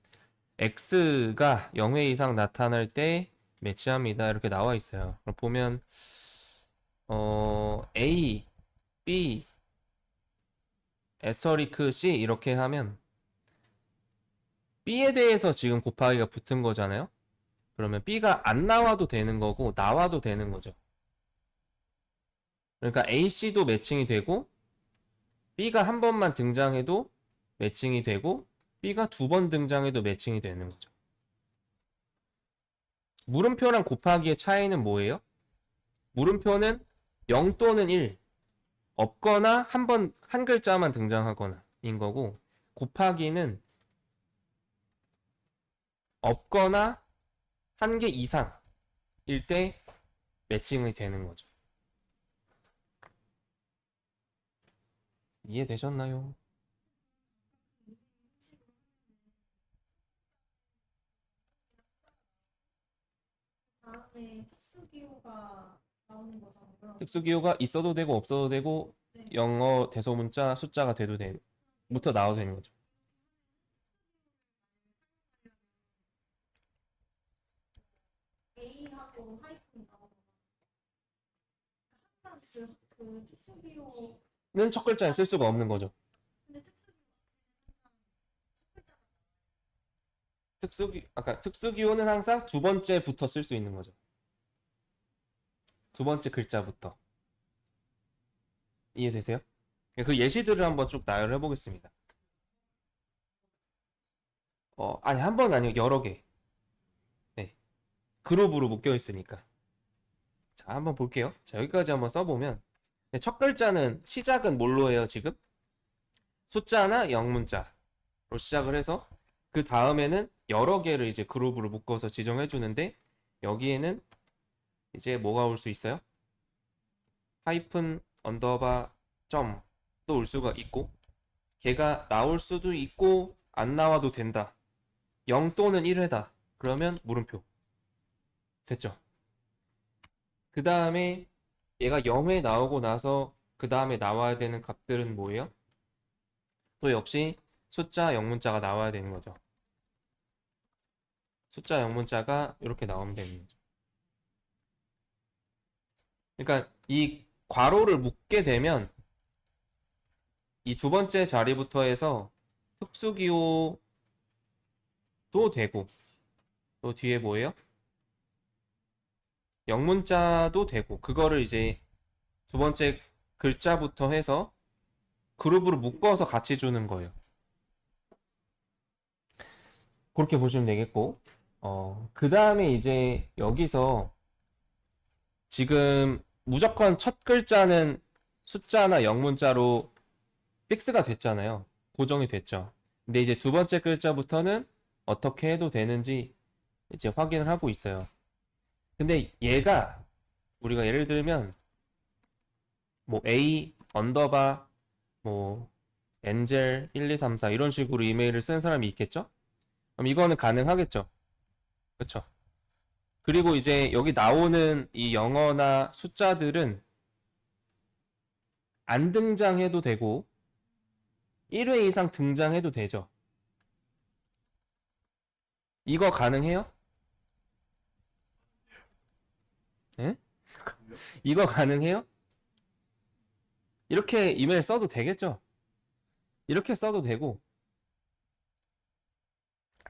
Speaker 1: x가 0회 이상 나타날 때 매치합니다. 이렇게 나와 있어요. 그럼 보면 A, B, 에스터리크 C 이렇게 하면 B에 대해서 지금 곱하기가 붙은 거잖아요. 그러면 B가 안 나와도 되는 거고 나와도 되는 거죠. 그러니까 A, C도 매칭이 되고 B가 한 번만 등장해도 매칭이 되고 B가 두 번 등장해도 매칭이 되는 거죠. 물음표랑 곱하기의 차이는 뭐예요? 물음표는 0 또는 1 없거나 한 글자만 등장하거나 인 거고 곱하기는 없거나 한 개 이상일 때 매칭이 되는 거죠. 이해되셨나요?
Speaker 3: 다음에 특수기호가 나오는 거잖아요.
Speaker 1: 특수기호가 있어도 되고 없어도 되고
Speaker 3: 네.
Speaker 1: 영어 대소문자 숫자가 돼도 부터 나와도 되는 거죠.
Speaker 3: A하고 하이픈 나오는 항상 그 특수기호
Speaker 1: 는 첫 글자에 쓸 수가 없는 거죠.
Speaker 3: 근데 특수기호
Speaker 1: 아까 특수기호는 항상 두 번째부터 쓸 수 있는 거죠. 두 번째 글자부터. 이해되세요? 그 예시들을 한번 쭉 나열해 보겠습니다. 아니 한 번 아니고 여러 개. 네. 그룹으로 묶여 있으니까. 자, 한번 볼게요. 자, 여기까지 한번 써보면 첫 글자는 시작은 뭘로 해요, 지금? 숫자나 영문자로 시작을 해서 그 다음에는 여러 개를 이제 그룹으로 묶어서 지정해 주는데 여기에는 이제 뭐가 올 수 있어요? 하이픈, 언더바, 점도 올 수가 있고 걔가 나올 수도 있고 안 나와도 된다. 0 또는 1회다. 그러면 물음표. 됐죠? 그 다음에 얘가 0회 나오고 나서 그 다음에 나와야 되는 값들은 뭐예요? 또 역시 숫자, 영문자가 나와야 되는 거죠. 숫자, 영문자가 이렇게 나오면 되는 거죠. 그러니까 이 괄호를 묶게 되면 이 두 번째 자리부터 해서 특수기호도 되고 또 뒤에 뭐예요? 영문자도 되고 그거를 이제 두 번째 글자부터 해서 그룹으로 묶어서 같이 주는 거예요. 그렇게 보시면 되겠고 그 다음에 이제 여기서 지금 무조건 첫 글자는 숫자나 영문자로 픽스가 됐잖아요. 고정이 됐죠. 근데 이제 두 번째 글자부터는 어떻게 해도 되는지 이제 확인을 하고 있어요. 근데 얘가 우리가 예를 들면 뭐 A 언더바 뭐 엔젤 1, 2, 3, 4 이런 식으로 이메일을 쓰는 사람이 있겠죠? 그럼 이거는 가능하겠죠? 그쵸? 그리고 이제 여기 나오는 이 영어나 숫자들은 안 등장해도 되고 1회 이상 등장해도 되죠? 이거 가능해요? 예? 이거 가능해요? 이렇게 이메일 써도 되겠죠? 이렇게 써도 되고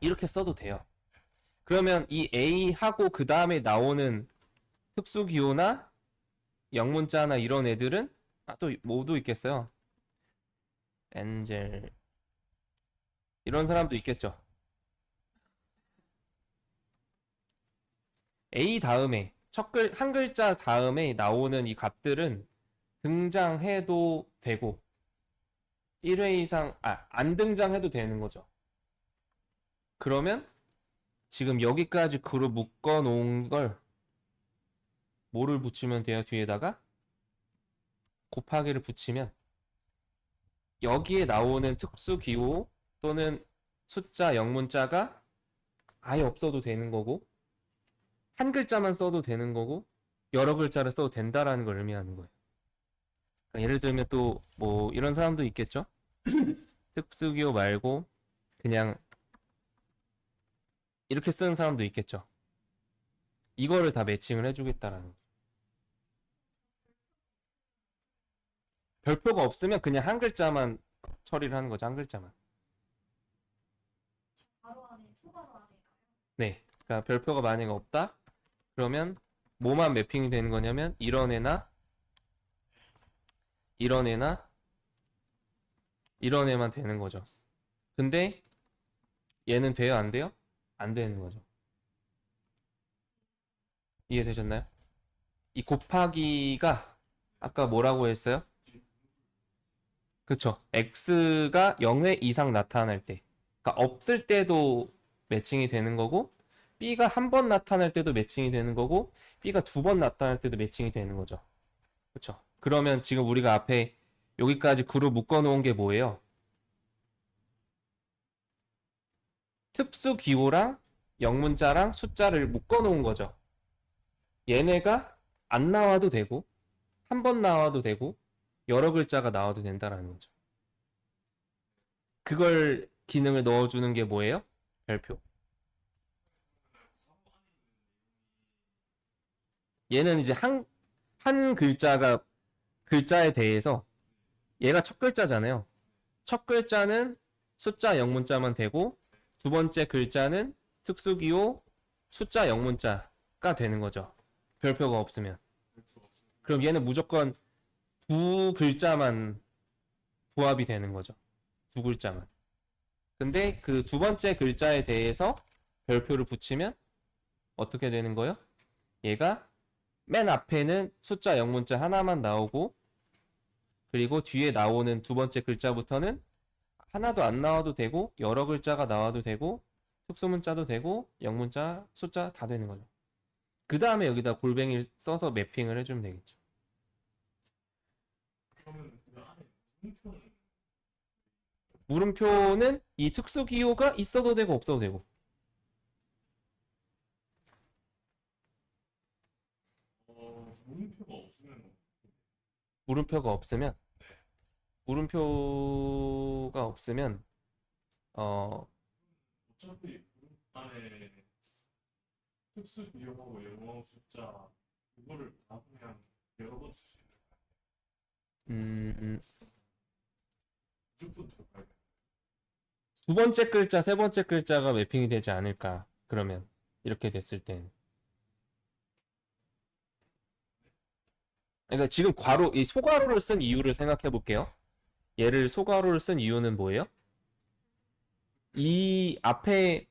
Speaker 1: 이렇게 써도 돼요. 그러면 이 A하고 그 다음에 나오는 특수기호나 영문자나 이런 애들은 또 뭐도 있겠어요? 엔젤 이런 사람도 있겠죠. A 다음에 한 글자 다음에 나오는 이 값들은 등장해도 되고 1회 이상 안 등장해도 되는 거죠. 그러면 지금 여기까지 그룹 묶어 놓은 걸 뭐를 붙이면 돼요? 뒤에다가 곱하기를 붙이면 여기에 나오는 특수기호 또는 숫자, 영문자가 아예 없어도 되는 거고 한 글자만 써도 되는 거고 여러 글자를 써도 된다라는 걸 의미하는 거예요. 그러니까 예를 들면 또 뭐 이런 사람도 있겠죠? 특수기호 말고 그냥 이렇게 쓰는 사람도 있겠죠. 이거를 다 매칭을 해주겠다라는 거죠. 별표가 없으면 그냥 한 글자만 처리를 하는 거죠. 한 글자만.
Speaker 3: 바로 안에 초바로 안에 가요.
Speaker 1: 네. 그러니까 별표가 만약에 없다? 그러면 뭐만 매핑이 되는 거냐면 이런 애나 이런 애나 이런 애만 되는 거죠. 근데 얘는 돼요? 안 돼요? 안 되는 거죠. 이해되셨나요? 이 곱하기가 아까 뭐라고 했어요? 그쵸. X가 0회 이상 나타날 때. 그러니까 없을 때도 매칭이 되는 거고 B가 한 번 나타날 때도 매칭이 되는 거고 B가 두 번 나타날 때도 매칭이 되는 거죠. 그쵸. 그러면 지금 우리가 앞에 여기까지 그룹 묶어 놓은 게 뭐예요? 특수 기호랑 영문자랑 숫자를 묶어 놓은 거죠. 얘네가 안 나와도 되고 한 번 나와도 되고 여러 글자가 나와도 된다라는 거죠. 그걸 기능을 넣어주는 게 뭐예요? 별표. 얘는 이제 한 글자에 대해서 얘가 첫 글자잖아요. 첫 글자는 숫자 영문자만 되고 두 번째 글자는 특수기호 숫자 영문자가 되는 거죠. 별표가 없으면. 그럼 얘는 무조건 두 글자만 부합이 되는 거죠. 두 글자만. 근데 그 두 번째 글자에 대해서 별표를 붙이면 어떻게 되는 거예요? 얘가 맨 앞에는 숫자 영문자 하나만 나오고 그리고 뒤에 나오는 두 번째 글자부터는 하나도 안 나와도 되고 여러 글자가 나와도 되고 특수문자도 되고 영문자, 숫자 다 되는 거죠. 그 다음에 여기다 골뱅이를 써서 매핑을 해주면 되겠죠.
Speaker 4: 그러면 그 안에 물음표는
Speaker 1: 물음표는 이 특수 기호가 있어도 되고 없어도 되고.
Speaker 4: 물음표가 없으면
Speaker 1: 물음표가 없으면 물음표가 없으면
Speaker 4: 어차피 안에 특수 비용하고 영어 숫자 그거를 다 그냥 여러 번 쓸 수 있는
Speaker 1: 음,
Speaker 4: 무조건 들어가야 돼.
Speaker 1: 두 번째 글자, 세 번째 글자가 매핑이 되지 않을까. 그러면 이렇게 됐을 땐. 그러니까 지금 괄호, 이 소괄호를 쓴 이유를 생각해 볼게요. 얘를 소괄호를 쓴 이유는 뭐예요? 이 앞에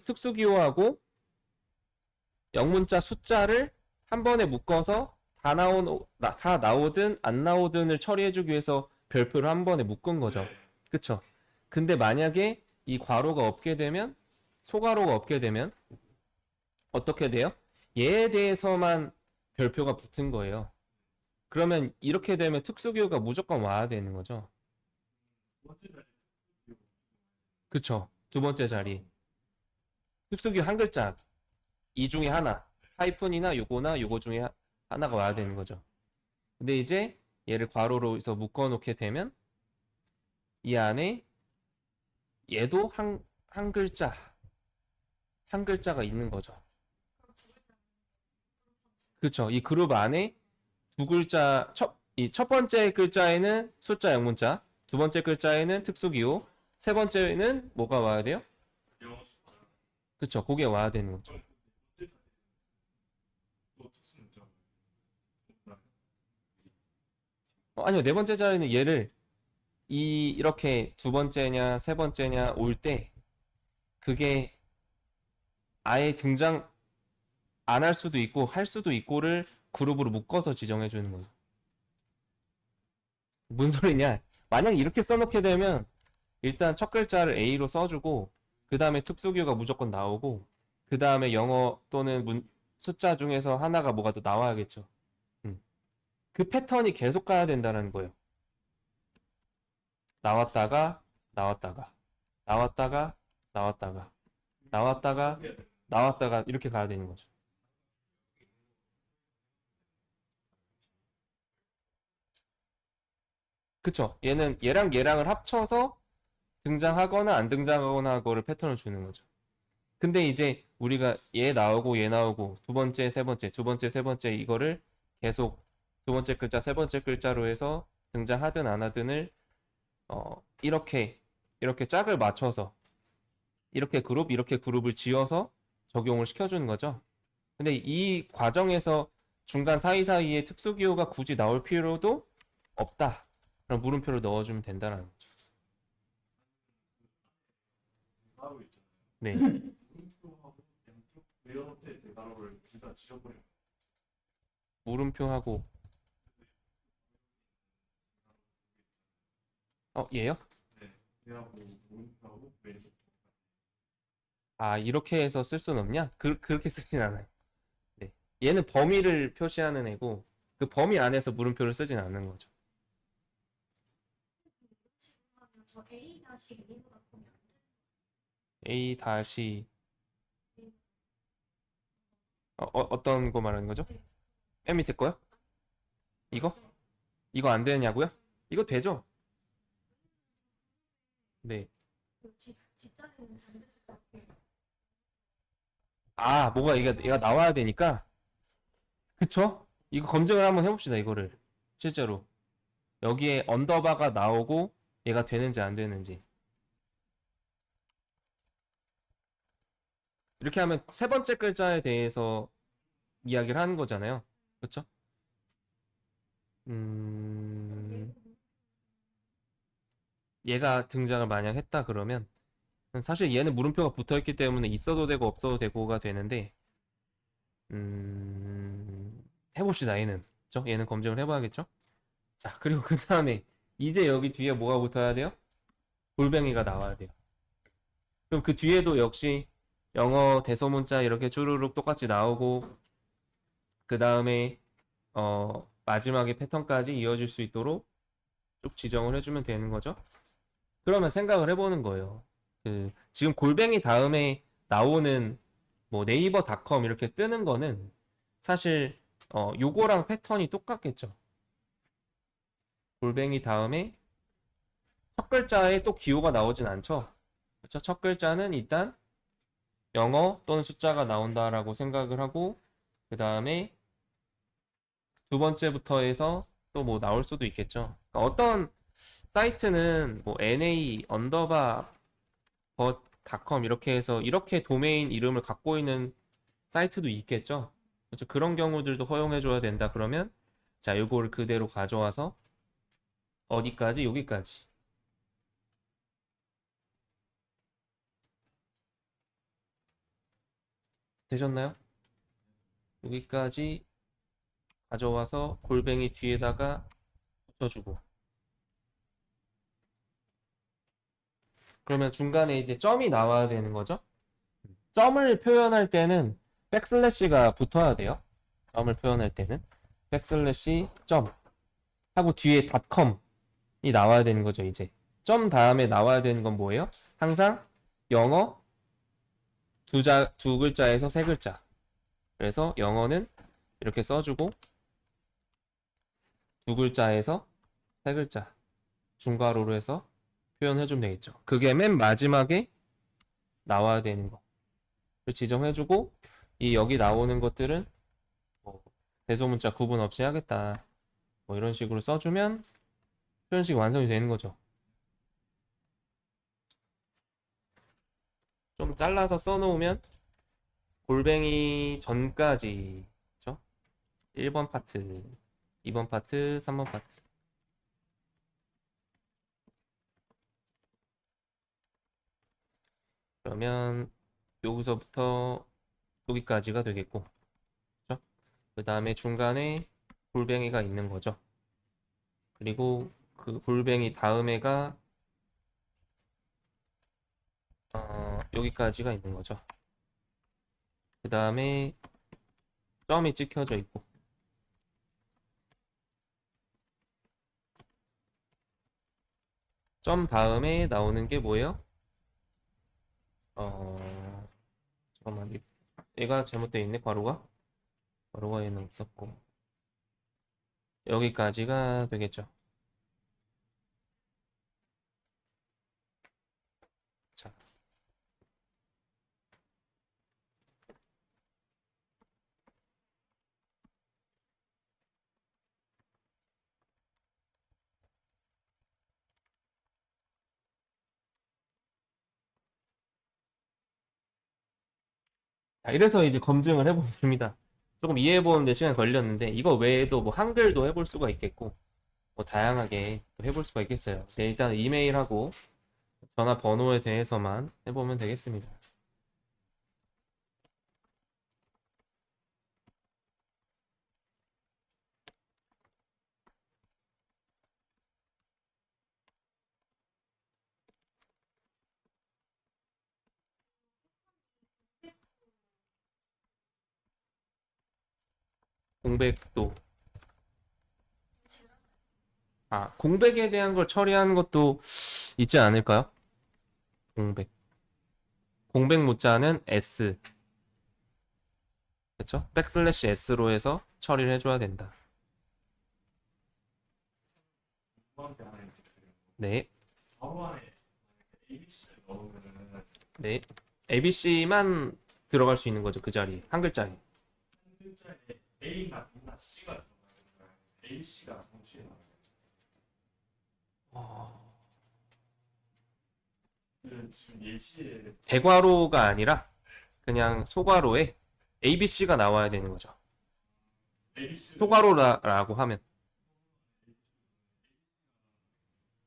Speaker 1: 특수기호하고 영문자 숫자를 한 번에 묶어서 다 나오든 안 나오든을 처리해주기 위해서 별표를 한 번에 묶은 거죠. 그쵸? 근데 만약에 이 괄호가 없게 되면, 소괄호가 없게 되면 어떻게 돼요? 얘에 대해서만 별표가 붙은 거예요. 그러면 이렇게 되면 특수기호가 무조건 와야 되는 거죠.
Speaker 4: 두 번째 자리 특수 비용
Speaker 1: 그쵸? 두 번째 자리. 특수기호 한 글자. 이 중에 하나. 하이픈이나 요거나 요거 중에 하나가 와야 되는 거죠. 근데 이제 얘를 괄호로 해서 묶어 놓게 되면 이 안에 얘도 한 글자가 있는 거죠. 그쵸? 이 그룹 안에 두 글자, 이 첫 번째 글자에는 숫자 영문자, 두 번째 글자에는 특수기호, 세 번째는 뭐가 와야 돼요?
Speaker 4: 영어 숫자
Speaker 1: 그쵸? 그게 와야 되는 거죠.
Speaker 4: 그럼 네 번째 자리는 또 특수 문자
Speaker 1: 아니요, 네 번째 자리는 얘를 이렇게 두 번째냐, 세 번째냐 올 때 그게 아예 등장 안 할 수도 있고 할 수도 있고를 그룹으로 묶어서 지정해 주는 거죠. 뭔 소리냐? 만약 이렇게 써놓게 되면 일단 첫 글자를 A로 써주고 그 다음에 특수기호가 무조건 나오고 그 다음에 영어 또는 숫자 중에서 하나가 뭐가 더 나와야겠죠. 그 패턴이 계속 가야 된다는 거예요. 나왔다가 나왔다가 나왔다가 나왔다가 나왔다가 나왔다가 이렇게 가야 되는 거죠. 그쵸? 얘랑 얘랑을 합쳐서 등장하거나 안 등장하거나 거를 패턴을 주는 거죠. 근데 이제 우리가 얘 나오고 얘 나오고 두 번째, 세 번째, 두 번째, 세 번째 이거를 계속 두 번째 글자, 세 번째 글자로 해서 등장하든 안 하든을 이렇게 짝을 맞춰서 이렇게 그룹을 지어서 적용을 시켜주는 거죠. 근데 이 과정에서 중간 사이사이에 특수기호가 굳이 나올 필요도 없다. 그럼 물음표를 넣어주면 된다는 거죠.
Speaker 4: 대괄호 있잖아요.
Speaker 1: 네.
Speaker 4: 물음표하고 양쪽 외어태 대괄호를 둘 다 지워버리면
Speaker 1: 물음표하고 얘요?
Speaker 4: 네, 얘하고 물음표하고 왼쪽
Speaker 1: 아, 이렇게 해서 쓸 수는 없냐? 그렇게 쓰진 않아요. 네. 얘는 범위를 표시하는 애고 그 범위 안에서 물음표를 쓰진 않는 거죠.
Speaker 3: 하면 저 A 다시 A보다 보면 안 돼.
Speaker 1: A 다시 어떤 거 말하는 거죠? 맨 밑에 거요? 이거? 이거 안 되냐고요? 이거 되죠? 네.
Speaker 3: 그 뒷자리는 안 되실 것 같아요.
Speaker 1: 아, 뭐가 얘가 나와야 되니까. 그쵸? 이거 검증을 한번 해봅시다, 이거를. 실제로. 여기에 언더바가 나오고 얘가 되는지 안 되는지. 이렇게 하면 세 번째 글자에 대해서 이야기를 하는 거잖아요. 그쵸? 얘가 등장을 만약 했다 그러면 사실 얘는 물음표가 붙어있기 때문에 있어도 되고 없어도 되고가 되는데 해봅시다 얘는. 그쵸? 얘는 검증을 해봐야겠죠? 자, 그리고 그 다음에 이제 여기 뒤에 뭐가 붙어야 돼요? 골뱅이가 나와야 돼요. 그럼 그 뒤에도 역시 영어 대소문자 이렇게 주르륵 똑같이 나오고 그 다음에 마지막에 패턴까지 이어질 수 있도록 쭉 지정을 해주면 되는 거죠. 그러면 생각을 해보는 거예요. 지금 골뱅이 다음에 나오는 뭐 네이버닷컴 이렇게 뜨는 거는 사실 요거랑 패턴이 똑같겠죠. 골뱅이 다음에 첫 글자에 또 기호가 나오진 않죠. 그렇죠? 첫 글자는 일단 영어 또는 숫자가 나온다라고 생각을 하고 그 다음에 두 번째부터 해서 또 뭐 나올 수도 있겠죠. 그러니까 어떤 사이트는 뭐 na 언더바 닷컴 이렇게 해서 이렇게 도메인 이름을 갖고 있는 사이트도 있겠죠. 그렇죠? 그런 경우들도 허용해줘야 된다. 그러면 자, 이거를 그대로 가져와서 어디까지? 여기까지. 되셨나요? 여기까지 가져와서 골뱅이 뒤에다가 붙여주고 그러면 중간에 이제 점이 나와야 되는 거죠. 점을 표현할 때는 백슬래시가 붙어야 돼요. 점을 표현할 때는 백슬래시 점 하고 뒤에 닷컴이 나와야 되는 거죠. 이제 점 다음에 나와야 되는 건 뭐예요? 항상 영어 두 글자에서 세 글자. 그래서 영어는 이렇게 써주고 두 글자에서 세 글자 중괄호로 해서 표현해주면 되겠죠. 그게 맨 마지막에 나와야 되는 거를 지정해주고 이 여기 나오는 것들은 뭐 대소문자 구분 없이 하겠다. 뭐 이런 식으로 써주면 표현식이 완성이 되는 거죠. 좀 잘라서 써놓으면 골뱅이 전까지 그렇죠? 1번 파트, 2번 파트, 3번 파트 그러면 여기서부터 여기까지가 되겠고 그렇죠? 그 다음에 중간에 골뱅이가 있는 거죠. 그리고 그 골뱅이 다음에가 여기까지가 있는 거죠. 그 다음에 점이 찍혀져 있고 점 다음에 나오는 게 뭐예요? 잠깐만 얘가 잘못되어 있네. 괄호가 얘는 없었고 여기까지가 되겠죠. 자, 이래서 이제 검증을 해보면 됩니다. 조금 이해해보는데 시간이 걸렸는데 이거 외에도 뭐 한글도 해볼 수가 있겠고 뭐 다양하게 또 해볼 수가 있겠어요. 네, 일단 이메일하고 전화번호에 대해서만 해보면 되겠습니다. 공백도 공백에 대한 걸 처리하는 것도 있지 않을까요? 공백 문자는 S 그렇죠? 백슬래시 S로 해서 처리를 해줘야 된다.
Speaker 4: 이번에 하나 있어요.
Speaker 1: 네,
Speaker 4: 바로 안에 ABC를 넣으면은
Speaker 1: 네. ABC만 들어갈 수 있는 거죠. 그 자리에 한 글자에.
Speaker 4: 한 글자에 A나 B나 C가 들어가면 AC가 동시에 나와요. 지금 예시에
Speaker 1: 대괄호가 아니라 그냥 소괄호에 ABC가 나와야 되는 거죠.
Speaker 4: ABC
Speaker 1: 소괄호라고 하면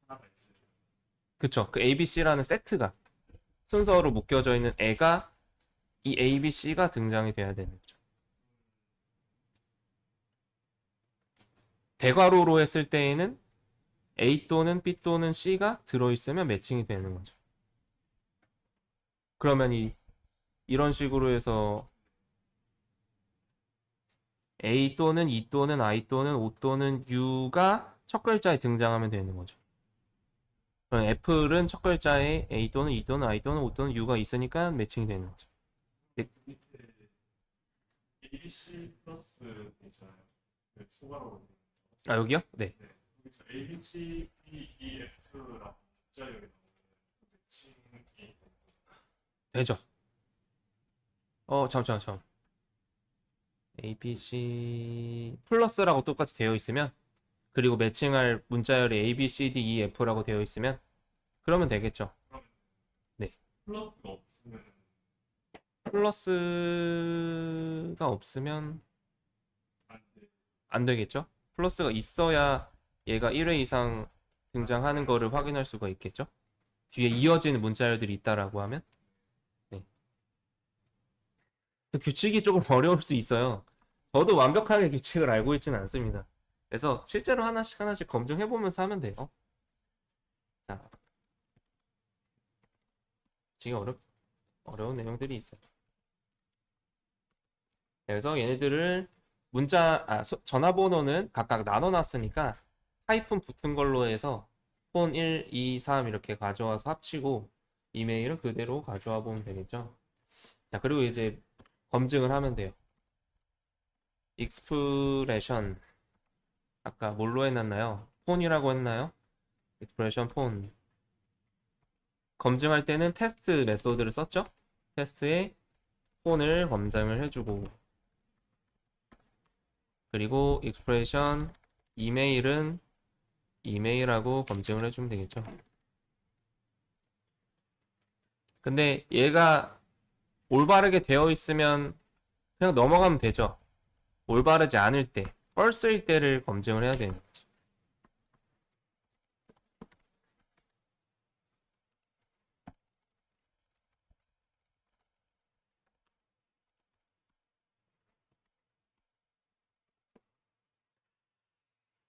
Speaker 4: 하나가 있어요.
Speaker 1: 그쵸. 그 ABC라는 세트가 순서로 묶여져 있는 애가 이 ABC가 등장이 돼야 되는 거죠. 대괄호로 했을 때에는 A 또는 B 또는 C가 들어있으면 매칭이 되는 거죠. 그러면 이런 식으로 해서 A 또는 E 또는 I 또는 O 또는 U가 첫 글자에 등장하면 되는 거죠. 그럼 F는 첫 글자에 A 또는 E 또는 I 또는 O 또는 U가 있으니까 매칭이 되는 거죠.
Speaker 4: 밑에 ABC 플러스 있잖아요. 그 추가로
Speaker 1: 아, 여기요? 네.
Speaker 4: 네. 여기서 A, B, C, D, E, F랑 문자열이 나오는 매칭이
Speaker 1: 되죠. 잠깐. A, B, C 플러스라고 똑같이 되어 있으면 그리고 매칭할 문자열이 A, B, C, D, E, F라고 되어 있으면 그러면 되겠죠.
Speaker 4: 플러스가 없으면
Speaker 1: 플러스가 없으면
Speaker 4: 안 돼.
Speaker 1: 안 되겠죠. 플러스가 있어야 얘가 1회 이상 등장하는 거를 확인할 수가 있겠죠. 뒤에 이어지는 문자열들이 있다라고 하면 네. 그 규칙이 조금 어려울 수 있어요. 저도 완벽하게 규칙을 알고 있지는 않습니다. 그래서 실제로 하나씩 검증해 보면서 하면 돼요. 자, 지금 어려운 내용들이 있어요. 그래서 얘네들을 전화번호는 각각 나눠놨으니까 하이픈 붙은 걸로 해서 폰 1, 2, 3 이렇게 가져와서 합치고 이메일은 그대로 가져와 보면 되겠죠. 자, 그리고 이제 검증을 하면 돼요. 익스프레션 아까 뭘로 해놨나요? 폰이라고 했나요? 익스프레션 폰 검증할 때는 테스트 메소드를 썼죠? 테스트에 폰을 검증을 해주고 그리고 익스프레션 이메일은 이메일하고 검증을 해주면 되겠죠. 근데 얘가 올바르게 되어 있으면 그냥 넘어가면 되죠. 올바르지 않을 때, false일 때를 검증을 해야 되는 거죠.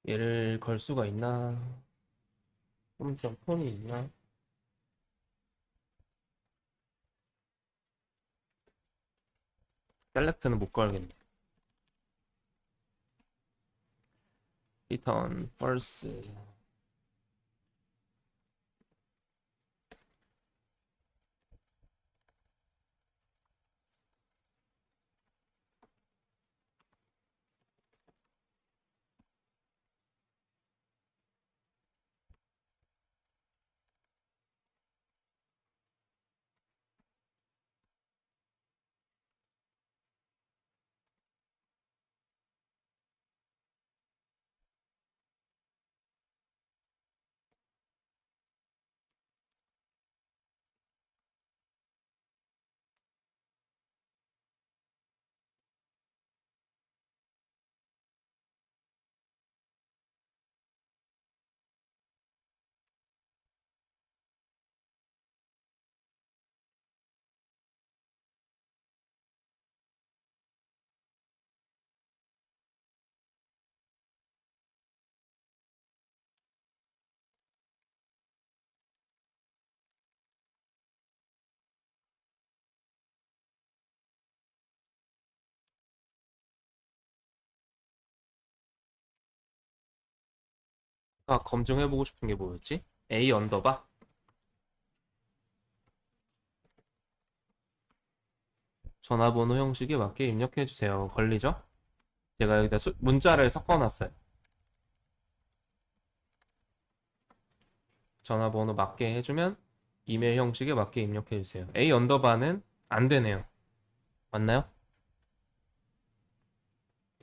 Speaker 1: 얘를 걸 수가 있나? 홈점 폰이 있나? 셀렉트는 못 걸겠네. return false 검증해보고 싶은 게 뭐였지? A 언더바? 전화번호 형식에 맞게 입력해주세요. 걸리죠? 제가 여기다 문자를 섞어놨어요. 전화번호 맞게 해주면 이메일 형식에 맞게 입력해주세요. A 언더바는 안 되네요. 맞나요?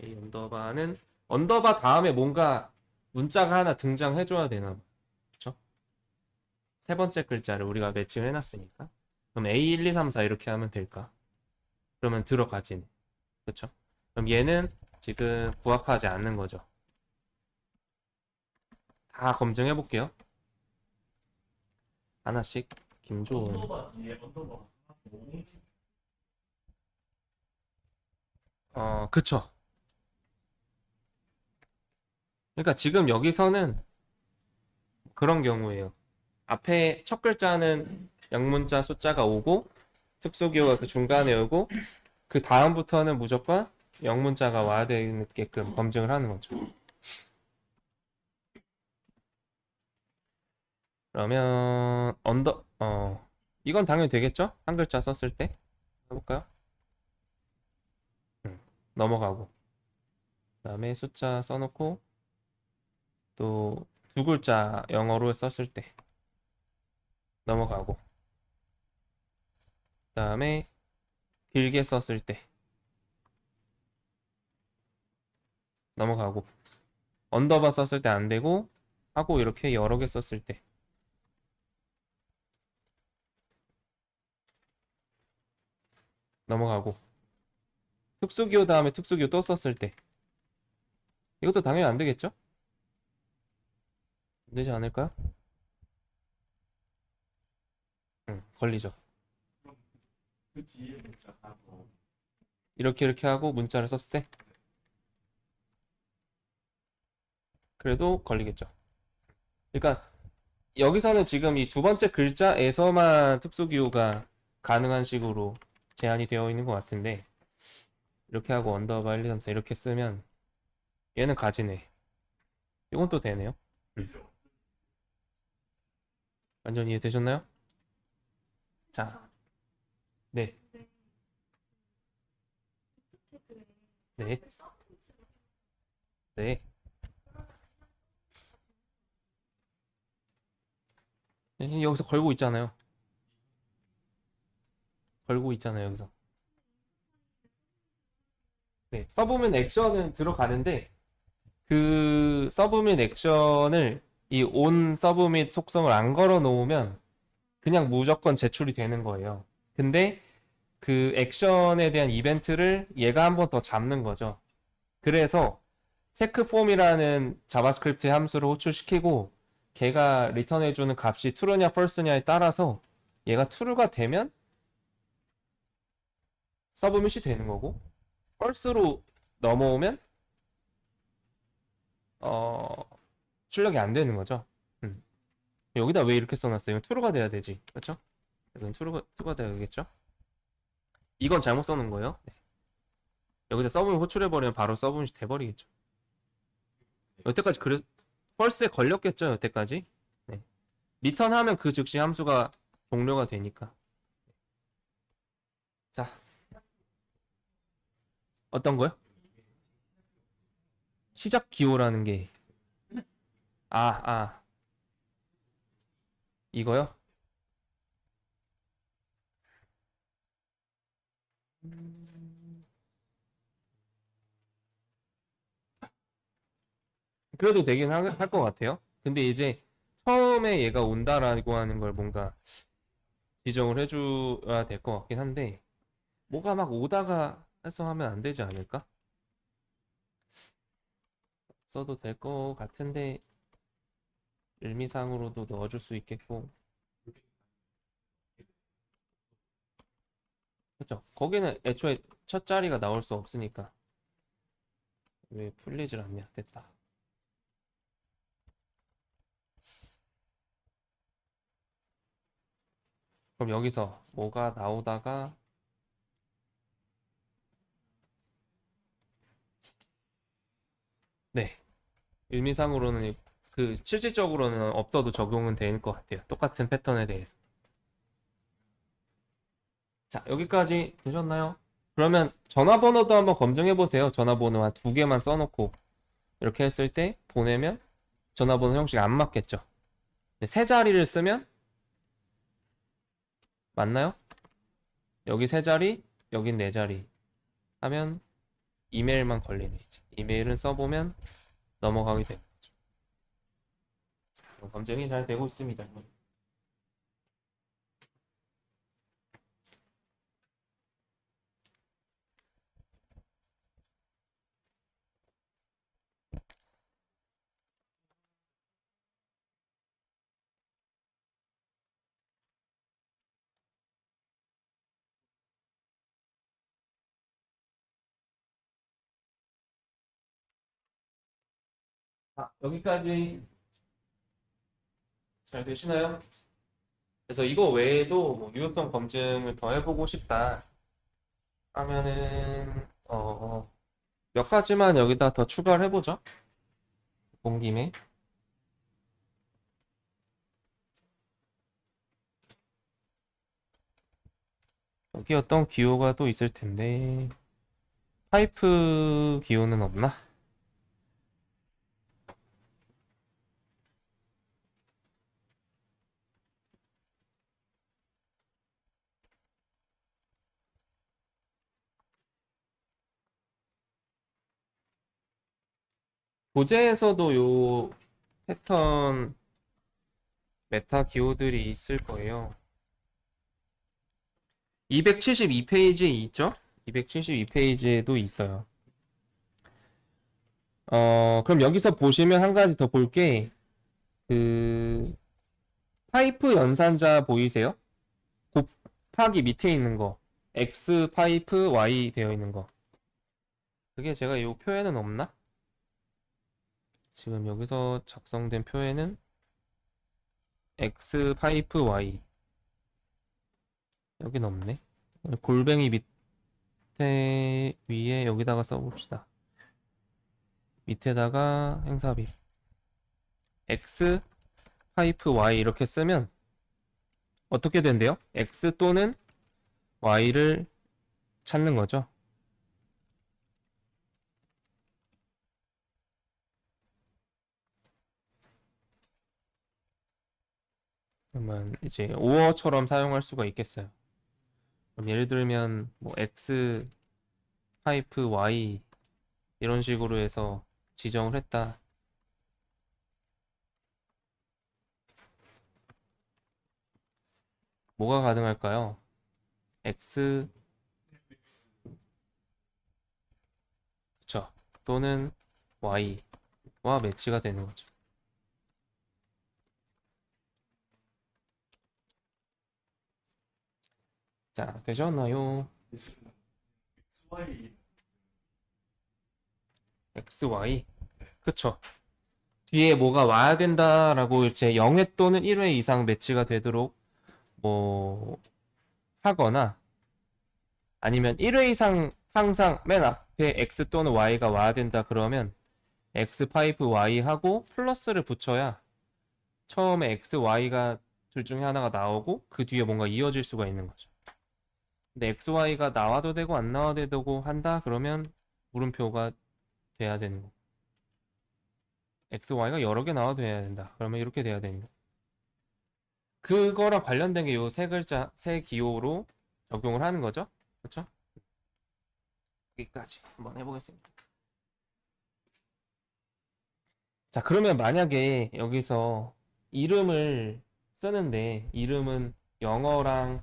Speaker 1: A 언더바는 언더바 다음에 뭔가 문자가 하나 등장해줘야 되나? 그쵸? 세 번째 글자를 우리가 매칭을 해놨으니까. 그럼 A1, 2, 3, 4 이렇게 하면 될까? 그러면 들어가지네. 그쵸? 그럼 얘는 지금 부합하지 않는 거죠. 다 검증해 볼게요. 하나씩 김조은.
Speaker 4: 언더바 뒤에 언더바 하나
Speaker 1: 그쵸. 그러니까 지금 여기서는 그런 경우예요. 앞에 첫 글자는 영문자 숫자가 오고 특수기호가 그 중간에 오고 그 다음부터는 무조건 영문자가 와야 되게끔 검증을 하는 거죠. 그러면 이건 당연히 되겠죠? 한 글자 썼을 때 해볼까요? 넘어가고 그다음에 숫자 써놓고 또 두 글자 영어로 썼을 때 넘어가고 그다음에 길게 썼을 때 넘어가고 언더바 썼을 때 안 되고 하고 이렇게 여러 개 썼을 때 넘어가고 특수기호 다음에 특수기호 또 썼을 때 이것도 당연히 안 되겠죠? 안 되지 않을까요? 걸리죠.
Speaker 4: 그럼 그 뒤에 문자가 뭐
Speaker 1: 이렇게 하고 문자를 썼을 때 그래도 걸리겠죠. 그러니까 여기서는 지금 이 두 번째 글자에서만 특수기호가 가능한 식으로 제한이 되어 있는 것 같은데 이렇게 하고 언더바 1, 2, 3, 4 이렇게 쓰면 얘는 가지네. 이건 또 되네요. 완전 이해되셨나요? 자, 네, 네, 네. 여기서 걸고 있잖아요. 걸고 있잖아요, 여기서. 네, 서브민 액션은 들어가는데 그 서브밋 액션을 이 온 서브밋 속성을 안 걸어 놓으면 그냥 무조건 제출이 되는 거예요. 근데 그 액션에 대한 이벤트를 얘가 한 번 더 잡는 거죠. 그래서 체크폼이라는 자바스크립트 함수를 호출시키고 걔가 리턴해주는 값이 true냐 false냐에 따라서 얘가 true가 되면 서브밋이 되는 거고 false로 넘어오면 어, 출력이 안 되는 거죠. 음. 여기다 왜 이렇게 써놨어요? 이건 true가 돼야 되지. 그렇죠? 이건 true가 돼야겠죠? 이건 잘못 써놓은 거예요. 네. 여기다 서브밋 호출해버리면 바로 서브밋이 돼버리겠죠. 여태까지 false에 걸렸겠죠, 여태까지. 네. 리턴하면 그 즉시 함수가 종료가 되니까. 자, 어떤 거요? 시작 기호라는 게, 아, 이거요? 그래도 되긴 할 것 같아요. 근데 이제 처음에 얘가 온다라고 하는 걸 뭔가 지정을 해줘야 될 것 같긴 한데, 뭐가 막 오다가 해서 하면 안 되지 않을까? 써도 될 것 같은데, 의미상으로도 넣어줄 수 있겠고, 그쵸? 거기는 애초에 첫 자리가 나올 수 없으니까. 왜 풀리질 않냐? 됐다. 그럼 여기서 뭐가 나오다가, 네. 의미상으로는 그 실질적으로는 없어도 적용은 될 것 같아요. 똑같은 패턴에 대해서. 자, 여기까지 되셨나요? 그러면 전화번호도 한번 검증해 보세요. 전화번호 한 두 개만 써놓고 이렇게 했을 때 보내면 전화번호 형식 안 맞겠죠? 네, 세 자리를 쓰면 맞나요? 여기 세 자리, 여긴 네 자리 하면 이메일만 걸리네. 이제. 이메일은 써보면 넘어가게 되는 거죠. 자, 검증이 잘 되고 있습니다. 여기까지 잘 되시나요? 그래서 이거 외에도 뭐 유효성 검증을 더 해보고 싶다 하면은 몇 가지만 여기다 더 추가를 해보죠. 본 김에. 여기 어떤 기호가 또 있을 텐데 파이프 기호는 없나? 고제에서도 요 패턴 메타 기호들이 있을 거예요. 272페이지에 있죠? 272페이지에도 있어요. 그럼 여기서 보시면 한 가지 더 볼 게, 파이프 연산자 보이세요? 곱하기 밑에 있는 거. X 파이프 Y 되어 있는 거. 그게 제가 이 표에는 없나? 지금 여기서 작성된 표에는 X 파이프 Y. 여긴 없네. 골뱅이 밑에 위에 여기다가 써봅시다. 밑에다가 행사비 X 파이프 Y 이렇게 쓰면 어떻게 된대요? X 또는 Y를 찾는 거죠. 그러면 이제 오어처럼 사용할 수가 있겠어요. 그럼 예를 들면 뭐 X 파이프 Y 이런 식으로 해서 지정을 했다. 뭐가 가능할까요? X 그쵸 또는 Y와 매치가 되는 거죠. 자, 되셨나요?
Speaker 4: XY
Speaker 1: XY 그쵸 뒤에 뭐가 와야 된다라고 이제 0회 또는 1회 이상 매치가 되도록 뭐 하거나 아니면 1회 이상 항상 맨 앞에 X 또는 Y가 와야 된다 그러면 X5 Y 하고 플러스를 붙여야 처음에 X, Y가 둘 중에 하나가 나오고 그 뒤에 뭔가 이어질 수가 있는 거죠. 근데 X, Y가 나와도 되고 안 나와도 되고 한다 그러면 물음표가 돼야 되는 거. X, Y가 여러 개 나와도 돼야 된다. 그러면 이렇게 돼야 되는 거. 그거랑 관련된 게 요 세 글자, 세 기호로 적용을 하는 거죠. 그렇죠? 여기까지 한번 해보겠습니다. 자, 그러면 만약에 여기서 이름을 쓰는데 이름은 영어랑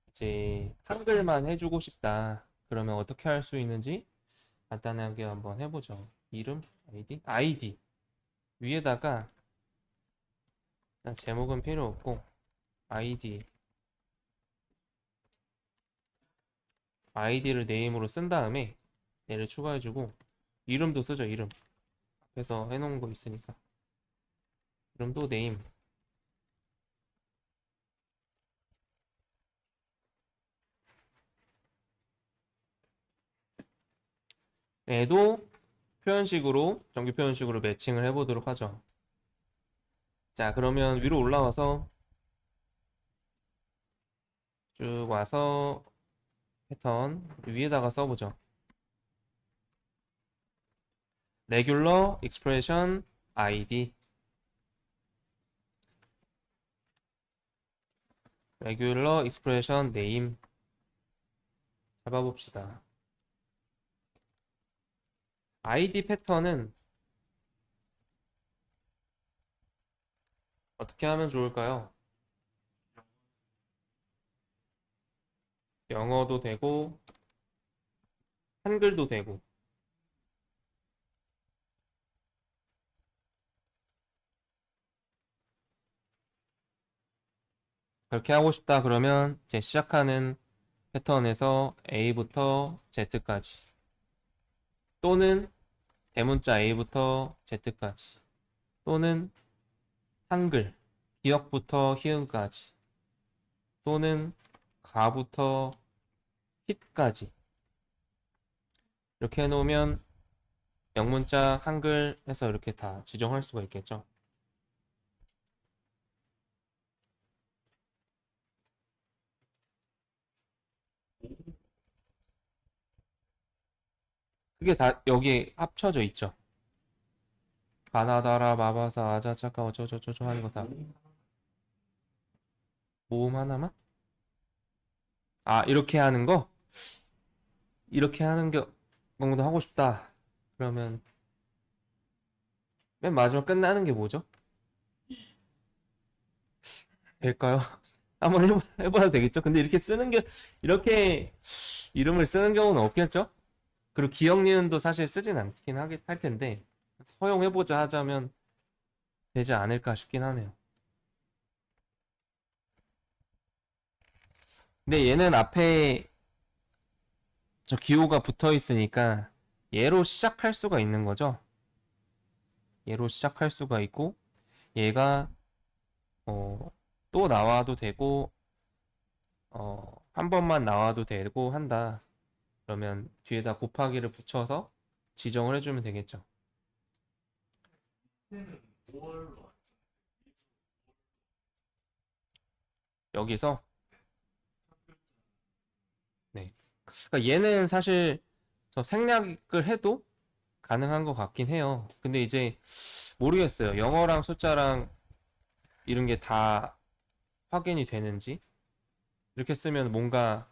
Speaker 1: 이제 한글만 해주고 싶다. 그러면 어떻게 할 수 있는지 간단하게 한번 해보죠. 이름, 아이디 위에다가 일단 제목은 필요 없고 아이디를 네임으로 쓴 다음에 얘를 추가해주고 이름도 쓰죠. 이름 앞에서 해놓은 거 있으니까 이름도 네임 얘도 표현식으로 정규 표현식으로 매칭을 해보도록 하죠. 자, 그러면 위로 올라와서 쭉 와서 패턴 위에다가 써보죠. Regular Expression ID Regular Expression Name 잡아봅시다. ID 패턴은 어떻게 하면 좋을까요? 영어도 되고 한글도 되고 그렇게 하고 싶다 그러면 이제 시작하는 패턴에서 A부터 Z까지 또는 대문자 A부터 Z까지 또는 한글, 기역부터 희응까지, 또는 가부터 hit까지 이렇게 해놓으면 영문자 한글 해서 이렇게 다 지정할 수가 있겠죠. 그게 다 여기 합쳐져 있죠. 가나다라, 마바사, 아자차카, 어쩌저쩌저 하는 거 다. 모음 하나만? 아, 이렇게 하는 거? 이렇게 하는 게 정도 하고 싶다. 그러면 맨 마지막 끝나는 게 뭐죠? 될까요? 한번 해봐도 되겠죠? 근데 이렇게 쓰는 게, 이렇게 이름을 쓰는 경우는 없겠죠? 그리고 기억 니은도 사실 쓰진 않긴 할 텐데, 허용해보자 하자면 되지 않을까 싶긴 하네요. 근데 얘는 앞에 저 기호가 붙어 있으니까 얘로 시작할 수가 있는 거죠. 얘로 시작할 수가 있고, 얘가 또 나와도 되고, 한 번만 나와도 되고 한다. 그러면 뒤에다 곱하기를 붙여서 지정을 해주면 되겠죠.
Speaker 4: 얘는 5월로
Speaker 1: 여기서 네. 그러니까 얘는 사실 저 생략을 해도 가능한 것 같긴 해요. 근데 이제 모르겠어요. 영어랑 숫자랑 이런 게 다 확인이 되는지. 이렇게 쓰면 뭔가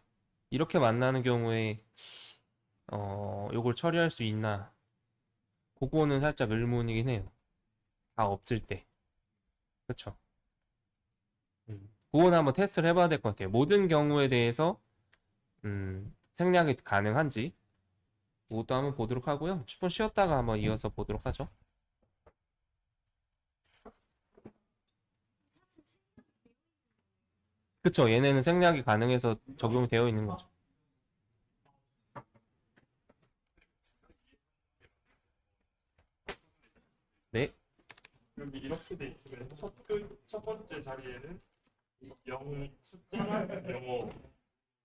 Speaker 1: 이렇게 만나는 경우에 요걸 처리할 수 있나? 그거는 살짝 의문이긴 해요. 다 없을 때. 그쵸? 그거는 한번 테스트를 해봐야 될 것 같아요. 모든 경우에 대해서 생략이 가능한지 그것도 한번 보도록 하고요. 10분 쉬었다가 한번 이어서 보도록 하죠. 그쵸? 얘네는 생략이 가능해서 적용이 되어 있는 거죠. 네.
Speaker 4: 여기 이렇게 돼 있으면 첫 번째 자리에는 숫자나 영어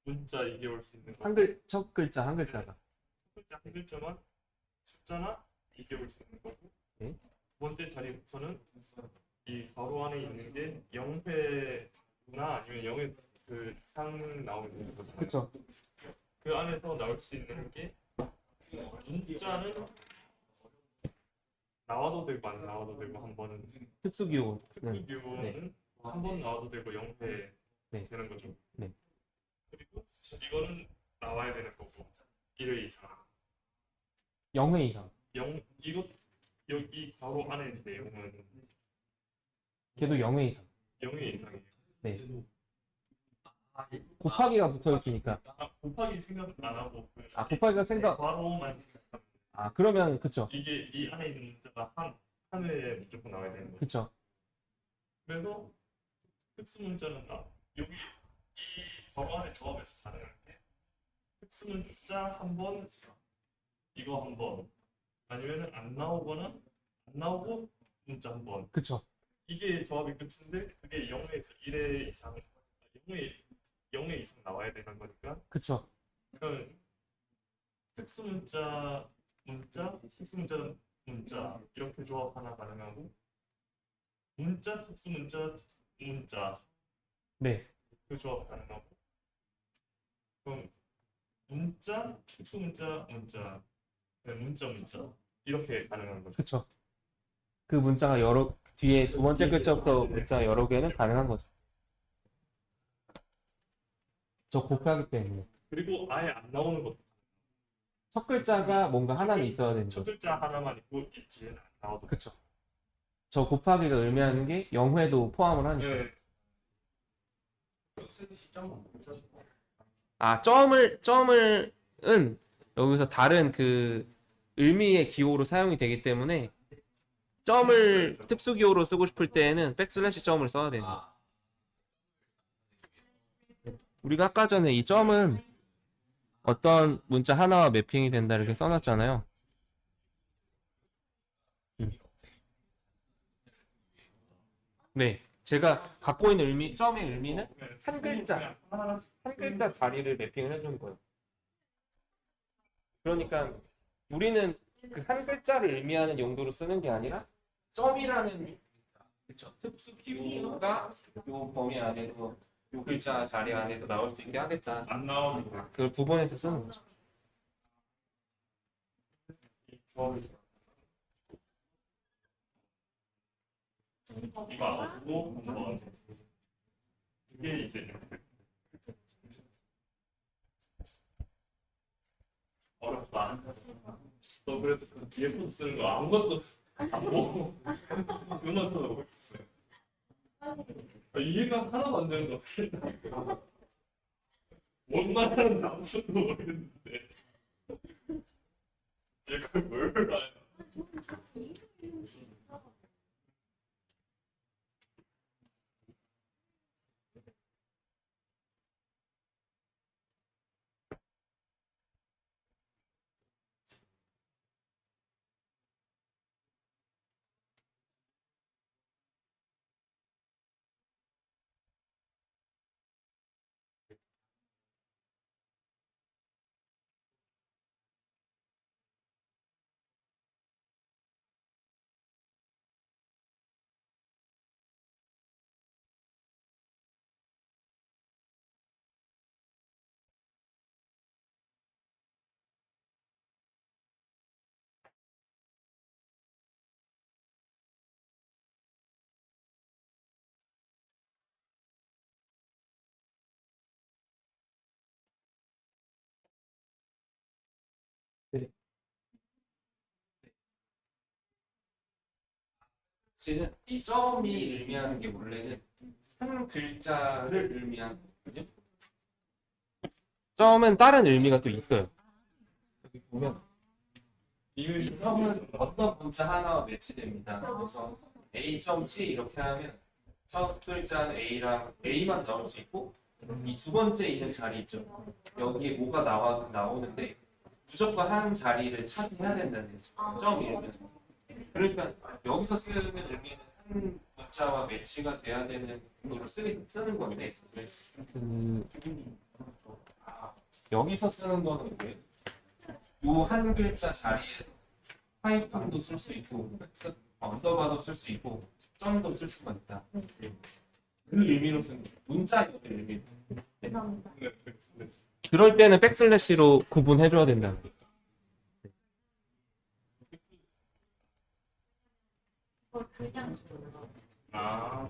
Speaker 4: 문자 이게 올 수 있는 거고
Speaker 1: 첫 글자, 한 글자가.
Speaker 4: 한 글자만 숫자나 이게 올 수 있는 거고
Speaker 1: 네.
Speaker 4: 두 번째 자리부터는 이 괄호 안에 있는 게 0회나 아니면 0회 그 이상 나오는 거죠.
Speaker 1: 그쵸?
Speaker 4: 그 안에서 나올 수 있는 게 문자는 나와도 되고 안 나와도 되고 한 번은
Speaker 1: 특수기호.
Speaker 4: 특수기호는 한 번 나와도 되고 0회
Speaker 1: 네.
Speaker 4: 되는 거죠.
Speaker 1: 네.
Speaker 4: 그리고 이거는 나와야 되는 거고 1회 이상
Speaker 1: 0회 이상.
Speaker 4: 이것 여기 괄호 안에 있는 내용은
Speaker 1: 걔도 0회 이상.
Speaker 4: 0회 이상이에요.
Speaker 1: 네. 곱하기가 붙어 있으니까.
Speaker 4: 곱하기 생각 안 하고
Speaker 1: 곱하기가 생각.
Speaker 4: 괄호만 생각하면
Speaker 1: 그러면 그쵸?
Speaker 4: 이게 이 안에 있는 문자가 한 회에 무조건 나와야 되는 거죠.
Speaker 1: 그쵸?
Speaker 4: 그래서 특수 문자는 여기 이 괄호 안에 조합해서 가능한 게 특수 문자 한 번, 이거 한 번, 아니면은 안 나오거나 안 나오고 문자 한 번.
Speaker 1: 그쵸?
Speaker 4: 이게 조합이 끝인데 그게 0회에서 1회 이상, 0회 이상 나와야 되는 거니까.
Speaker 1: 그쵸?
Speaker 4: 그러니까 특수 문자, 특수 문자 이렇게 조합 하나 가능하고 문자, 특수 문자
Speaker 1: 네.
Speaker 4: 그 조합 가능하고 그럼 문자, 특수 문자, 네, 문자 이렇게 가능한 거죠.
Speaker 1: 그쵸? 그 문자가 뒤에 두 번째 글자부터 문자 여러 개는 가능한 거죠. 저 곱하기 때문에.
Speaker 4: 그리고 아예 안 나오는 것도
Speaker 1: 첫 글자가 뭔가 하나는 있어야 되는
Speaker 4: 첫
Speaker 1: 거죠.
Speaker 4: 글자 하나만 있고 뒤에는 안 나와도
Speaker 1: 그쵸? 저 곱하기가 의미하는 게 0회도 포함을 하니까.
Speaker 4: 네.
Speaker 1: 점은 여기서 다른 그 의미의 기호로 사용이 되기 때문에 점을 특수 기호로 쓰고 싶을 때에는 백슬래시 점을 써야 되는 거예요. 우리가 아까 전에 이 점은 어떤 문자 하나와 매핑이 된다 이렇게 써놨잖아요. 네, 제가 갖고 있는 의미, 점의 의미는 한 글자,
Speaker 4: 그냥 하나씩
Speaker 1: 한 글자 자리를 매핑을 해주는 거예요. 그러니까 우리는 그 한 글자를 의미하는 용도로 쓰는 게 아니라 점이라는 그쵸, 특수 기호가 요 범위 안에서 요 글자 자리 안에서 나올 수 있게 하겠다.
Speaker 4: 안 나오는 거.
Speaker 1: 그걸 구분해서 쓰는 거죠.
Speaker 4: 이 조합이 이거 알고 한번 이게 이제 어렵다. 너 그래서 그 뒤에 분 쓰는 거 아무것도 안 보고 그만 쳐다보고 있었어요. 이해가 하나도 안 되는 거 어떻게? 뭔 말하는지 아무것도 모르겠는데 제가 뭘 알아요?
Speaker 3: 저는 자꾸 이름 씩
Speaker 1: 네. 지금 이 점이 의미하는 게 원래는 한 글자를 의미하는 거거든요. 점은 다른 의미가 또 있어요. 여기 보면
Speaker 4: 이미
Speaker 1: 점은 어떤 문자 하나와 매치됩니다. 그래서 A.C 이렇게 하면 첫 글자는 A랑 A만 나올 수 있고 이 두 번째 있는 자리 있죠. 여기에 뭐가 나오는데 무조건 한 자리를 차지해야 된다는 점이에요. 그러니까 여기서 쓰는 의미는 한 문자와 매치가 돼야 되는 의미로 쓰는 건데 여기서 쓰는 거는 뭐예요? 요 한 글자 자리에서 하이픈도 쓸 수 있고 언더바도 쓸 수 있고 점도 쓸 수가 있다. 그 의미로 쓰는 거예요. 문자의 의미.
Speaker 3: 죄송합니다.
Speaker 1: 그럴 때는 백슬래시로 구분해줘야 된다는 거예요.
Speaker 3: 그걸 그냥
Speaker 4: 아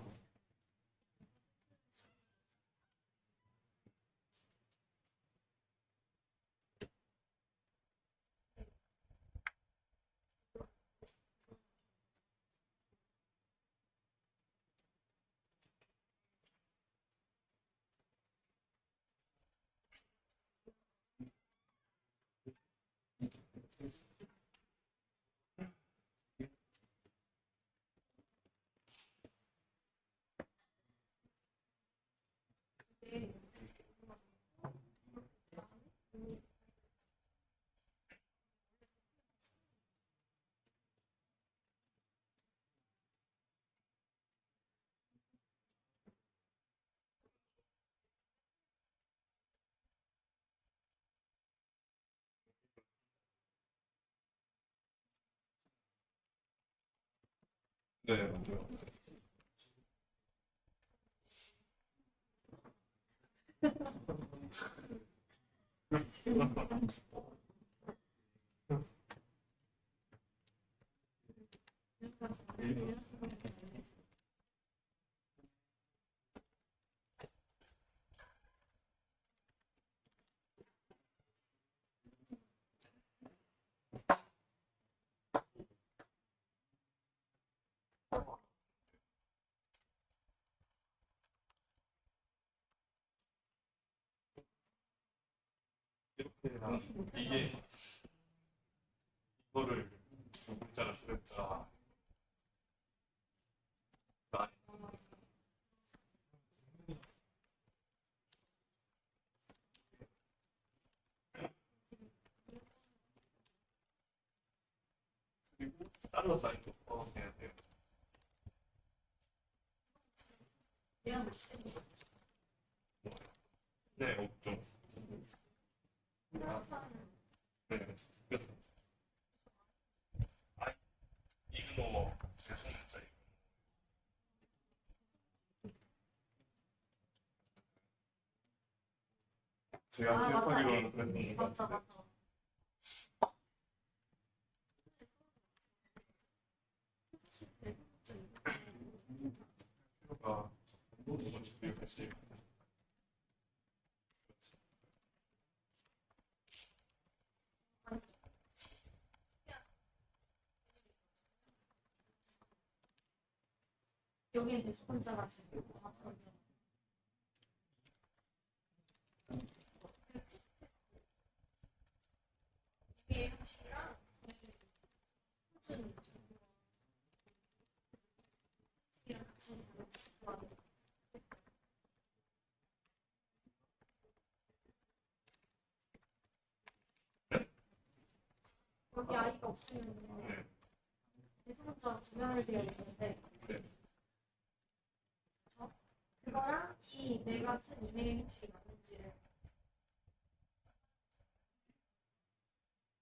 Speaker 4: 네. 맞아요. 이렇게 이게 이거를 두 글자나 세 글자 그리고 달러 사인도 포함해야 돼요.
Speaker 3: 얘랑 같이 되는 거.
Speaker 4: 네, 없죠. 네. 그래서 이거 대소문자 이거. 제가
Speaker 3: 아,
Speaker 4: 기억하기로는 그랬던 것
Speaker 3: 맞다,
Speaker 4: 같은데.
Speaker 3: 맞다.
Speaker 4: 표가 두 번째 기억했지.
Speaker 3: 여기에 대소문자가 지금 다 들어있잖아. 이게 형식이랑 이 호준 형식이랑 같이 들어가는 거. 여기 아이가 없으면
Speaker 4: 네.
Speaker 3: 대소문자 구별을 드려야 되는데
Speaker 4: 네.
Speaker 3: 그쵸? 그거랑 이 내가 쓴 이메일 형식이 맞는지를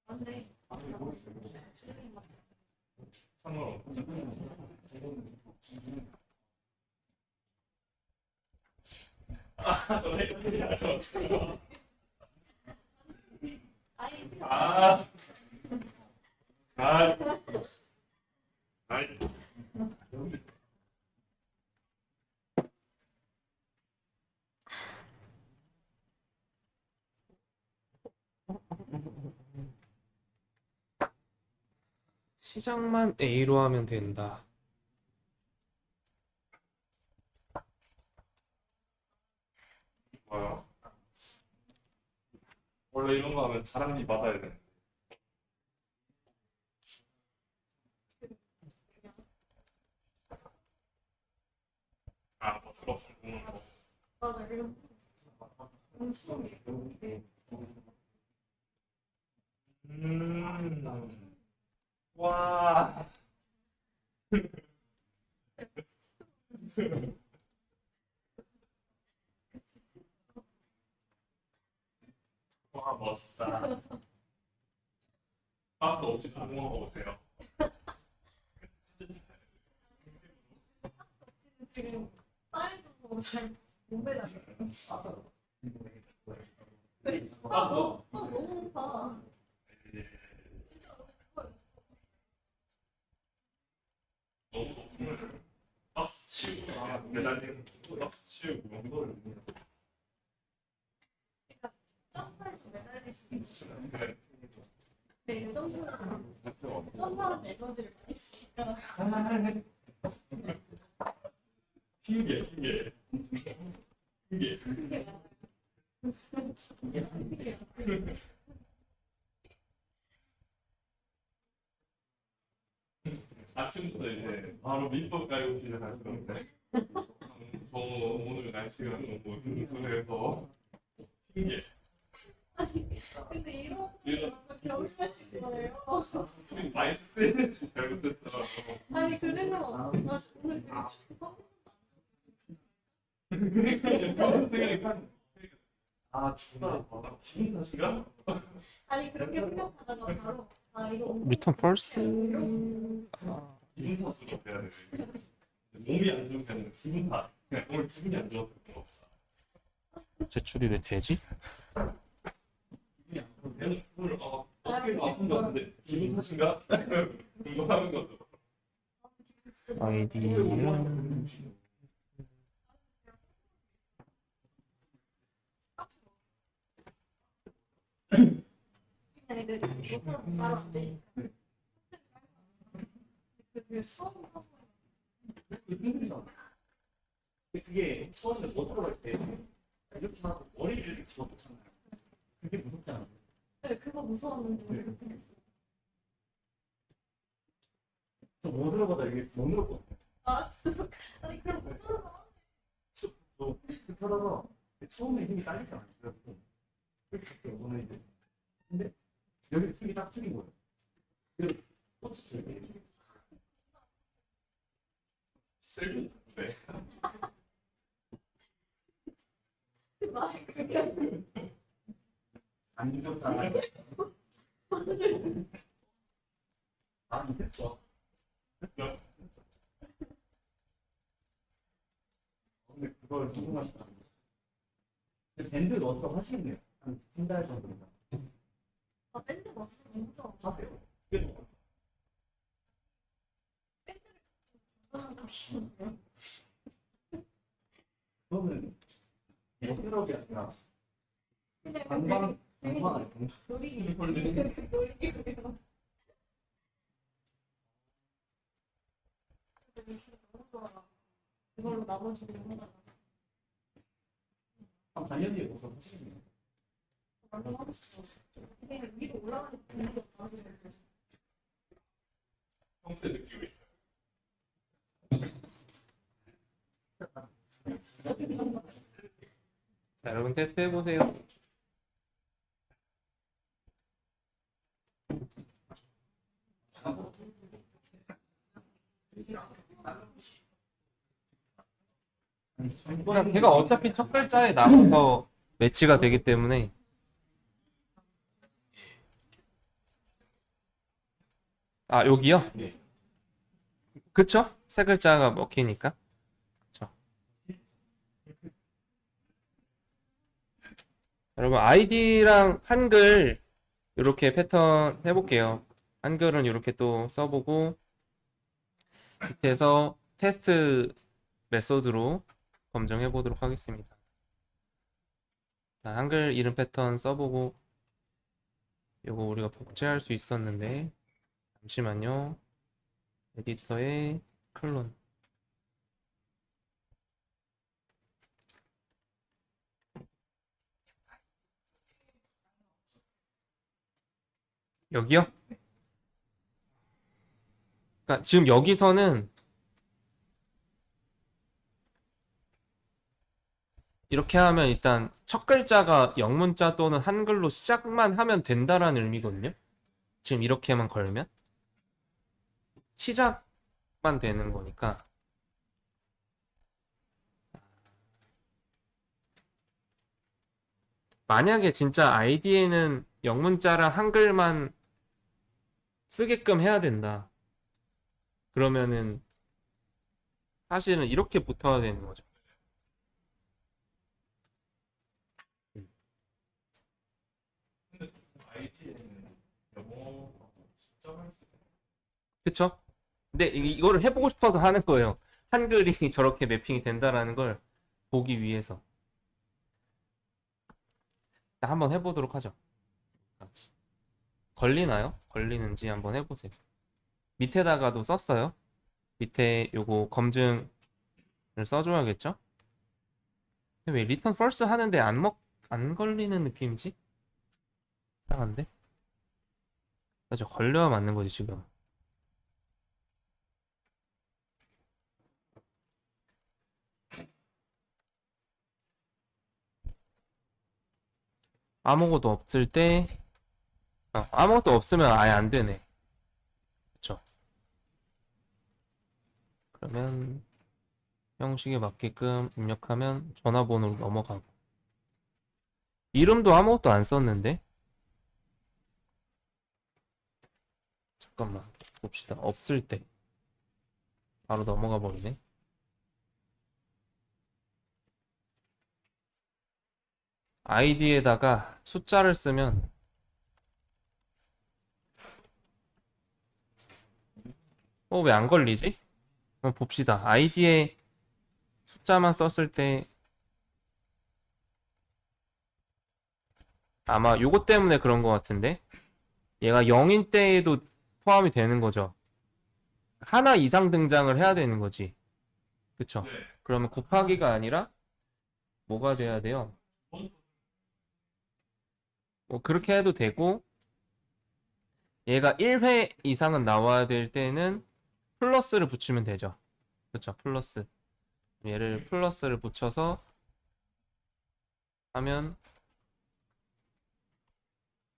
Speaker 3: 맞네.
Speaker 4: 상관없죠. 아, 저 헷갈려요.
Speaker 3: 아이 필요
Speaker 4: 아, 아, 아이.
Speaker 1: 시작만 A로 하면 된다.
Speaker 4: 뭐야? 원래 이런 거 하면 자랑이 받아야 돼. 아, 버스가 없으면 보는 거.
Speaker 3: 맞아. 이거 처음이에요.
Speaker 4: 와. 와, 멋있다. 박스 없이 성공한 거 보세요.
Speaker 3: 지금 사이즈도 잘못 매달려요. 왜? 너무 높아. 진짜 그거
Speaker 4: 너무 높으면 박스 치우고 매달리는 박스 치우고
Speaker 3: 점프해서 매달릴 수 있어.
Speaker 4: 그래.
Speaker 3: 근데 이제 점프하는 에너지를 많이 쓰니까
Speaker 4: 핑계 핑계 핑계
Speaker 3: 그게 맞아요. 그게
Speaker 4: 아침부터 이제 바로 민법 깔고 시작하시던데 저 오늘 날씨가 너무 스무스해서 핑계
Speaker 3: 근데 이런
Speaker 4: 이런
Speaker 3: 겨울마실 거예요.
Speaker 4: 스윙 마이트 세지 잘못했어.
Speaker 3: 아니 그래서 나 오늘 되게 춥고
Speaker 4: 그러니까 생각이 아 춥다. 기분 탓인가?
Speaker 3: 아니 그렇게 생각하다가 바로 아 이거
Speaker 1: 리턴 펄스.
Speaker 4: 기분 탓으로 해야 돼. 몸이 안 좋은 게 아니라 기분 탓. 그냥 오늘 기분이 안 좋아서 그런 거 없어.
Speaker 1: 제출이 왜 되지?
Speaker 4: 그냥 오늘 어깨가 아픈 거 같은데 기분 탓인가? 궁금하는 거죠.
Speaker 1: 아이디는
Speaker 3: 애들 못 살아 바로 안 되니까 그게 처음 하고
Speaker 2: 힘들잖아. 그게 처음에 못 들어갈 때 이렇게 하고 머리를 이렇게 집어넣잖아요. 그게 무섭지 않아요?
Speaker 3: 네, 그거 무서웠는데 왜 그렇게 됐어?
Speaker 2: 그래서 못 들어가다 이게 못 들었거든요.
Speaker 3: 아 진짜? 아니 그럼 못 들어가.
Speaker 2: 그렇게 하다가 처음에 힘이 딸리지 않아요. 그래서 그렇게 오늘 이제 근데 여기 힘이 딱 틀린 거예요. 그래서 꽂혔죠. 이게.
Speaker 4: 세게 네.
Speaker 2: 안 죽였잖아. 아, 됐어.
Speaker 4: 야,
Speaker 2: 근데 그걸 궁금하시다. 근데 밴드 넣어서 하시겠네요. 한 달 정도인가.
Speaker 3: 아, 밴드 멋있어. 너무 좋아.
Speaker 2: 하세요. 그게 뭐. 그거는 모스럽이 아니라 방방 아니고
Speaker 3: 놀이기.
Speaker 4: 홀리는
Speaker 3: 놀이기구요. 너무 좋아. 이걸로 나머지 공부하잖아.
Speaker 2: 한 반년 뒤에 모스럽 하시겠네요.
Speaker 3: 완전 하고 싶어. 그냥 위로 올라가는 공부가 나중에.
Speaker 4: 평소에 느끼고 있어요.
Speaker 1: 자, 여러분 테스트 해보세요. 그냥 걔가 어차피 첫 글자에 나와서 매치가 되기 때문에 아 여기요?
Speaker 2: 네.
Speaker 1: 그쵸? 세 글자가 먹히니까 그쵸? 여러분 아이디랑 한글 이렇게 패턴 해볼게요. 한글은 이렇게 또 써보고 밑에서 테스트 메소드로 검증해 보도록 하겠습니다. 자, 한글 이름 패턴 써보고 이거 우리가 복제할 수 있었는데 잠시만요. 에디터에 클론 여기요? 그러니까 지금 여기서는 이렇게 하면 일단 첫 글자가 영문자 또는 한글로 시작만 하면 된다라는 의미거든요. 지금 이렇게만 걸면 시작만 되는 거니까 만약에 진짜 아이디에는 영문자랑 한글만 쓰게끔 해야 된다. 그러면은 사실은 이렇게 붙어야 되는 거죠.
Speaker 4: 아이디에는 영어하고 숫자만 쓰세요.
Speaker 1: 그쵸? 근데 이거를 해보고 싶어서 하는 거예요. 한글이 저렇게 매핑이 된다라는 걸 보기 위해서. 자, 한번 해보도록 하죠. 같이. 걸리나요? 걸리는지 한번 해보세요. 밑에다가도 썼어요. 밑에 요거 검증을 써줘야겠죠? 근데 왜 리턴 펄스 하는데 안 걸리는 느낌이지? 이상한데? 맞아, 걸려야 맞는 거지, 지금. 아무것도 없을 때, 아무것도 없으면 아예 안 되네. 그쵸? 그러면 형식에 맞게끔 입력하면 전화번호로 넘어가고. 이름도 아무것도 안 썼는데? 잠깐만 봅시다. 없을 때 바로 넘어가 버리네. 아이디에다가 숫자를 쓰면 왜 안 걸리지? 한번 봅시다. 아이디에 숫자만 썼을 때 아마 요거 때문에 그런 것 같은데 얘가 0인 때에도 포함이 되는 거죠. 하나 이상 등장을 해야 되는 거지. 그쵸?
Speaker 4: 네.
Speaker 1: 그러면 곱하기가 아니라 뭐가 돼야 돼요? 뭐 그렇게 해도 되고 얘가 1회 이상은 나와야 될 때는 플러스를 붙이면 되죠. 그쵸? 플러스. 얘를 플러스를 붙여서 하면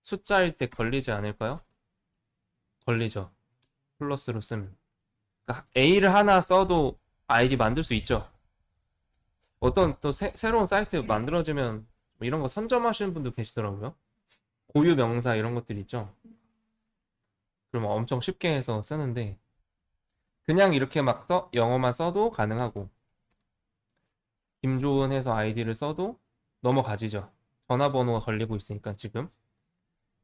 Speaker 1: 숫자일 때 걸리지 않을까요? 걸리죠. 플러스로 쓰면. 그러니까 A를 하나 써도 아이디 만들 수 있죠. 어떤 또 새로운 사이트 만들어지면 뭐 이런 거 선점하시는 분도 계시더라고요. 고유 명사 이런 것들 있죠. 그러면 엄청 쉽게 해서 쓰는데 그냥 이렇게 막 영어만 써도 가능하고 김조은 해서 아이디를 써도 넘어가지죠. 전화번호가 걸리고 있으니까 지금.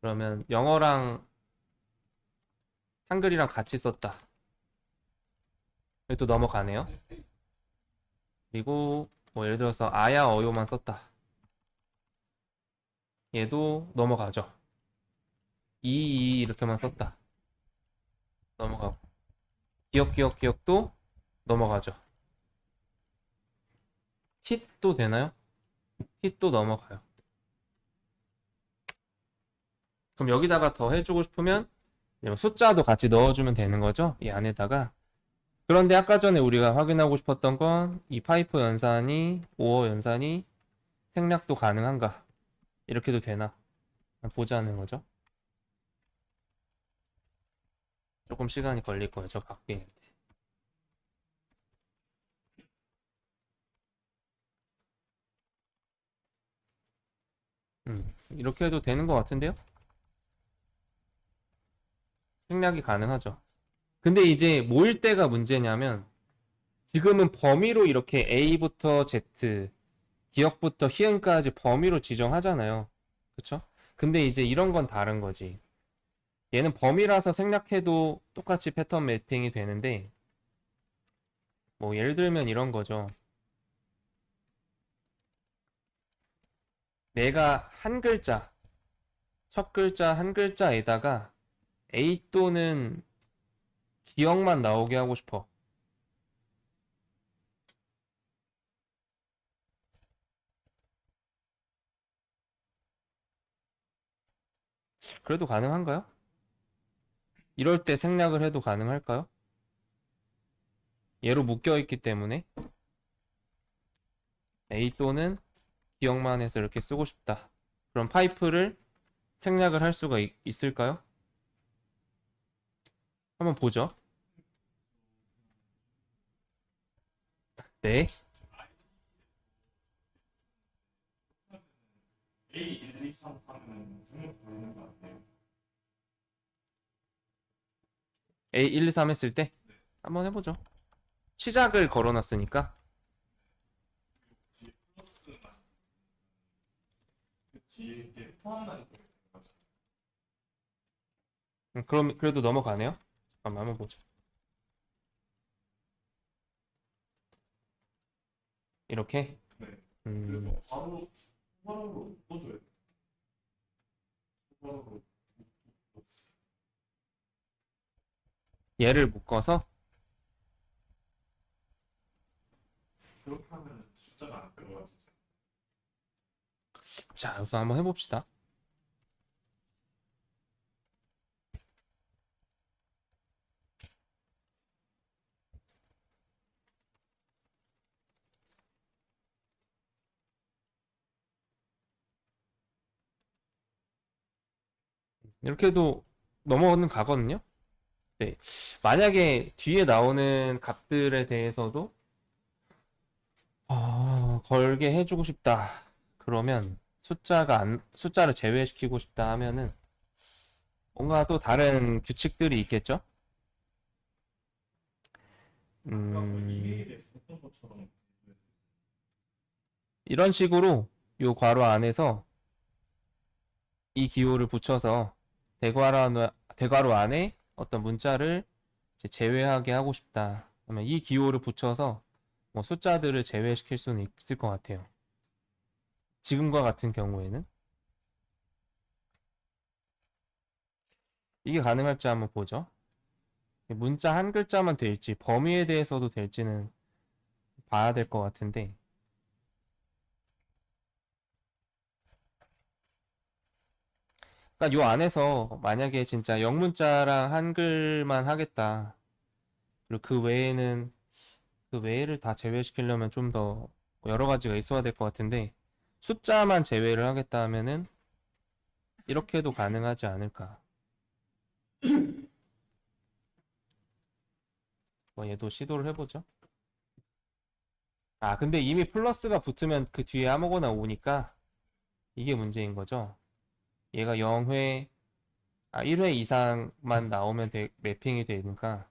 Speaker 1: 그러면 영어랑 한글이랑 같이 썼다. 여기 또 넘어가네요. 그리고 뭐 예를 들어서 아야 어요만 썼다. 얘도 넘어가죠. 이 이렇게만 썼다. 넘어가고. 기억도 넘어가죠. hit도 되나요? hit도 넘어가요. 그럼 여기다가 더 해주고 싶으면 숫자도 같이 넣어주면 되는 거죠. 이 안에다가. 그런데 아까 전에 우리가 확인하고 싶었던 건 이 파이프 연산이 5어 연산이 생략도 가능한가? 이렇게도 되나? 보자는 거죠. 조금 시간이 걸릴 거예요. 저 바뀌는데. 이렇게 해도 되는 것 같은데요? 생략이 가능하죠. 근데 이제 모일 때가 문제냐면 지금은 범위로 이렇게 A부터 Z, 기억부터 희응까지 범위로 지정하잖아요. 그쵸? 근데 이제 이런 건 다른 거지. 얘는 범위라서 생략해도 똑같이 패턴 매핑이 되는데 뭐 예를 들면 이런 거죠. 내가 한 글자, 첫 글자 한 글자에다가 A 또는 기억만 나오게 하고 싶어. 그래도 가능한가요? 이럴 때 생략을 해도 가능할까요? 얘로 묶여있기 때문에 A 또는 기억만 해서 이렇게 쓰고 싶다. 그럼 파이프를 생략을 할 수가 있을까요? 한번 보죠. 네.
Speaker 4: A 1, 2, 3 하면 생략 되는 거 아니에요?
Speaker 1: A 1, 2, 3 했을 때 한번 해보죠. 시작을 걸어놨으니까.
Speaker 4: 뒤에 플러스만 그 뒤에 이렇게 포함만 되는 거죠.
Speaker 1: 그럼 그래도 넘어가네요. 잠깐만 한번 보죠. 이렇게.
Speaker 4: 네.
Speaker 1: 음,
Speaker 4: 그래서 바로 후반으로 떠줘야 돼요. 후반으로
Speaker 1: 얘를 묶어서
Speaker 4: 그렇게 하면 숫자가 안 들어가지고.
Speaker 1: 자, 우선 한번 해봅시다. 이렇게 해도 넘어는 가거든요. 네. 만약에 뒤에 나오는 값들에 대해서도 걸게 해주고 싶다. 그러면 숫자를 제외시키고 싶다 하면은 뭔가 또 다른 규칙들이 있겠죠?
Speaker 4: 이게 대해서 했던 것처럼
Speaker 1: 이런 식으로 요 괄호 안에서 이 기호를 붙여서 대괄호 안에 어떤 문자를 이제 제외하게 하고 싶다. 그러면 이 기호를 붙여서 뭐 숫자들을 제외시킬 수는 있을 것 같아요. 지금과 같은 경우에는 이게 가능할지 한번 보죠. 문자 한 글자만 될지 범위에 대해서도 될지는 봐야 될 것 같은데 그러니까 요 안에서 만약에 진짜 영문자랑 한글만 하겠다. 그리고 그 외를 다 제외시키려면 좀 더 여러 가지가 있어야 될 것 같은데 숫자만 제외를 하겠다 하면은 이렇게 해도 가능하지 않을까. 뭐 얘도 시도를 해보죠. 아, 근데 이미 플러스가 붙으면 그 뒤에 아무거나 오니까 이게 문제인 거죠. 얘가 0회, 1회 이상만 나오면 매핑이 되니까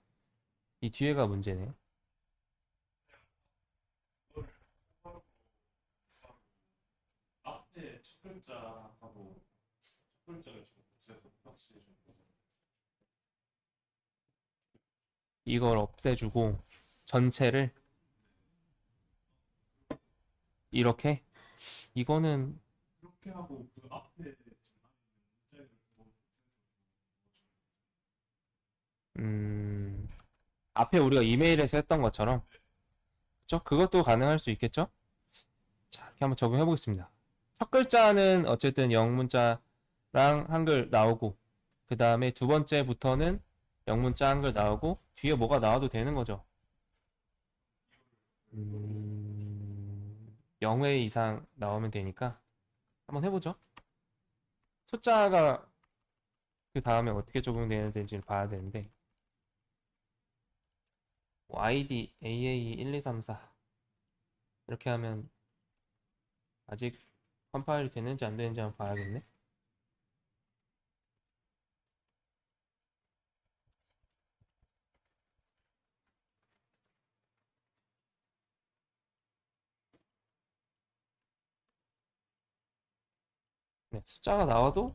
Speaker 1: 이 뒤에가 문제네.
Speaker 4: 이걸 앞에 첫 글자하고 첫 글자를 지금 없애서 확실히 좀
Speaker 1: 이걸 없애주고 전체를 이렇게 이거는
Speaker 4: 이렇게 하고 그 앞에 지나가는 문자를
Speaker 1: 앞에 우리가 이메일에서 했던 것처럼 그쵸? 그것도 가능할 수 있겠죠? 자, 이렇게 한번 적용해 보겠습니다. 첫 글자는 어쨌든 영문자랑 한글 나오고 그 다음에 두 번째부터는 영문자 한글 나오고 뒤에 뭐가 나와도 되는 거죠. 0회 이상 나오면 되니까 한번 해보죠. 숫자가 그 다음에 어떻게 적용되는지를 봐야 되는데 뭐 ID AA 1234 이렇게 하면 아직 컴파일이 되는지 안 되는지 한번 봐야겠네. 네, 숫자가 나와도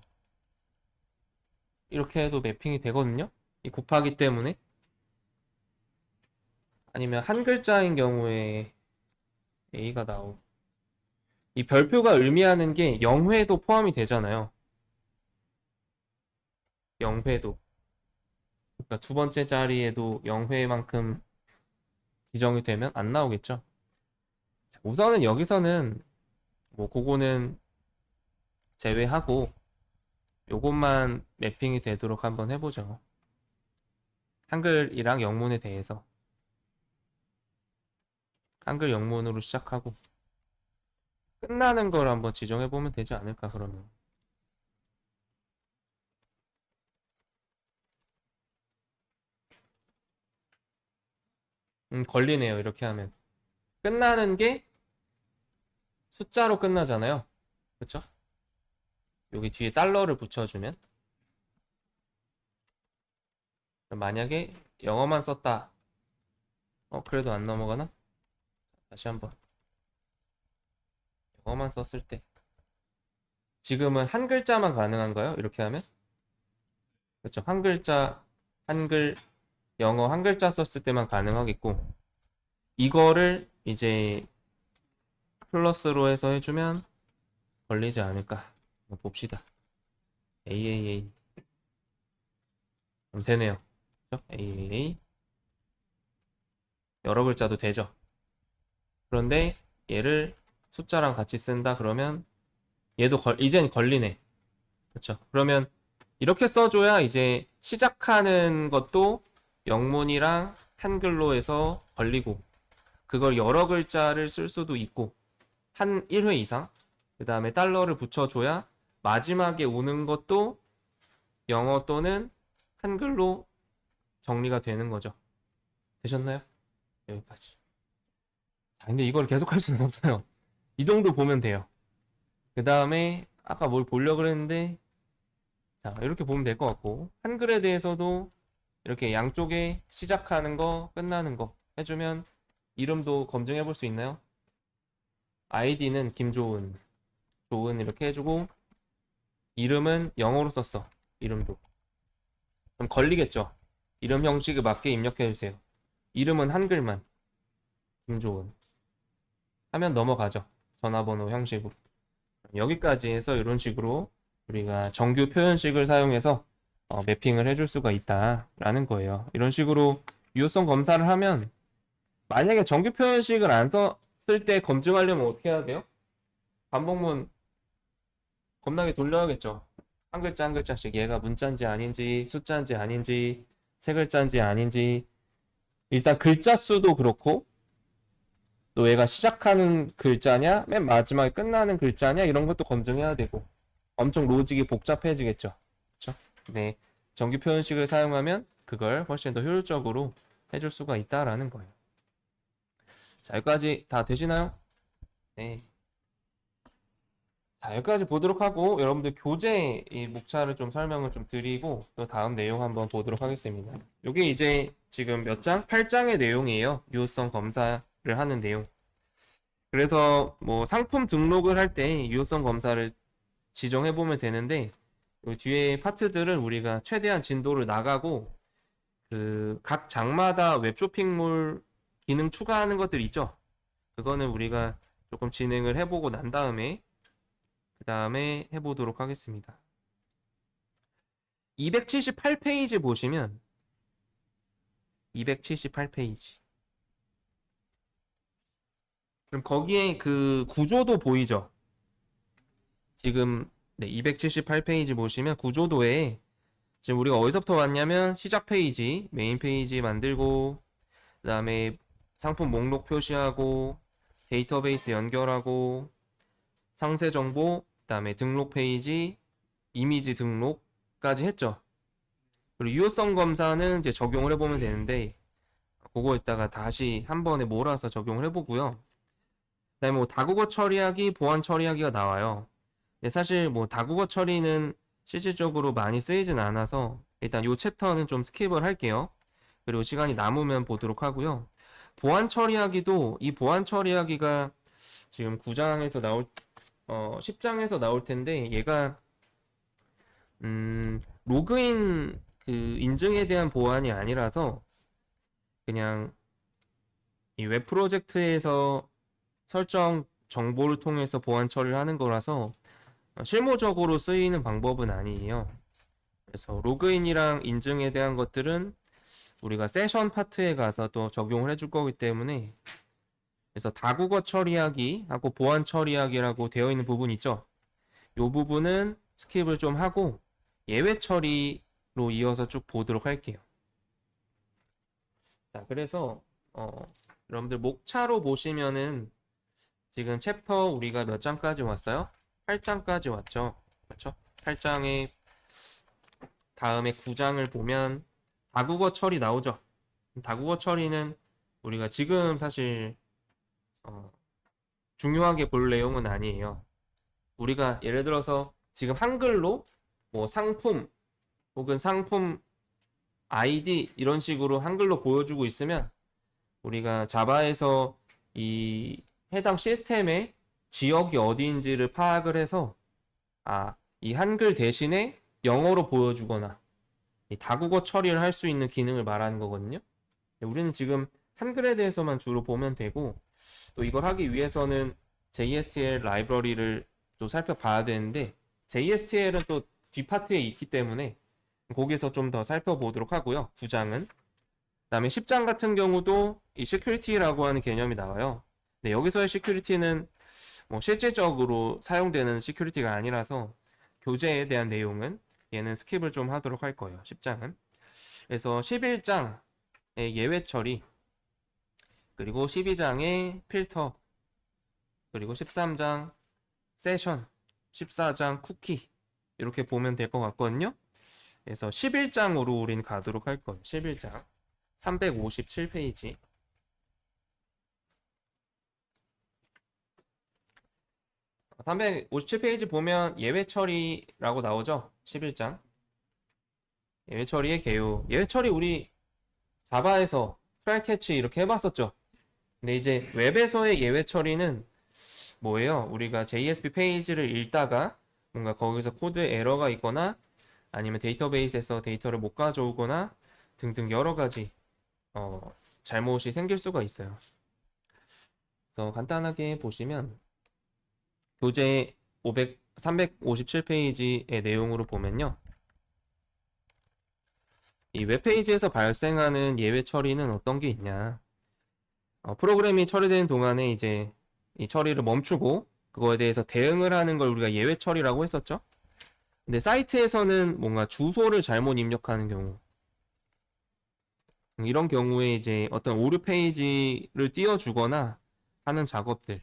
Speaker 1: 이렇게 해도 매핑이 되거든요. 이 곱하기 때문에. 아니면 한 글자인 경우에 A가 나오고 이 별표가 의미하는 게 0회도 포함이 되잖아요. 0회도. 그러니까 두 번째 자리에도 0회만큼 지정이 되면 안 나오겠죠. 우선은 여기서는 뭐 그거는 제외하고 요것만 매핑이 되도록 한번 해보죠. 한글이랑 영문에 대해서 한글 영문으로 시작하고 끝나는 걸 한번 지정해 보면 되지 않을까 그러면. 걸리네요. 이렇게 하면 끝나는 게 숫자로 끝나잖아요. 그쵸? 여기 뒤에 달러를 붙여주면 만약에 영어만 썼다. 그래도 안 넘어가나? 다시 한번. 영어만 썼을 때 지금은 한 글자만 가능한가요? 이렇게 하면? 그렇죠. 한 글자, 한글, 영어 한 글자 썼을 때만 가능하겠고 이거를 이제 플러스로 해서 해주면 걸리지 않을까. 한번 봅시다. AAA 그럼 되네요. 그렇죠? AAA 여러 글자도 되죠. 그런데 얘를 숫자랑 같이 쓴다 그러면 얘도 이젠 걸리네. 그렇죠. 그러면 이렇게 써줘야 이제 시작하는 것도 영문이랑 한글로 해서 걸리고 그걸 여러 글자를 쓸 수도 있고 한 1회 이상 그 다음에 달러를 붙여줘야 마지막에 오는 것도 영어 또는 한글로 정리가 되는 거죠. 되셨나요? 여기까지. 자, 근데 이걸 계속 할 수는 없어요. 이 정도 보면 돼요. 그 다음에 아까 뭘 보려고 그랬는데 자 이렇게 보면 될 것 같고 한글에 대해서도 이렇게 양쪽에 시작하는 거 끝나는 거 해주면 이름도 검증해 볼 수 있나요? 아이디는 김조은 조은 이렇게 해주고 이름은 영어로 썼어. 이름도 그럼 걸리겠죠. 이름 형식에 맞게 입력해 주세요. 이름은 한글만 김조은 하면 넘어가죠. 전화번호 형식으로. 여기까지 해서 이런 식으로 우리가 정규 표현식을 사용해서 매핑을 해줄 수가 있다라는 거예요. 이런 식으로 유효성 검사를 하면 만약에 정규 표현식을 안 썼을 때 검증하려면 어떻게 해야 돼요? 반복문 겁나게 돌려야겠죠. 한 글자 한 글자씩 얘가 문자인지 아닌지 숫자인지 아닌지 세 글자인지 아닌지 일단 글자 수도 그렇고 또 얘가 시작하는 글자냐 맨 마지막에 끝나는 글자냐 이런 것도 검증해야 되고 엄청 로직이 복잡해지겠죠. 그렇죠? 네, 정규 표현식을 사용하면 그걸 훨씬 더 효율적으로 해줄 수가 있다라는 거예요. 자, 여기까지 다 되시나요? 네. 자, 여기까지 보도록 하고 여러분들 교재 이 목차를 좀 설명을 좀 드리고 또 다음 내용 한번 보도록 하겠습니다. 이게 이제 지금 몇 장? 8장의 내용이에요. 유효성 검사를 하는 내용. 그래서 뭐 상품 등록을 할 때 유효성 검사를 지정해 보면 되는데 요 뒤에 파트들은 우리가 최대한 진도를 나가고 그 각 장마다 웹쇼핑몰 기능 추가하는 것들 있죠. 그거는 우리가 조금 진행을 해보고 난 다음에 그 다음에 해보도록 하겠습니다. 278페이지 보시면 278페이지 그럼 거기에 그 구조도 보이죠? 지금 네, 278페이지 보시면 구조도에 지금 우리가 어디서부터 왔냐면 시작 페이지, 메인 페이지 만들고 그 다음에 상품 목록 표시하고 데이터베이스 연결하고 상세 정보, 그 다음에 등록 페이지, 이미지 등록까지 했죠. 그리고 유효성 검사는 이제 적용을 해보면 되는데 그거 이따가 다시 한 번에 몰아서 적용을 해보고요. 그 다음에 뭐 다국어 처리하기, 보안 처리하기가 나와요. 근데 사실 뭐 다국어 처리는 실질적으로 많이 쓰이진 않아서 일단 이 챕터는 좀 스킵을 할게요. 그리고 시간이 남으면 보도록 하고요. 보안 처리하기도 이 보안 처리하기가 지금 9장에서 나올 10장에서 나올 텐데 얘가 로그인 그 인증에 대한 보안이 아니라서 그냥 이 웹 프로젝트에서 설정 정보를 통해서 보안 처리를 하는 거라서 실무적으로 쓰이는 방법은 아니에요. 그래서 로그인이랑 인증에 대한 것들은 우리가 세션 파트에 가서 또 적용을 해줄 거기 때문에 그래서 다국어 처리하기 하고 보안 처리하기라고 되어 있는 부분 있죠. 이 부분은 스킵을 좀 하고 예외 처리로 이어서 쭉 보도록 할게요. 자, 그래서 여러분들 목차로 보시면은 지금 챕터 우리가 몇 장까지 왔어요? 8장까지 왔죠. 그렇죠? 8장에 다음에 9장을 보면 다국어 처리 나오죠. 다국어 처리는 우리가 지금 사실 중요하게 볼 내용은 아니에요. 우리가 예를 들어서 지금 한글로 뭐 상품 혹은 상품 아이디 이런 식으로 한글로 보여주고 있으면 우리가 자바에서 이 해당 시스템의 지역이 어디인지를 파악을 해서 이 한글 대신에 영어로 보여주거나 이 다국어 처리를 할 수 있는 기능을 말하는 거거든요. 우리는 지금 한글에 대해서만 주로 보면 되고 또 이걸 하기 위해서는 JSTL 라이브러리를 또 살펴봐야 되는데 JSTL은 또 뒷파트에 있기 때문에 거기서 좀 더 살펴보도록 하고요. 9장은. 그 다음에 10장 같은 경우도 이 시큐리티라고 하는 개념이 나와요. 네, 여기서의 시큐리티는 뭐 실제적으로 사용되는 시큐리티가 아니라서 교재에 대한 내용은 얘는 스킵을 좀 하도록 할 거예요. 10장은. 그래서 11장의 예외 처리, 그리고 12장의 필터, 그리고 13장 세션, 14장 쿠키 이렇게 보면 될 것 같거든요. 그래서 11장으로 우린 가도록 할 거예요. 11장 357페이지 357페이지 보면 예외 처리라고 나오죠. 11장 예외 처리의 개요. 예외 처리 우리 자바에서 트라이 캐치 이렇게 해봤었죠. 근데 이제 웹에서의 예외 처리는 뭐예요? 우리가 JSP 페이지를 읽다가 뭔가 거기서 코드 에러가 있거나 아니면 데이터베이스에서 데이터를 못 가져오거나 등등 여러 가지 잘못이 생길 수가 있어요. 그래서 간단하게 보시면 교재 357페이지의 내용으로 보면요. 이 웹페이지에서 발생하는 예외 처리는 어떤 게 있냐. 프로그램이 처리되는 동안에 이제 이 처리를 멈추고 그거에 대해서 대응을 하는 걸 우리가 예외 처리라고 했었죠. 근데 사이트에서는 뭔가 주소를 잘못 입력하는 경우 이런 경우에 이제 어떤 오류 페이지를 띄워주거나 하는 작업들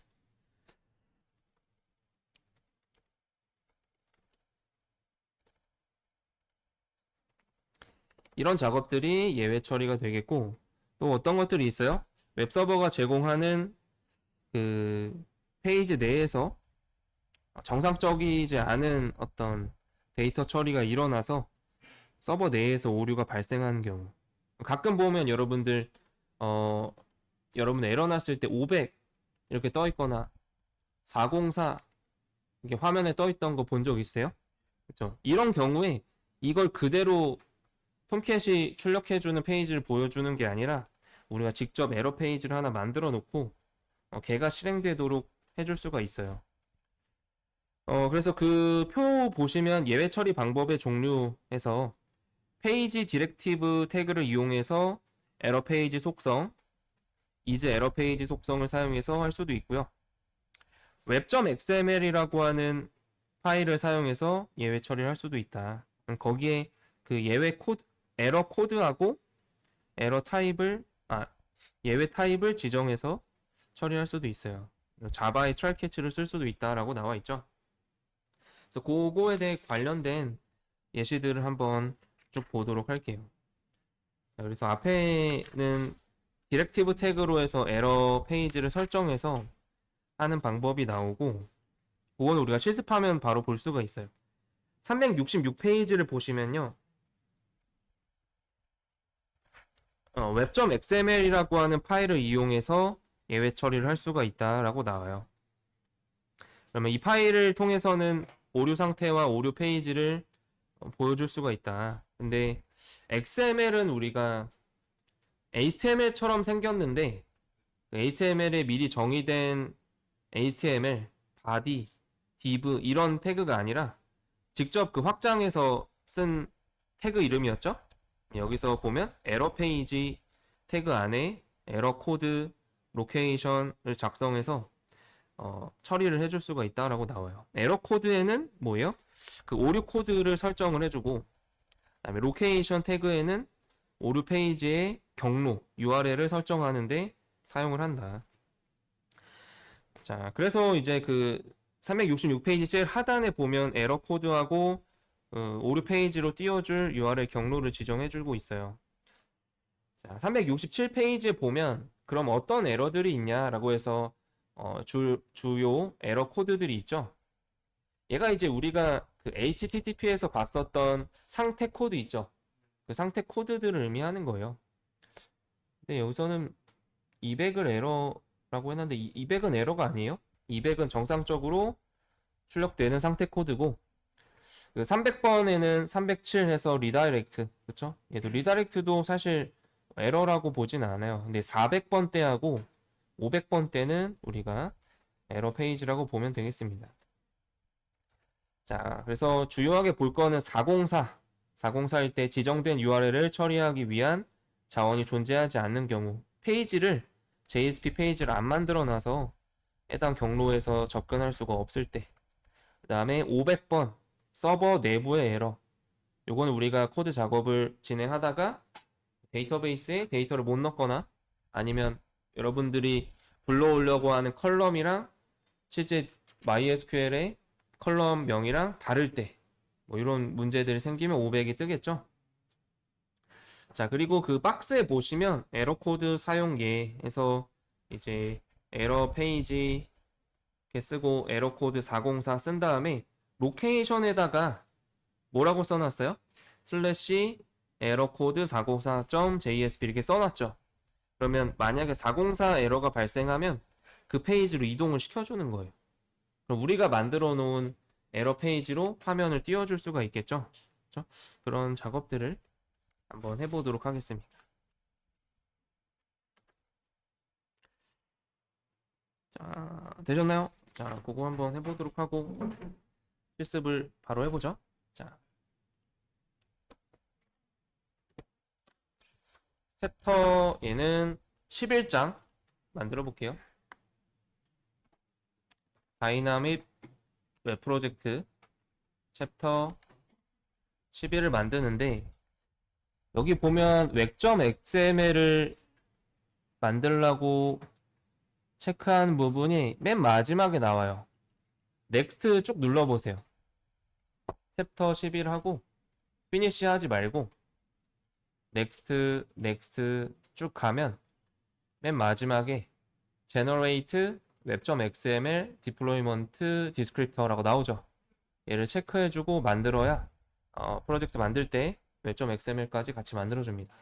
Speaker 1: 이런 작업들이 예외 처리가 되겠고 또 어떤 것들이 있어요? 웹서버가 제공하는 그 페이지 내에서 정상적이지 않은 어떤 데이터 처리가 일어나서 서버 내에서 오류가 발생하는 경우. 가끔 보면 여러분들 여러분 에러 났을 때 500 이렇게 떠 있거나 404 이렇게 화면에 떠 있던 거 본 적 있어요? 그렇죠? 이런 경우에 이걸 그대로 톰캣이 출력해주는 페이지를 보여주는 게 아니라 우리가 직접 에러 페이지를 하나 만들어 놓고 걔가 실행되도록 해줄 수가 있어요. 그래서 그 표 보시면 예외 처리 방법의 종류에서 페이지 디렉티브 태그를 이용해서 에러 페이지 속성, 이제 에러 페이지 속성을 사용해서 할 수도 있고요. web.xml이라고 하는 파일을 사용해서 예외 처리를 할 수도 있다. 거기에 그 예외 코드, 에러 코드하고 에러 타입을, 예외 타입을 지정해서 처리할 수도 있어요. 자바의 트라이 캐치를 쓸 수도 있다라고 나와 있죠. 그래서 그거에 대해 관련된 예시들을 한번 쭉 보도록 할게요. 자, 그래서 앞에는 디렉티브 태그로 해서 에러 페이지를 설정해서 하는 방법이 나오고, 그건 우리가 실습하면 바로 볼 수가 있어요. 366페이지를 보시면요, web.xml이라고 하는 파일을 이용해서 예외 처리를 할 수가 있다라고 나와요. 그러면 이 파일을 통해서는 오류 상태와 오류 페이지를 보여줄 수가 있다. 근데 XML은 우리가 HTML처럼 생겼는데 HTML에 미리 정의된 HTML, body, div 이런 태그가 아니라 직접 그 확장해서 쓴 태그 이름이었죠? 여기서 보면 에러 페이지 태그 안에 에러 코드, 로케이션을 작성해서 처리를 해줄 수가 있다라고 나와요. 에러 코드에는 뭐예요? 그 오류 코드를 설정을 해주고, 그다음에 로케이션 태그에는 오류 페이지의 경로, URL을 설정하는데 사용을 한다. 자, 그래서 이제 그 366페이지 제일 하단에 보면 에러 코드하고 오류 페이지로 띄워줄 URL 경로를 지정해주고 있어요. 자, 367페이지에 보면 그럼 어떤 에러들이 있냐라고 해서 주요 에러 코드들이 있죠. 얘가 이제 우리가 그 HTTP에서 봤었던 상태 코드 있죠. 그 상태 코드들을 의미하는 거예요. 근데 여기서는 200을 에러라고 했는데 200은 에러가 아니에요. 200은 정상적으로 출력되는 상태 코드고, 그 300번에는 307 해서 리다이렉트, 그쵸? 얘도 리다이렉트도 사실 에러라고 보진 않아요. 근데 400번 때하고 500번 때는 우리가 에러 페이지라고 보면 되겠습니다. 자, 그래서 주요하게 볼 거는 404일 때 지정된 URL을 처리하기 위한 자원이 존재하지 않는 경우, 페이지를 JSP 페이지를 안 만들어 놔서 해당 경로에서 접근할 수가 없을 때, 그 다음에 500번 서버 내부의 에러, 요건 우리가 코드 작업을 진행하다가 데이터베이스에 데이터를 못 넣거나 아니면 여러분들이 불러오려고 하는 컬럼이랑 실제 MySQL의 컬럼명이랑 다를 때, 뭐 이런 문제들이 생기면 500이 뜨겠죠. 자, 그리고 그 박스에 보시면 에러 코드 사용예에서 이제 에러 페이지 이렇게 쓰고 에러 코드 404 쓴 다음에 로케이션에다가 뭐라고 써놨어요? 슬래시 에러 코드 404.jsp 이렇게 써놨죠. 그러면 만약에 404 에러가 발생하면 그 페이지로 이동을 시켜주는 거예요. 그럼 우리가 만들어 놓은 에러 페이지로 화면을 띄워줄 수가 있겠죠. 그렇죠? 그런 작업들을 한번 해보도록 하겠습니다. 자, 되셨나요? 자, 그거 한번 해보도록 하고 실습을 바로 해보죠. 자, 챕터 얘는 11장 만들어 볼게요. 다이나믹 웹 프로젝트 챕터 11을 만드는데, 여기 보면 web.xml을 만들라고 체크한 부분이 맨 마지막에 나와요. 넥스트 쭉 눌러보세요. 챕터 11 하고 피니시 하지 말고 넥스트 쭉 가면 맨 마지막에 generate web.xml deployment descriptor라고 나오죠. 얘를 체크해주고 만들어야 프로젝트 만들 때 web.xml까지 같이 만들어줍니다.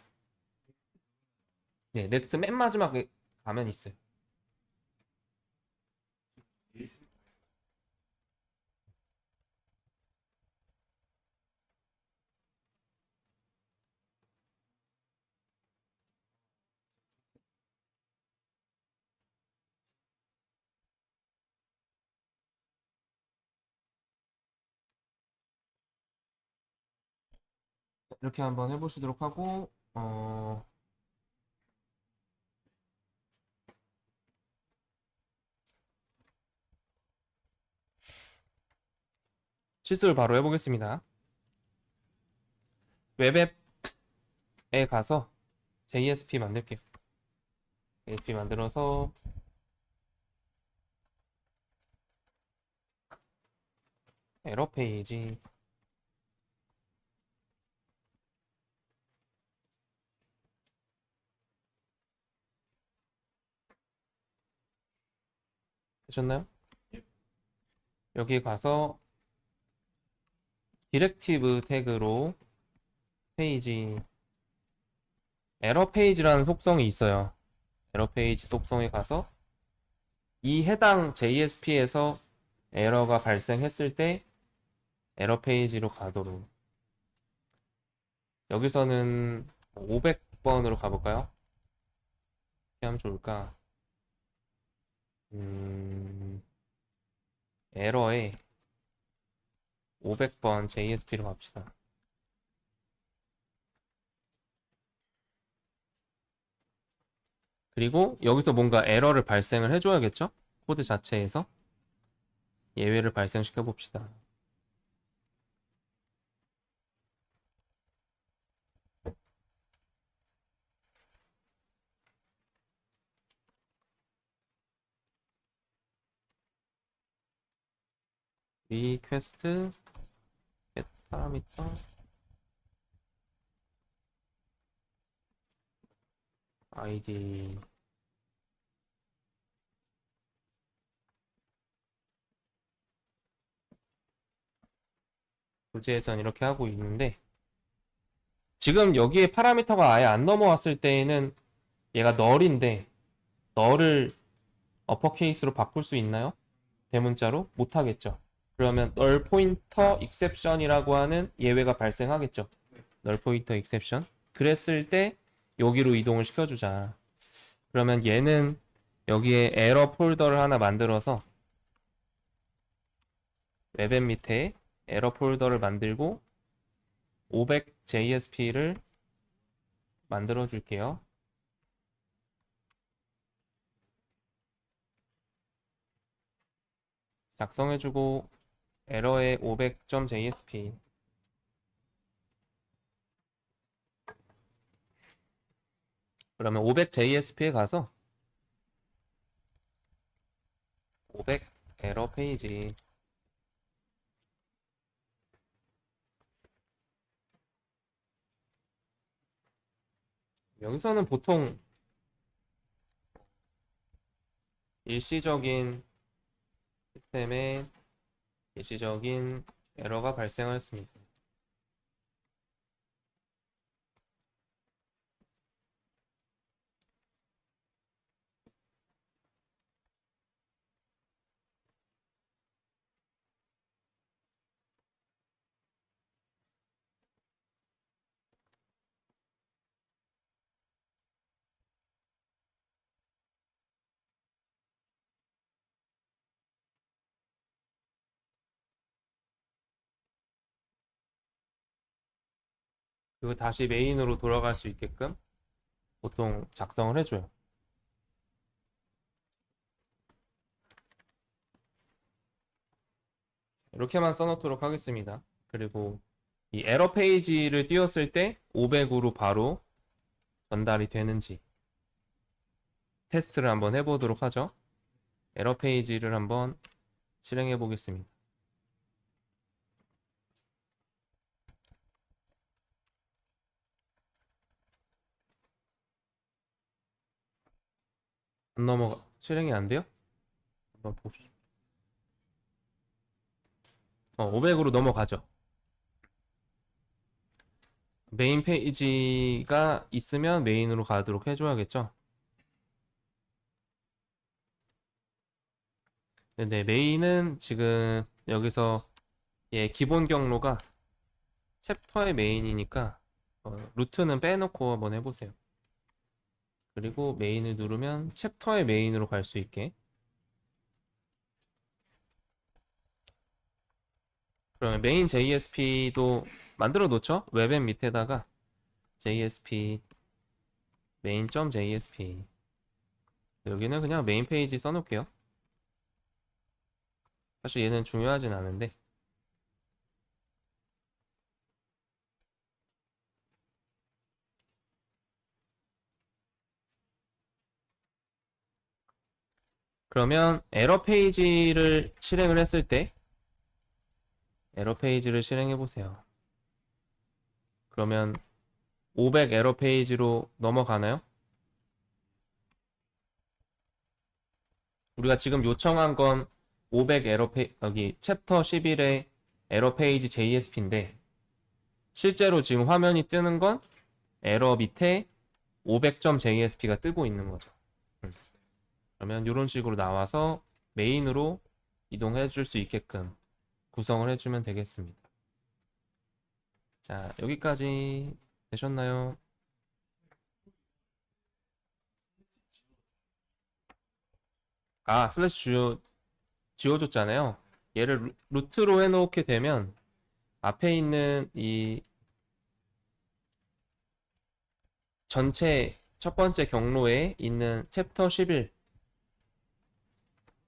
Speaker 1: 네, 넥스 맨 마지막에 가면 있어요. 이렇게 한번 해보시도록 하고 실습을 바로 해보겠습니다. 웹앱에 가서 JSP 만들게요. JSP 만들어서 에러 페이지 되셨나요? 여기 가서 디렉티브 태그로 페이지 에러 페이지라는 속성이 있어요. 에러 페이지 속성에 가서 이 해당 JSP에서 에러가 발생했을 때 에러 페이지로 가도록. 여기서는 500번으로 가볼까요? 어떻게 하면 좋을까? 에러에 500번 JSP로 갑시다. 그리고 여기서 뭔가 에러를 발생을 해줘야겠죠? 코드 자체에서 예외를 발생시켜 봅시다. request get parameter id 교재에선 이렇게 하고 있는데 지금 여기에 파라미터가 아예 안 넘어왔을 때에는 얘가 널인데 널을 어퍼케이스로 바꿀 수 있나요? 대문자로? 못하겠죠. 그러면 널 포인터 익셉션이라고 하는 예외가 발생하겠죠. 널 포인터 익셉션. 그랬을 때 여기로 이동을 시켜주자. 그러면 얘는 여기에 에러 폴더를 하나 만들어서 웹앱 밑에 에러 폴더를 만들고 500JSP를 만들어 줄게요. 작성해주고 에러의 500.jsp 그러면 500JSP에 가서 500 에러 페이지 여기서는 보통 일시적인 시스템에 일시적인 에러가 발생하였습니다. 그리고 다시 메인으로 돌아갈 수 있게끔 보통 작성을 해줘요. 이렇게만 써놓도록 하겠습니다. 그리고 이 에러 페이지를 띄웠을 때 500으로 바로 전달이 되는지 테스트를 한번 해보도록 하죠. 에러 페이지를 한번 실행해 보겠습니다. 안 넘어가, 실행이 안 돼요? 봅시다. 500으로 넘어가죠. 메인 페이지가 있으면 메인으로 가도록 해줘야겠죠. 네, 메인은 지금 여기서 기본 경로가 챕터의 메인이니까 루트는 빼놓고 한번 해보세요. 그리고 메인을 누르면 챕터의 메인으로 갈 수 있게. 그러면 메인 JSP도 만들어 놓죠? 웹앱 밑에다가 JSP main.jsp 여기는 그냥 메인 페이지 써놓을게요. 사실 얘는 중요하진 않은데. 그러면 에러 페이지를 실행을 했을 때 에러 페이지를 실행해 보세요. 그러면 500 에러 페이지로 넘어가나요? 우리가 지금 요청한 건 500 에러 페이지, 여기 챕터 11의 에러 페이지 JSP인데 실제로 지금 화면이 뜨는 건 에러 밑에 500.jsp가 뜨고 있는 거죠. 그러면 이런 식으로 나와서 메인으로 이동해 줄 수 있게끔 구성을 해주면 되겠습니다. 자, 여기까지 되셨나요? 슬래시 지워줬잖아요. 얘를 루트로 해놓게 되면 앞에 있는 이 전체 첫 번째 경로에 있는 챕터 11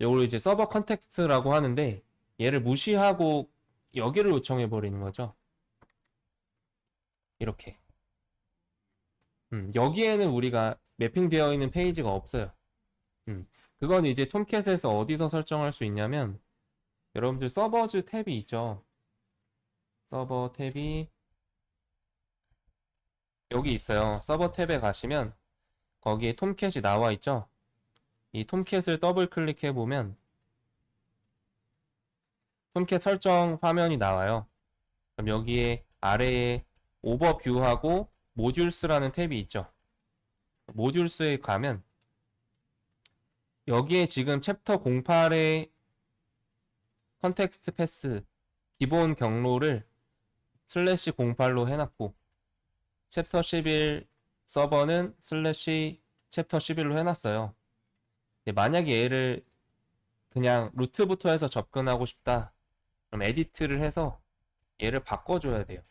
Speaker 1: 요걸 이제 서버 컨텍스트라고 하는데 얘를 무시하고 여기를 요청해 버리는 거죠. 이렇게. 여기에는 우리가 매핑되어 있는 페이지가 없어요. 그건 이제 톰캣에서 어디서 설정할 수 있냐면 여러분들 서버즈 탭이 있죠. 서버 탭이 여기 있어요. 서버 탭에 가시면 거기에 톰캣이 나와 있죠. 이 톰캣을 더블 클릭해 보면 톰캣 설정 화면이 나와요. 그럼 여기에 아래에 오버뷰하고 모듈스라는 탭이 있죠. 모듈스에 가면 여기에 지금 챕터 08의 컨텍스트 패스 기본 경로를 슬래시 08로 해놨고 챕터 11 서버는 슬래시 챕터 11로 해놨어요. 만약에 얘를 그냥 루트부터 해서 접근하고 싶다. 그럼 에디트를 해서 얘를 바꿔줘야 돼요.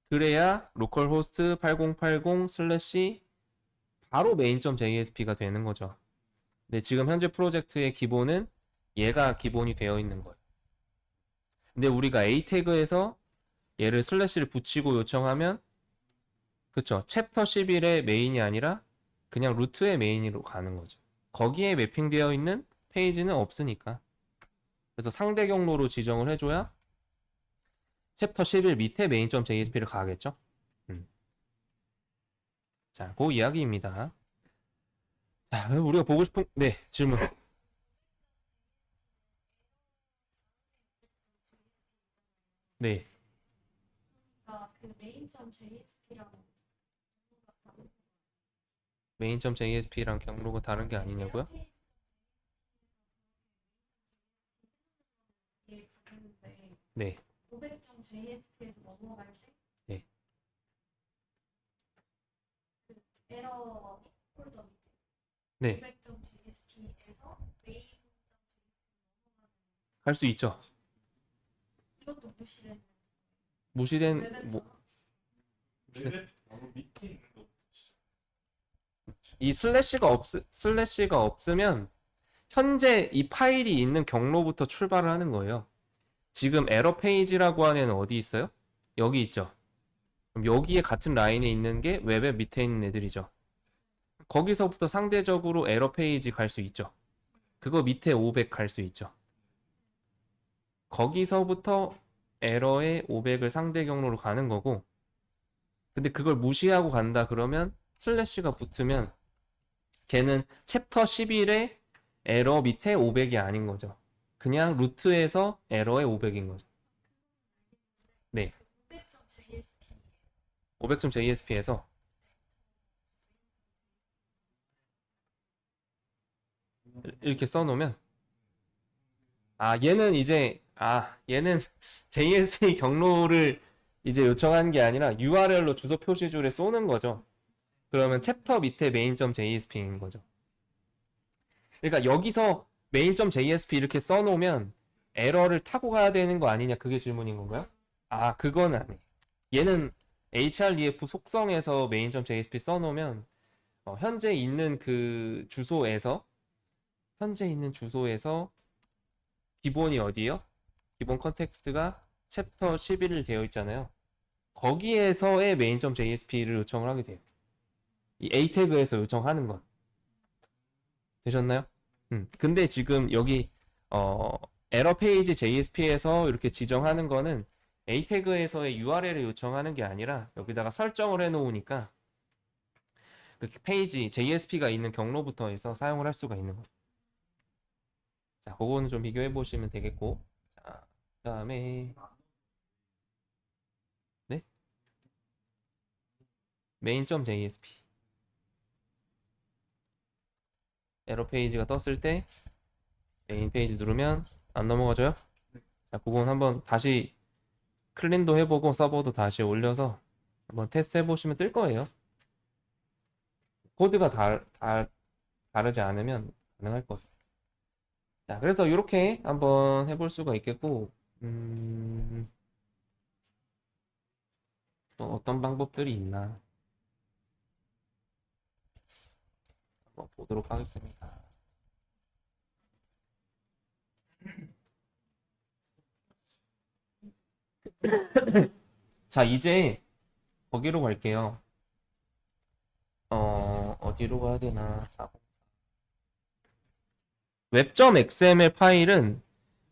Speaker 1: 그래야 로컬호스트 8080 슬래시 바로 main.jsp가 되는 거죠. 근데 지금 현재 프로젝트의 기본은 얘가 기본이 되어 있는 거예요. 근데 우리가 A 태그에서 얘를 슬래시를 붙이고 요청하면 그쵸, 챕터 11의 메인이 아니라 그냥 루트의 메인으로 가는 거죠. 거기에 매핑되어 있는 페이지는 없으니까. 그래서 상대 경로로 지정을 해줘야 챕터 11 밑에 main.jsp를 가겠죠. 자, 그 이야기입니다. 자, 우리가 보고 싶은 질문. 네.
Speaker 3: 그러니까 그 main.jsp랑
Speaker 1: main.jsp랑 경로가 다른 게 아니냐고요? 네.
Speaker 3: 500.jsp에서 넘어갈 때
Speaker 1: 네.
Speaker 3: 그 에러 폴더 밑에
Speaker 1: 네.
Speaker 3: 500.jsp에서 main.jsp로 넘어가는
Speaker 1: 갈 수 있죠.
Speaker 3: 이것도 무시되는
Speaker 1: 무시된
Speaker 3: 웹앱처럼
Speaker 4: 웹앱 바로 밑에 있는 거
Speaker 1: 이 슬래시가 없으면 현재 이 파일이 있는 경로부터 출발을 하는 거예요. 지금 에러 페이지라고 하는 애는 어디 있어요? 여기 있죠. 그럼 여기에 같은 라인에 있는 게 웹앱 밑에 있는 애들이죠. 거기서부터 상대적으로 에러 페이지 갈 수 있죠. 그거 밑에 500 갈 수 있죠. 거기서부터 에러의 500을 상대 경로로 가는 거고, 근데 그걸 무시하고 간다 그러면 슬래시가 붙으면 걔는 챕터 11의 에러 밑에 500이 아닌 거죠. 그냥 루트에서 에러의 500인 거죠. 네.
Speaker 3: 500.jsp
Speaker 1: 500.jsp에서 이렇게 써놓으면 얘는 JSP 경로를 이제 요청한 게 아니라 URL로 주소 표시줄에 쏘는 거죠. 그러면 챕터 밑에 main.jsp인 거죠. 그러니까 여기서 main.jsp 이렇게 써놓으면 에러를 타고 가야 되는 거 아니냐, 그게 질문인 건가요? 그건 아니에요. 얘는 href 속성에서 main.jsp 써놓으면 현재 있는 주소에서 기본이 어디예요? 기본 컨텍스트가 챕터 11을 되어 있잖아요. 거기에서의 main.jsp를 요청을 하게 돼요. 이 a 태그에서 요청하는 건 되셨나요? 근데 지금 여기 에러 페이지 JSP에서 이렇게 지정하는 거는 a 태그에서의 URL을 요청하는 게 아니라 여기다가 설정을 해 놓으니까 그 페이지 JSP가 있는 경로부터 해서 사용을 할 수가 있는 거죠. 자, 그거는 좀 비교해 보시면 되겠고, 자, 그다음에 네? main.jsp 에러 페이지가 떴을 때 메인 페이지 누르면 안 넘어가져요? 자, 그건 한번 다시 클린도 해보고 서버도 다시 올려서 한번 테스트 해보시면 뜰 거예요. 코드가 다르지 않으면 가능할 거예요. 자, 그래서 이렇게 한번 해볼 수가 있겠고, 또 어떤 방법들이 있나 한번 보도록 하겠습니다. 자, 이제 거기로 갈게요. 어디로 가야 되나? 웹.xml 파일은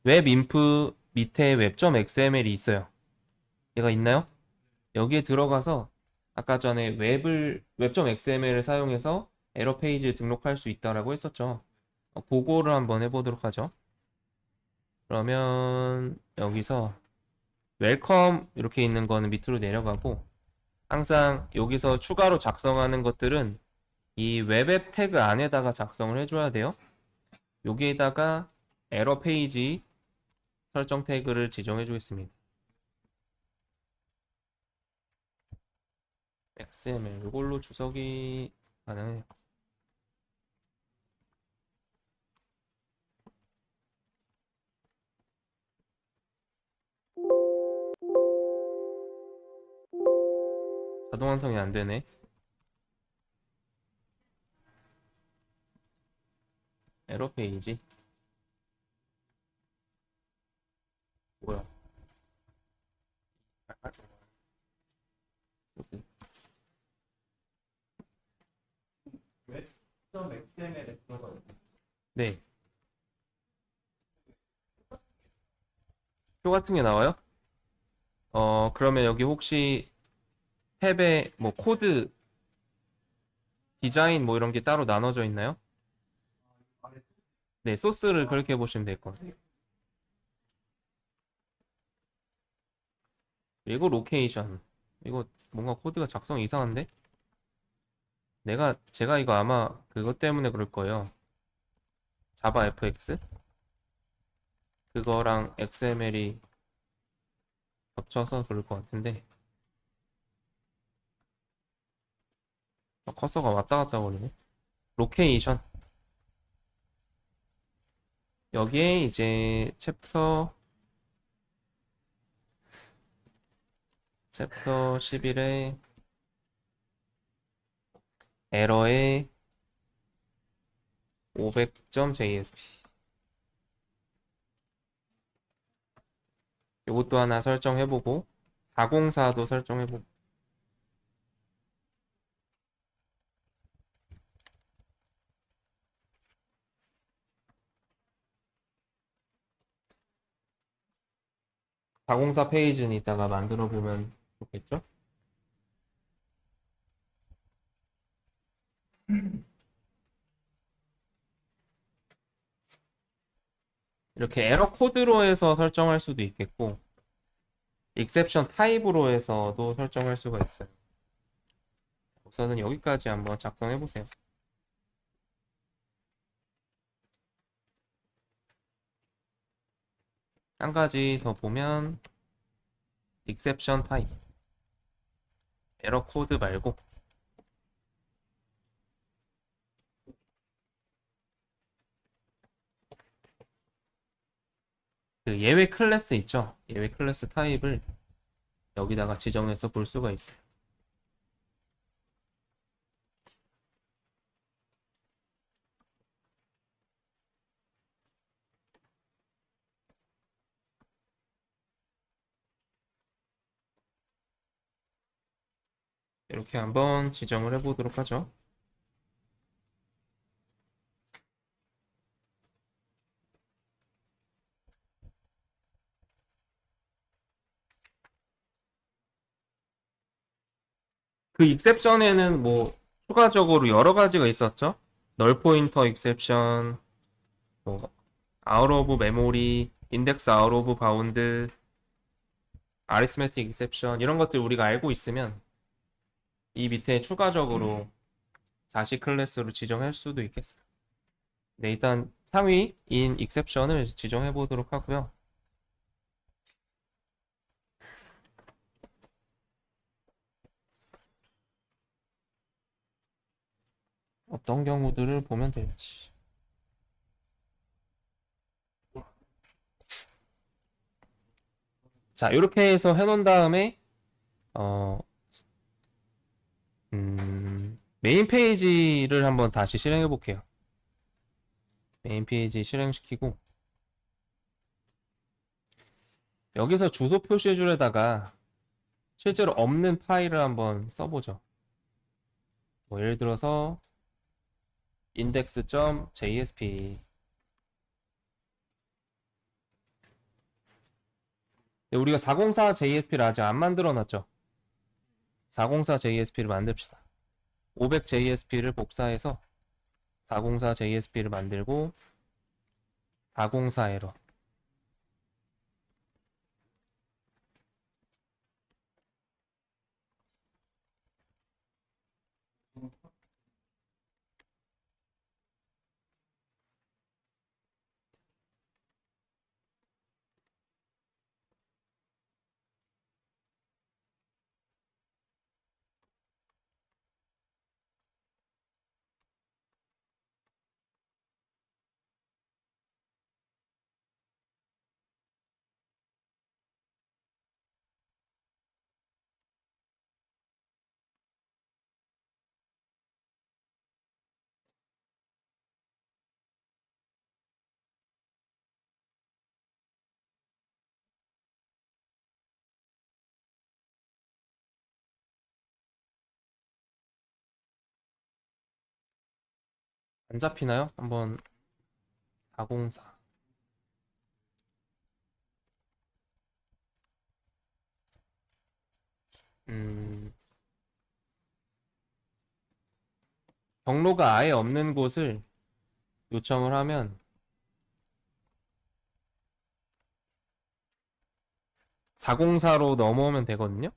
Speaker 1: 웹인프 밑에 웹.xml이 있어요. 얘가 있나요? 여기에 들어가서 아까 전에 웹.xml을 사용해서 에러 페이지에 등록할 수 있다라고 했었죠. 그거를 한번 해보도록 하죠. 그러면 여기서 웰컴 이렇게 있는 거는 밑으로 내려가고, 항상 여기서 추가로 작성하는 것들은 이 웹앱 태그 안에다가 작성을 해줘야 돼요. 여기에다가 에러 페이지 설정 태그를 지정해 주겠습니다. XML 이걸로 주석이 가능해요. 자동 완성이 안 되네. 에러 페이지 뭐야?
Speaker 2: 웹.xml에 들어가요.
Speaker 1: 네. 표 같은 게 나와요? 그러면 여기 혹시 탭에 뭐 코드, 디자인 뭐 이런 게 따로 나눠져 있나요? 네, 소스를 그렇게 보시면 될 것 같아요. 그리고 로케이션. 이거 뭔가 코드가 작성 이상한데? 제가 이거 아마 그것 때문에 그럴 거예요. 자바 fx? 그거랑 XML이 겹쳐서 그럴 것 같은데. 커서가 왔다 갔다 거리네. 로케이션. 여기에 이제 챕터 11에 에러의 500.jsp 이것도 하나 설정해보고 404도 설정해보고 (404) 페이지는 이따가 만들어 보면 좋겠죠? 이렇게 에러 코드로 해서 설정할 수도 있겠고 익셉션 타입으로 해서도 설정할 수가 있어요. 우선은 여기까지 한번 작성해 보세요. 한 가지 더 보면 익셉션 타입 에러 코드 말고 그 예외 클래스 있죠? 예외 클래스 타입을 여기다가 지정해서 볼 수가 있어요. 이렇게 한번 지정을 해보도록 하죠. 그 익셉션에는 뭐 추가적으로 여러 가지가 있었죠. 널 포인터 익셉션, 뭐 아웃 오브 메모리, 인덱스 아웃 오브 바운드, 아리스메틱 익셉션 이런 것들 우리가 알고 있으면 이 밑에 추가적으로 자식 클래스로 지정할 수도 있겠어요. 네, 일단 상위 인 익셉션을 지정해 보도록 하고요. 어떤 경우들을 보면 될지. 자, 이렇게 해서 해놓은 다음에 메인 페이지를 한번 다시 실행해 볼게요. 메인 페이지 실행시키고 여기서 주소 표시줄에다가 실제로 없는 파일을 한번 써보죠. 뭐 예를 들어서 index.jsp 우리가 404 JSP를 아직 안 만들어 놨죠. 404 JSP를 만듭시다. 500 JSP를 복사해서 404 JSP를 만들고 404 에러 안 잡히나요? 한번 404 경로가 아예 없는 곳을 요청을 하면 404로 넘어오면 되거든요.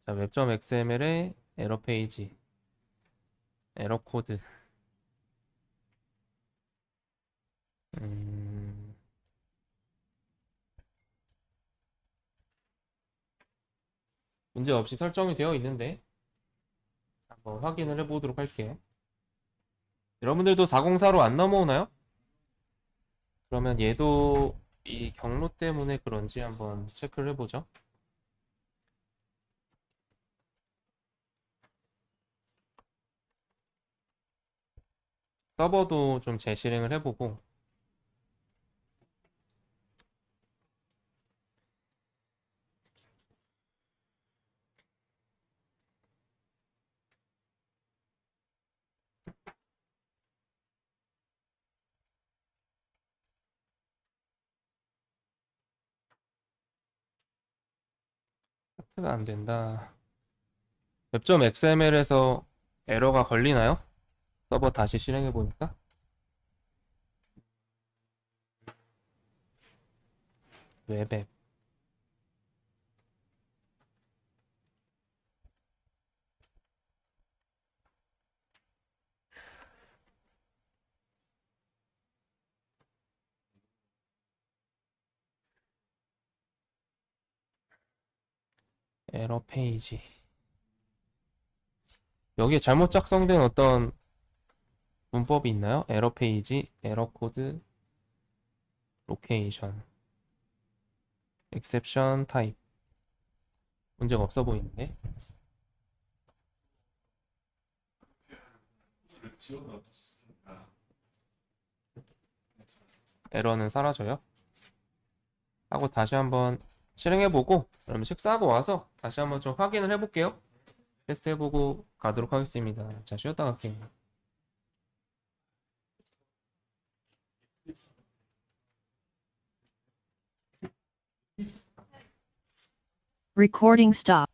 Speaker 1: 자, 웹.xml에 에러 페이지, 에러 코드. 문제 없이 설정이 되어 있는데 한번 확인을 해보도록 할게요. 여러분들도 404로 안 넘어오나요? 그러면 얘도 이 경로 때문에 그런지 한번 체크를 해보죠. 서버도 좀 재실행을 해보고 스타트가 안 된다. 웹.xml에서 에러가 걸리나요? 서버 다시 실행해 보니까 웹앱. 에러 페이지. 여기에 잘못 작성된 어떤 문법이 있나요? 에러 페이지, 에러 코드, 로케이션, exception 타입. 문제가 없어 보이는데? 에러는 사라져요? 하고 다시 한번 실행해보고, 그러면 식사하고 와서 다시 한번 좀 확인을 해볼게요. 테스트 해보고 가도록 하겠습니다. 자, 쉬었다 갈게요.
Speaker 5: Recording stop.